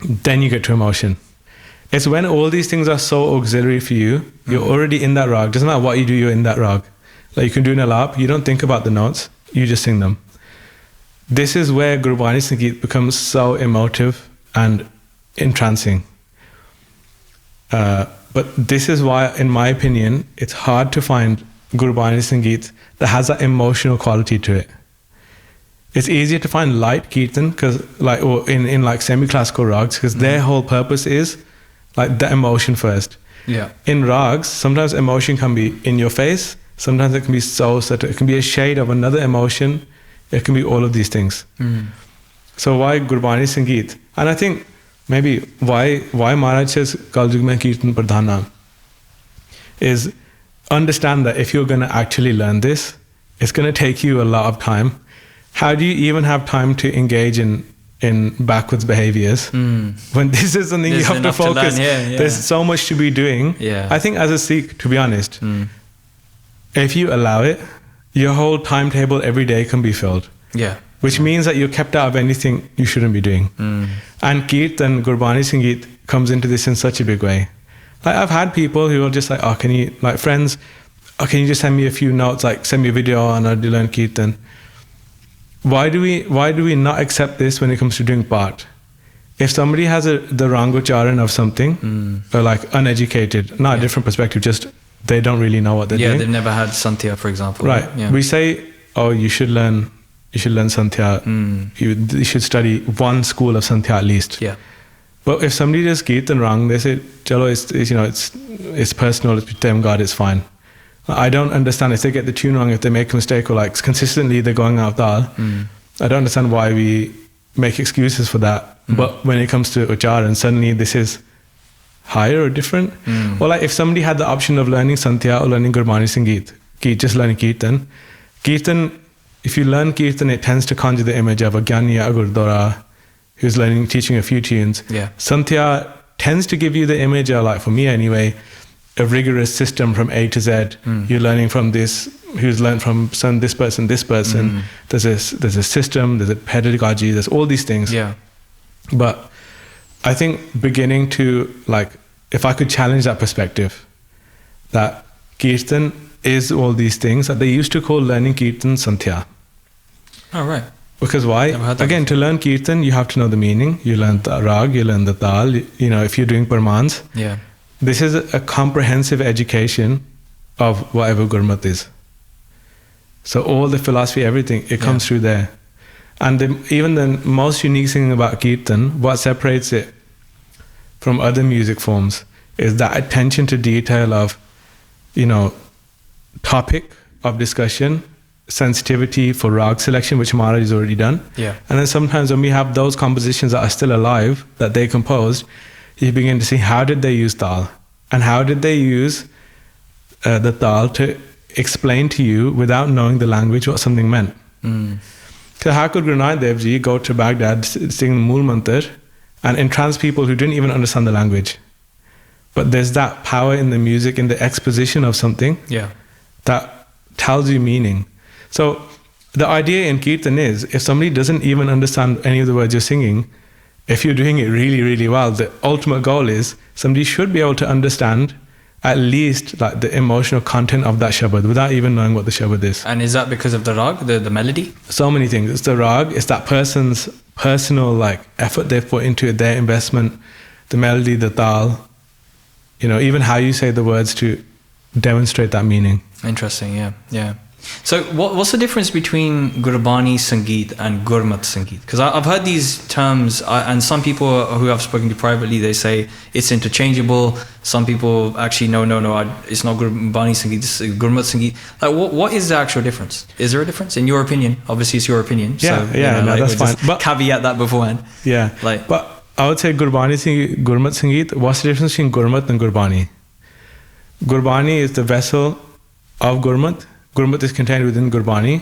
Then you get to emotion. It's when all these things are so auxiliary for you, you're already in that rag. Doesn't matter what you do, you're in that rag. Like, you can do an alap, you don't think about the notes, you just sing them. This is where Gurbani Sangeet becomes so emotive and entrancing. But this is why, in my opinion, it's hard to find Gurbani Sangeet that has that emotional quality to it. It's easier to find light kirtan, or in like semi-classical rags, because their whole purpose is like the emotion first. Yeah. In rags, sometimes emotion can be in your face, sometimes it can be so subtle. It can be a shade of another emotion. It can be all of these things. So why Gurbani Sangeet? And I think maybe why Maharaj says Kal Yug Mein Kirtan Pradhana is understand that if you're going to actually learn this, it's going to take you a lot of time. How do you even have time to engage in backwards behaviors when this is something you have to focus? There's so much to be doing. I think as a Sikh, to be honest, if you allow it, your whole timetable every day can be filled. Which means that you're kept out of anything you shouldn't be doing. And Kirtan, Gurbani Sangeet comes into this in such a big way. Like, I've had people who are just like, oh, can you, like friends, oh, can you just send me a few notes, like send me a video on how to learn Kirtan? Why do we not accept this when it comes to doing part? If somebody has the wrong ucharan of something, or like uneducated, not a different perspective, just they don't really know what they're doing. They've never had Santhya, for example. Right. We say, oh, you should learn Santhya. You should study one school of Santhya at least. But if somebody does Kirtan wrong, they say, chalo, it's personal, it's between God, it's fine. I don't understand if they get the tune wrong, if they make a mistake, or like consistently they're going out dal. I don't understand why we make excuses for that. But when it comes to ucharan, suddenly this is higher or different. Or like if somebody had the option of learning Santhya or learning Gurbani Sangeet, just learning Kirtan, if you learn Kirtan, it tends to conjure the image of a Gyani or Gurdwara who's teaching a few tunes. Santhya tends to give you the image of, like for me anyway, a rigorous system from A to Z. You're learning from this, who's learned from this person. There's a system, there's a pedagogy, there's all these things. But I think beginning to, like, if I could challenge that perspective, that Kirtan is all these things that they used to call learning Kirtan Santhya. Oh, right. Because why? Again, to learn Kirtan, you have to know the meaning. You learn the Raag, you learn the Tal, if you're doing Parmaans. This is a comprehensive education of whatever Gurmat is. So all the philosophy, everything, it comes through there. And even the most unique thing about Kirtan, what separates it from other music forms, is that attention to detail of, topic of discussion sensitivity for Raag selection, which Maharaj has already done. Yeah. And then sometimes when we have those compositions that are still alive, that they composed, you begin to see how did they use Tal? And how did they use the Tal to explain to you without knowing the language what something meant? So how could Guru Nanak Dev Ji go to Baghdad, sing Mool Mantar, and entrance people who didn't even understand the language? But there's that power in the music, in the exposition of something that tells you meaning. So the idea in Kirtan is, if somebody doesn't even understand any of the words you're singing, if you're doing it really, really well, the ultimate goal is somebody should be able to understand at least like the emotional content of that shabad without even knowing what the shabad is. And is that because of the Raag, the melody? So many things. It's the Raag, it's that person's personal like effort they've put into it, their investment, the melody, the Tal, you know, even how you say the words to demonstrate that meaning. Interesting, yeah. So what's the difference between Gurbani Sangeet and Gurmat Sangeet? Because I've heard these terms, and some people who I've spoken to privately, they say it's interchangeable. Some people actually, no, it's not Gurbani Sangeet, it's Gurmat Sangeet. Like, what is the actual difference? Is there a difference in your opinion? Obviously, it's your opinion. That's fine. But caveat that beforehand. Yeah, but I would say Gurbani Sangeet, Gurmat Sangeet. What's the difference between Gurmat and Gurbani? Gurbani is the vessel of Gurmat. Gurmat is contained within Gurbani.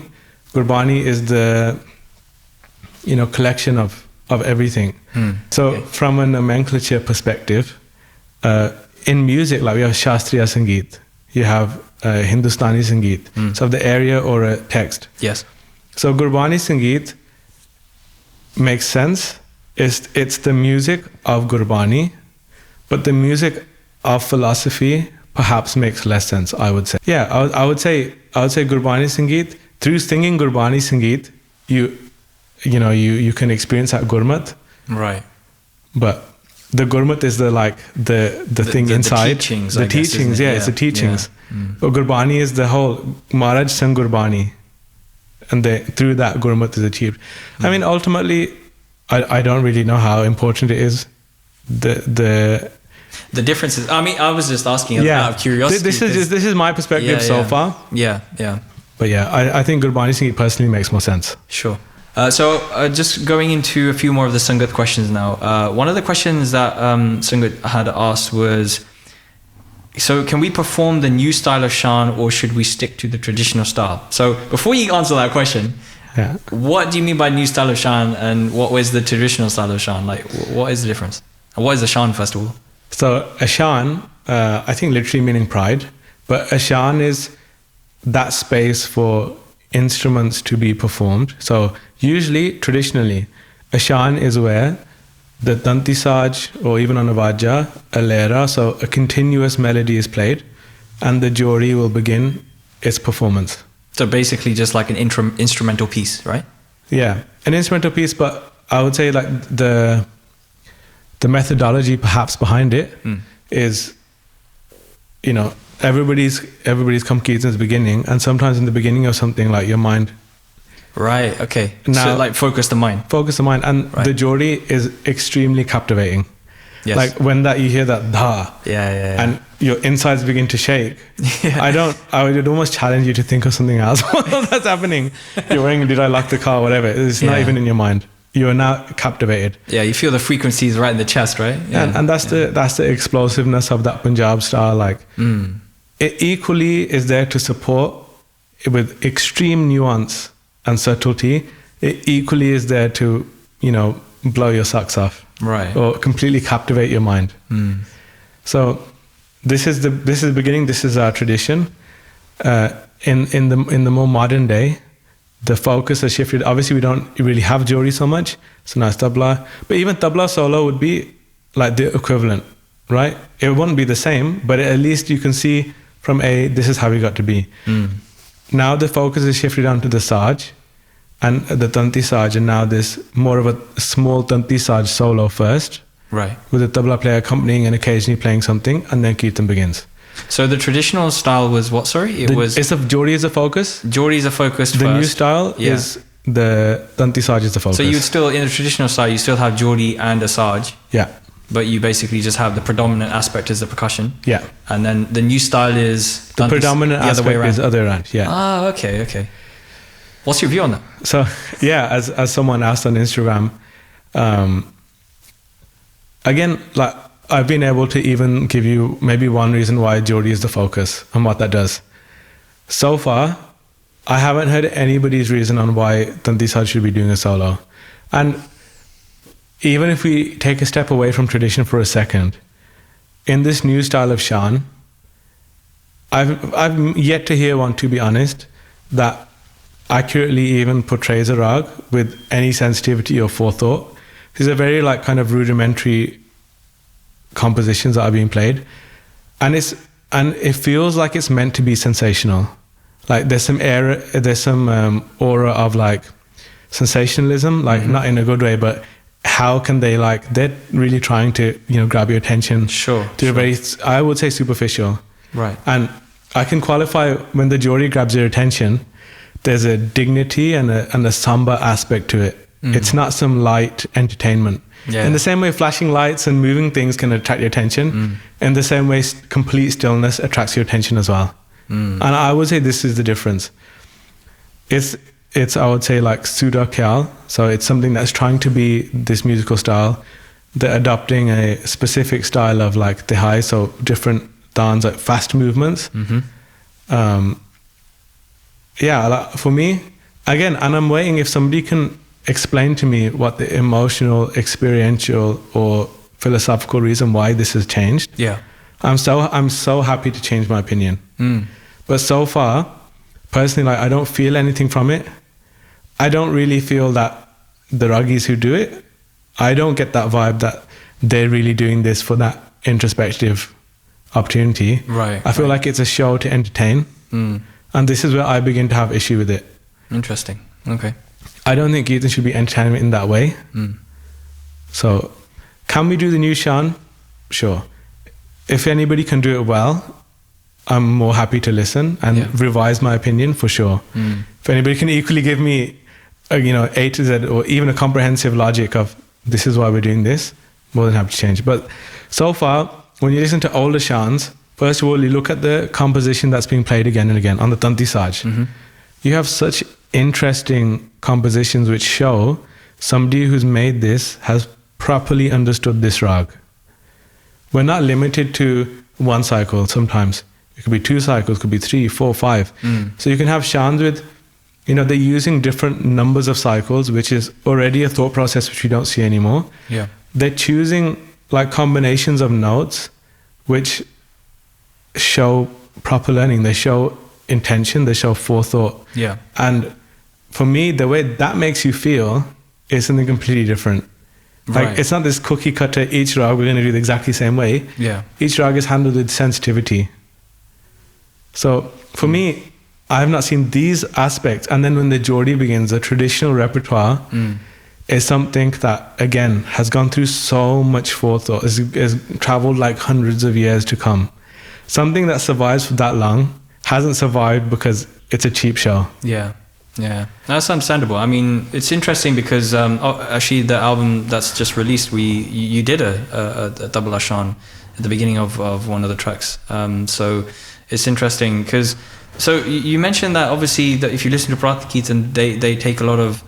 Gurbani is the, collection of everything. So from a nomenclature perspective, in music, like we have Shastriya Sangeet, you have Hindustani Sangeet. So the area or a text. Yes. So Gurbani Sangeet makes sense. It's the music of Gurbani, but the music of philosophy perhaps makes less sense, I would say. Yeah, I would say Gurbani Sangeet. Through singing Gurbani Sangeet, you can experience that Gurmat. Right. But the Gurmat is the thing inside. The teachings, it's the teachings. But Gurbani is the whole Maharaj sang Gurbani, and through that Gurmat is achieved. I mean, ultimately, I don't really know how important it is. The difference is, I mean, I was just asking out of curiosity. This is my perspective so far. Yeah. But I think Gurbani Sangeet personally makes more sense. Sure. So just going into a few more of the Sangat questions now. One of the questions that Sangat had asked was, so can we perform the new style of Shaan, or should we stick to the traditional style? So before you answer that question, what do you mean by new style of Shaan, and what was the traditional style of Shaan? Like, what is the difference? And what is a Shaan, first of all? So a Shaan, I think literally meaning pride, but a Shaan is that space for instruments to be performed. So usually, traditionally, a Shaan is where the Tanti Saj, or even on a Vajja, a Lera, so a continuous melody is played, and the Jori will begin its performance. So basically just like an instrumental piece, right? Yeah, an instrumental piece, but I would say like the methodology perhaps behind it is, everybody's come Kirtan's beginning, and sometimes in the beginning of something, like your mind. Right, okay. Now, so like focus the mind. And the Jori is extremely captivating. Yes. Like when you hear that dha, and your insides begin to shake. I would almost challenge you to think of something else that's happening. You're wearing, did I lock the car, whatever. It's not even in your mind. You are now captivated. Yeah, you feel the frequencies right in the chest, right? Yeah. And that's the explosiveness of that Punjab style. Like it equally is there to support with extreme nuance and subtlety. It equally is there to, blow your socks off. Right. Or completely captivate your mind. So this is the beginning. This is our tradition. In the more modern day, the focus has shifted. Obviously, we don't really have Jori so much. So now it's tabla. But even tabla solo would be like the equivalent, right? It wouldn't be the same, but at least you can see from this is how we got to be. Now the focus is shifted onto the Saj and the Tanti Saj, and now there's more of a small Tanti Saj solo first. Right. With the tabla player accompanying and occasionally playing something, and then Kirtan begins. So the traditional style was what, sorry? Jori is a focus. Jori is a focus The first. new style is the Tanti Saj is the focus. So you would still, in the traditional style, you still have Jori and a Saj. Yeah. But you basically just have the predominant aspect is the percussion. Yeah. And then the new style is... The predominant aspect is the other way around, yeah. Ah, okay. What's your view on that? So yeah, as someone asked on Instagram, again, like I've been able to even give you maybe one reason why Jori is the focus and what that does. So far, I haven't heard anybody's reason on why Tanti Saad should be doing a solo. And even if we take a step away from tradition for a second, in this new style of Shaan, I've yet to hear one, to be honest, that accurately even portrays a Raag with any sensitivity or forethought. These are very like kind of rudimentary compositions that are being played, and it feels like it's meant to be sensational. Like there's some aura of like sensationalism, like not in a good way, but how can they like, they're really trying to, you know, grab your attention. Sure. To a very, I would say, superficial. Right. And I can qualify when the Jori grabs your attention, there's a dignity and a somber aspect to it. It's not some light entertainment. Yeah. In the same way flashing lights and moving things can attract your attention, in the same way complete stillness attracts your attention as well. And I would say this is the difference. It's I would say like pseudo Khayal, so it's something that's trying to be this musical style. They're adopting a specific style of like tihai, so different dance, like fast movements. Yeah, like for me, again, and I'm waiting if somebody can explain to me what the emotional, experiential, or philosophical reason why this has changed. Yeah. I'm so happy to change my opinion. But so far, personally, like I don't feel anything from it. I don't really feel that the Ragis who do it, I don't get that vibe that they're really doing this for that introspective opportunity. Right. I feel like it's a show to entertain. And this is where I begin to have issue with it. Interesting. Okay. I don't think Kirtan should be entertainment in that way. So, can we do the new Shaan? Sure. If anybody can do it well, I'm more happy to listen and revise my opinion for sure. If anybody can equally give me, A to Z or even a comprehensive logic of this is why we're doing this, more than happy to change. But so far, when you listen to older Shaans, first of all, you look at the composition that's being played again and again on the Tanti Saad. You have such interesting compositions which show somebody who's made this has properly understood this Raag. We're not limited to one cycle sometimes. It could be 2 cycles, could be 3, 4, 5. So you can have Shaans with, they're using different numbers of cycles, which is already a thought process which we don't see anymore. Yeah. They're choosing like combinations of notes which show proper learning. They show intention, they show forethought. Yeah. And for me, the way that makes you feel is something completely different. Like it's not this cookie cutter, each Raag we're going to do the exactly same way. Yeah. Each Raag is handled with sensitivity. So for me, I have not seen these aspects. And then when the Jori begins, the traditional repertoire is something that, again, has gone through so much forethought, has traveled like hundreds of years to come. Something that survives for that long hasn't survived because it's a cheap show. Yeah. Yeah, that's understandable. I mean, it's interesting because actually the album that's just released, you did a Tabla Shaan at the beginning of one of the tracks. So it's interesting because you mentioned that obviously that if you listen to Parbhaat Kirtan, they take a lot of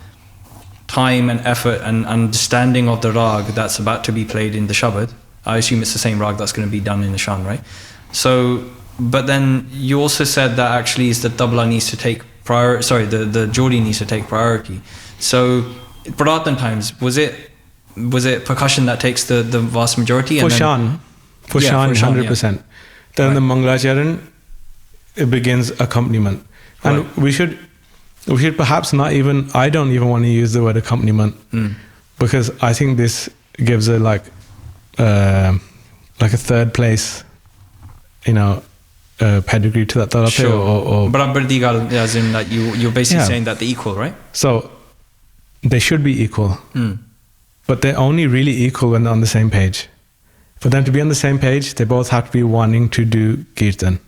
time and effort and understanding of the Raag that's about to be played in the Shabad. I assume it's the same Raag that's going to be done in the Shaan, right? So, but then you also said that actually is the Tabla needs to take the Jori needs to take priority. So, Pradhan times, was it percussion that takes the vast majority? For Shaan, 100%. Yeah. Then the Mangalacharan, it begins accompaniment. And we should perhaps not even, I don't even want to use the word accompaniment because I think this gives a like a third place, pedigree to that Tabla player or as in like you're basically saying that they're equal, right? So they should be equal, but they're only really equal when they're on the same page. For them to be on the same page, they both have to be wanting to do Kirtan.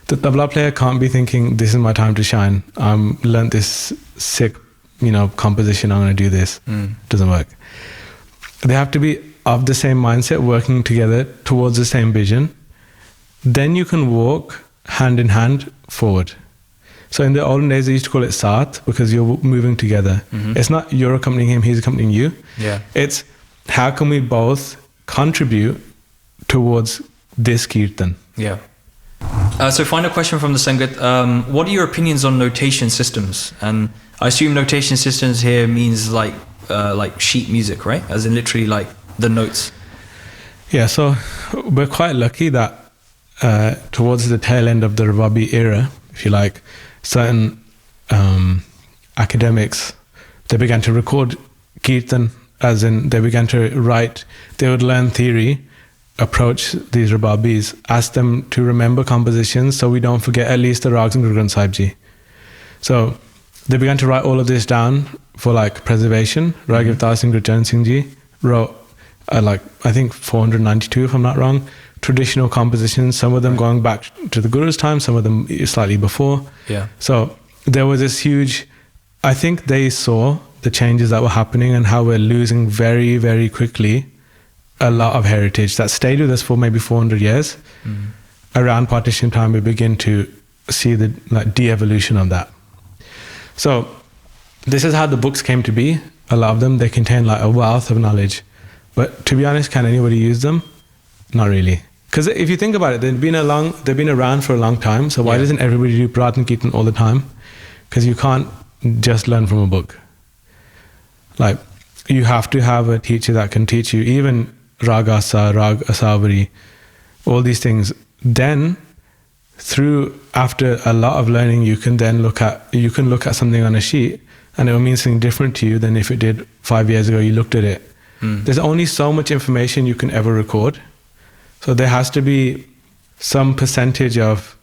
The Tabla player can't be thinking, this is my time to shine. Learned this sick, composition, I'm going to do this. Doesn't work. They have to be of the same mindset, working together towards the same vision. Then you can walk hand in hand forward. So in the olden days, they used to call it saath because you're moving together. It's not you're accompanying him, he's accompanying you. Yeah. It's how can we both contribute towards this kirtan? Yeah. So final question from the Sangat. What are your opinions on notation systems? And I assume notation systems here means like sheet music, right? As in literally like the notes. Yeah, so we're quite lucky that towards the tail end of the Rababi era, if you like, certain academics, they began to record kirtan, as in they began to write, they would learn theory, approach these Rababis, ask them to remember compositions so we don't forget at least the Raags and Guru Granth Sahib Ji. So they began to write all of this down for like preservation. Raag Avtar Singh Guru Charan Singh Ji wrote I think 492 if I'm not wrong, traditional compositions, some of them going back to the Guru's time, some of them slightly before. Yeah. So there was this huge, I think they saw the changes that were happening and how we're losing very, very quickly a lot of heritage that stayed with us for maybe 400 years. Around partition time, we begin to see the de-evolution of that. So this is how the books came to be. A lot of them, they contain like a wealth of knowledge. But to be honest, can anybody use them? Not really. Because if you think about it, they've been around for a long time. So why doesn't everybody do Parbhaat and Kirtan all the time? Because you can't just learn from a book. Like, you have to have a teacher that can teach you even Raag Asa, Raag Asavari, all these things. Then, after a lot of learning, you can look at something on a sheet and it will mean something different to you than if it did 5 years ago, you looked at it. There's only so much information you can ever record. So there has to be some percentage of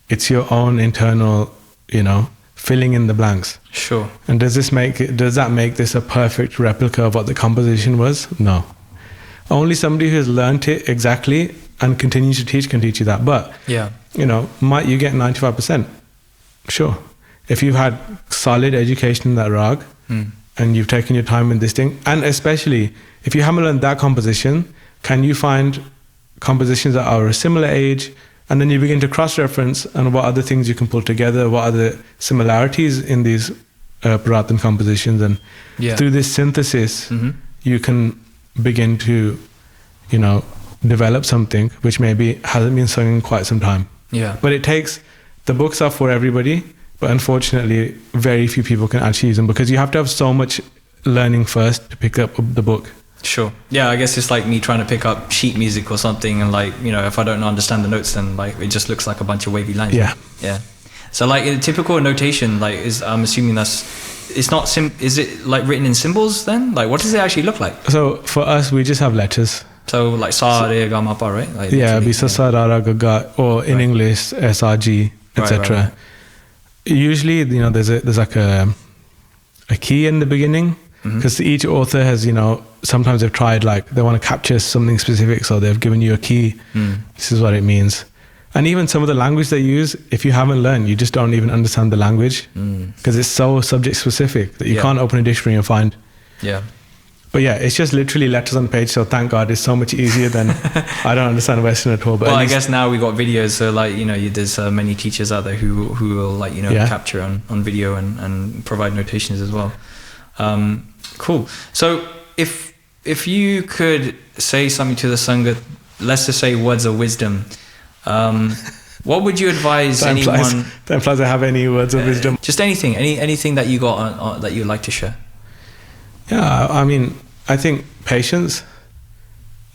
it's your own internal, filling in the blanks. Sure. And does that make this a perfect replica of what the composition was? No. Only somebody who has learned it exactly and continues to teach can teach you that. But, might you get 95%? Sure. If you've had solid education in that Raag, and you've taken your time in this thing, and especially if you haven't learned that composition, can you find compositions that are a similar age, and then you begin to cross-reference and what other things you can pull together, what are the similarities in these Puratan compositions, and through this synthesis, you can begin to, develop something which maybe hasn't been sung in quite some time. Yeah. But the books are for everybody, but unfortunately, very few people can actually use them because you have to have so much learning first to pick up the book. Sure. Yeah, I guess it's like me trying to pick up sheet music or something, and if I don't understand the notes, then it just looks like a bunch of wavy lines. Yeah. Yeah. So in a typical notation, I'm assuming it's not is it written in symbols then? What does it actually look like? So for us, we just have letters. So sa, re, ga, ma, pa, right? Bisa, sa, ra, ra, ga, ga, or in English, S, R, G, etc. Right. Usually, there's like a key in the beginning, because each author has, sometimes they've tried, they want to capture something specific, so they've given you a key. This is what it means. And even some of the language they use, if you haven't learned, you just don't even understand the language, because it's so subject specific that you can't open a dictionary and find. Yeah. But yeah, it's just literally letters on the page, so thank God it's so much easier than I don't understand Western at all. But I guess now we got videos, so there's many teachers out there who will capture on video and provide notations as well. Cool. So if you could say something to the Sangat, let's just say words of wisdom, what would you advise anyone? That implies I have any words of wisdom. Just anything that you got that you'd like to share. Yeah, I think patience,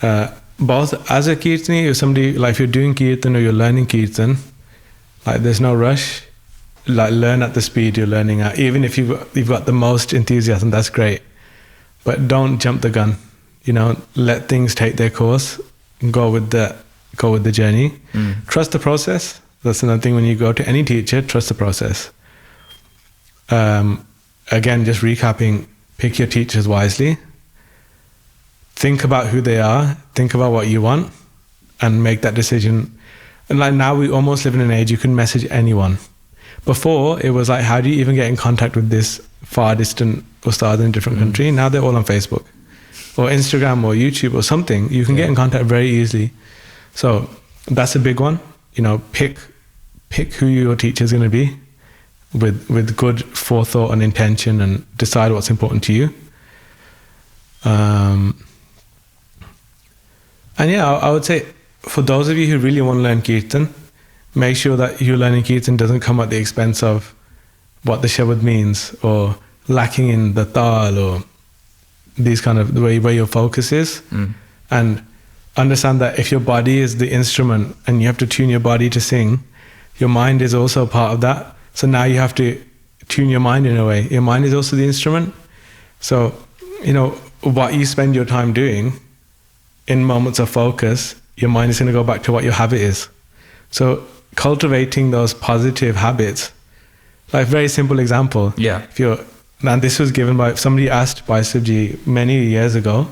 both as a kirtani, or somebody, if you're doing kirtan or you're learning kirtan, there's no rush. Learn at the speed you're learning at. Even if you've got the most enthusiasm, that's great. But don't jump the gun. Let things take their course. Go with the journey. Trust the process. That's another thing when you go to any teacher, trust the process. Again, just recapping, pick your teachers wisely. Think about who they are. Think about what you want and make that decision. And now we almost live in an age you can message anyone. Before, it was how do you even get in contact with this far distant Ustaad in a different country? Now they're all on Facebook or Instagram or YouTube or something. You can get in contact very easily. So that's a big one. Pick who your teacher is going to be with good forethought and intention, and decide what's important to you. And yeah, I would say for those of you who really want to learn Kirtan, make sure that your learning Kirtan doesn't come at the expense of what the Shabad means, or lacking in the Tal, or these kind of the way where your focus is. And understand that if your body is the instrument and you have to tune your body to sing, your mind is also part of that. So now you have to tune your mind in a way. Your mind is also the instrument. So, you know, what you spend your time doing in moments of focus, your mind is going to go back to what your habit is. So cultivating those positive habits, like very simple example. Yeah. If you're, and this was given by, somebody asked by Sibji many years ago,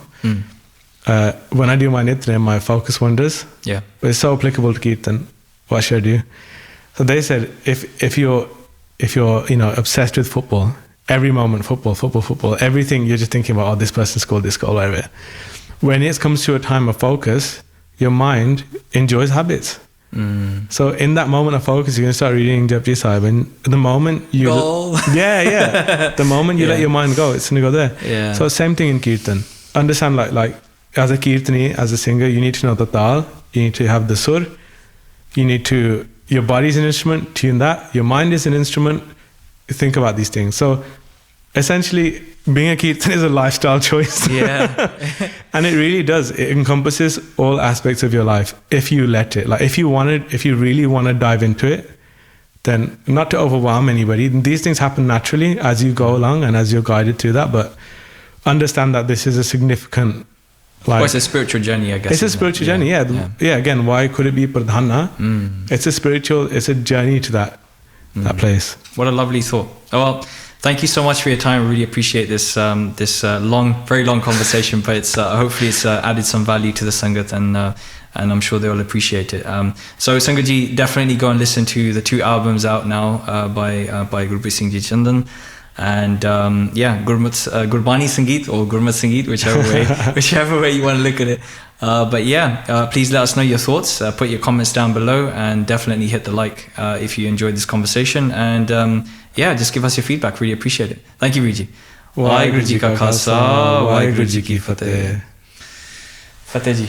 when I do my Nitnem, my focus wanders. Yeah. But it's so applicable to Kirtan. What should I do? So they said, if you're you know, obsessed with football, every moment football, everything you're just thinking about, oh, this person scored this goal, whatever. When it comes to a time of focus, your mind enjoys habits. So in that moment of focus, you're going to start reading Japji Sahib, and the moment you the moment you let your mind go, it's going to go there. Yeah. So same thing in Kirtan. Understand, like as a Kirtani, as a singer, you need to know the Tal, you need to have the Sur, you need to, your body's an instrument, tune that, your mind is an instrument, think about these things. So essentially, being a Kirtan is a lifestyle choice. Yeah. And it really does. It encompasses all aspects of your life if you let it. Like if you really want to dive into it, then not to overwhelm anybody. These things happen naturally as you go along and as you're guided through that. But understand that this is a significant, well, it's a spiritual journey, I guess. It's a spiritual journey, yeah. Again, why could it be Pradhana? It's a journey to that place. What a lovely thought. Oh, well, thank you so much for your time. I really appreciate this very long conversation, but it's hopefully it's added some value to the Sangat, and I'm sure they'll appreciate it. So Sangat ji, definitely go and listen to the 2 albums out now by Gurpreet Singh ji Chandan. And Gurbani Sangeet or Gurmat Sangeet, whichever way you want to look at it. But yeah, please let us know your thoughts. Put your comments down below, and definitely hit the like if you enjoyed this conversation. And just give us your feedback. Really appreciate it. Thank you, Riji. Waheguru ji ka Khalsa, Waheguru ji ki Fateh. Fateh ji.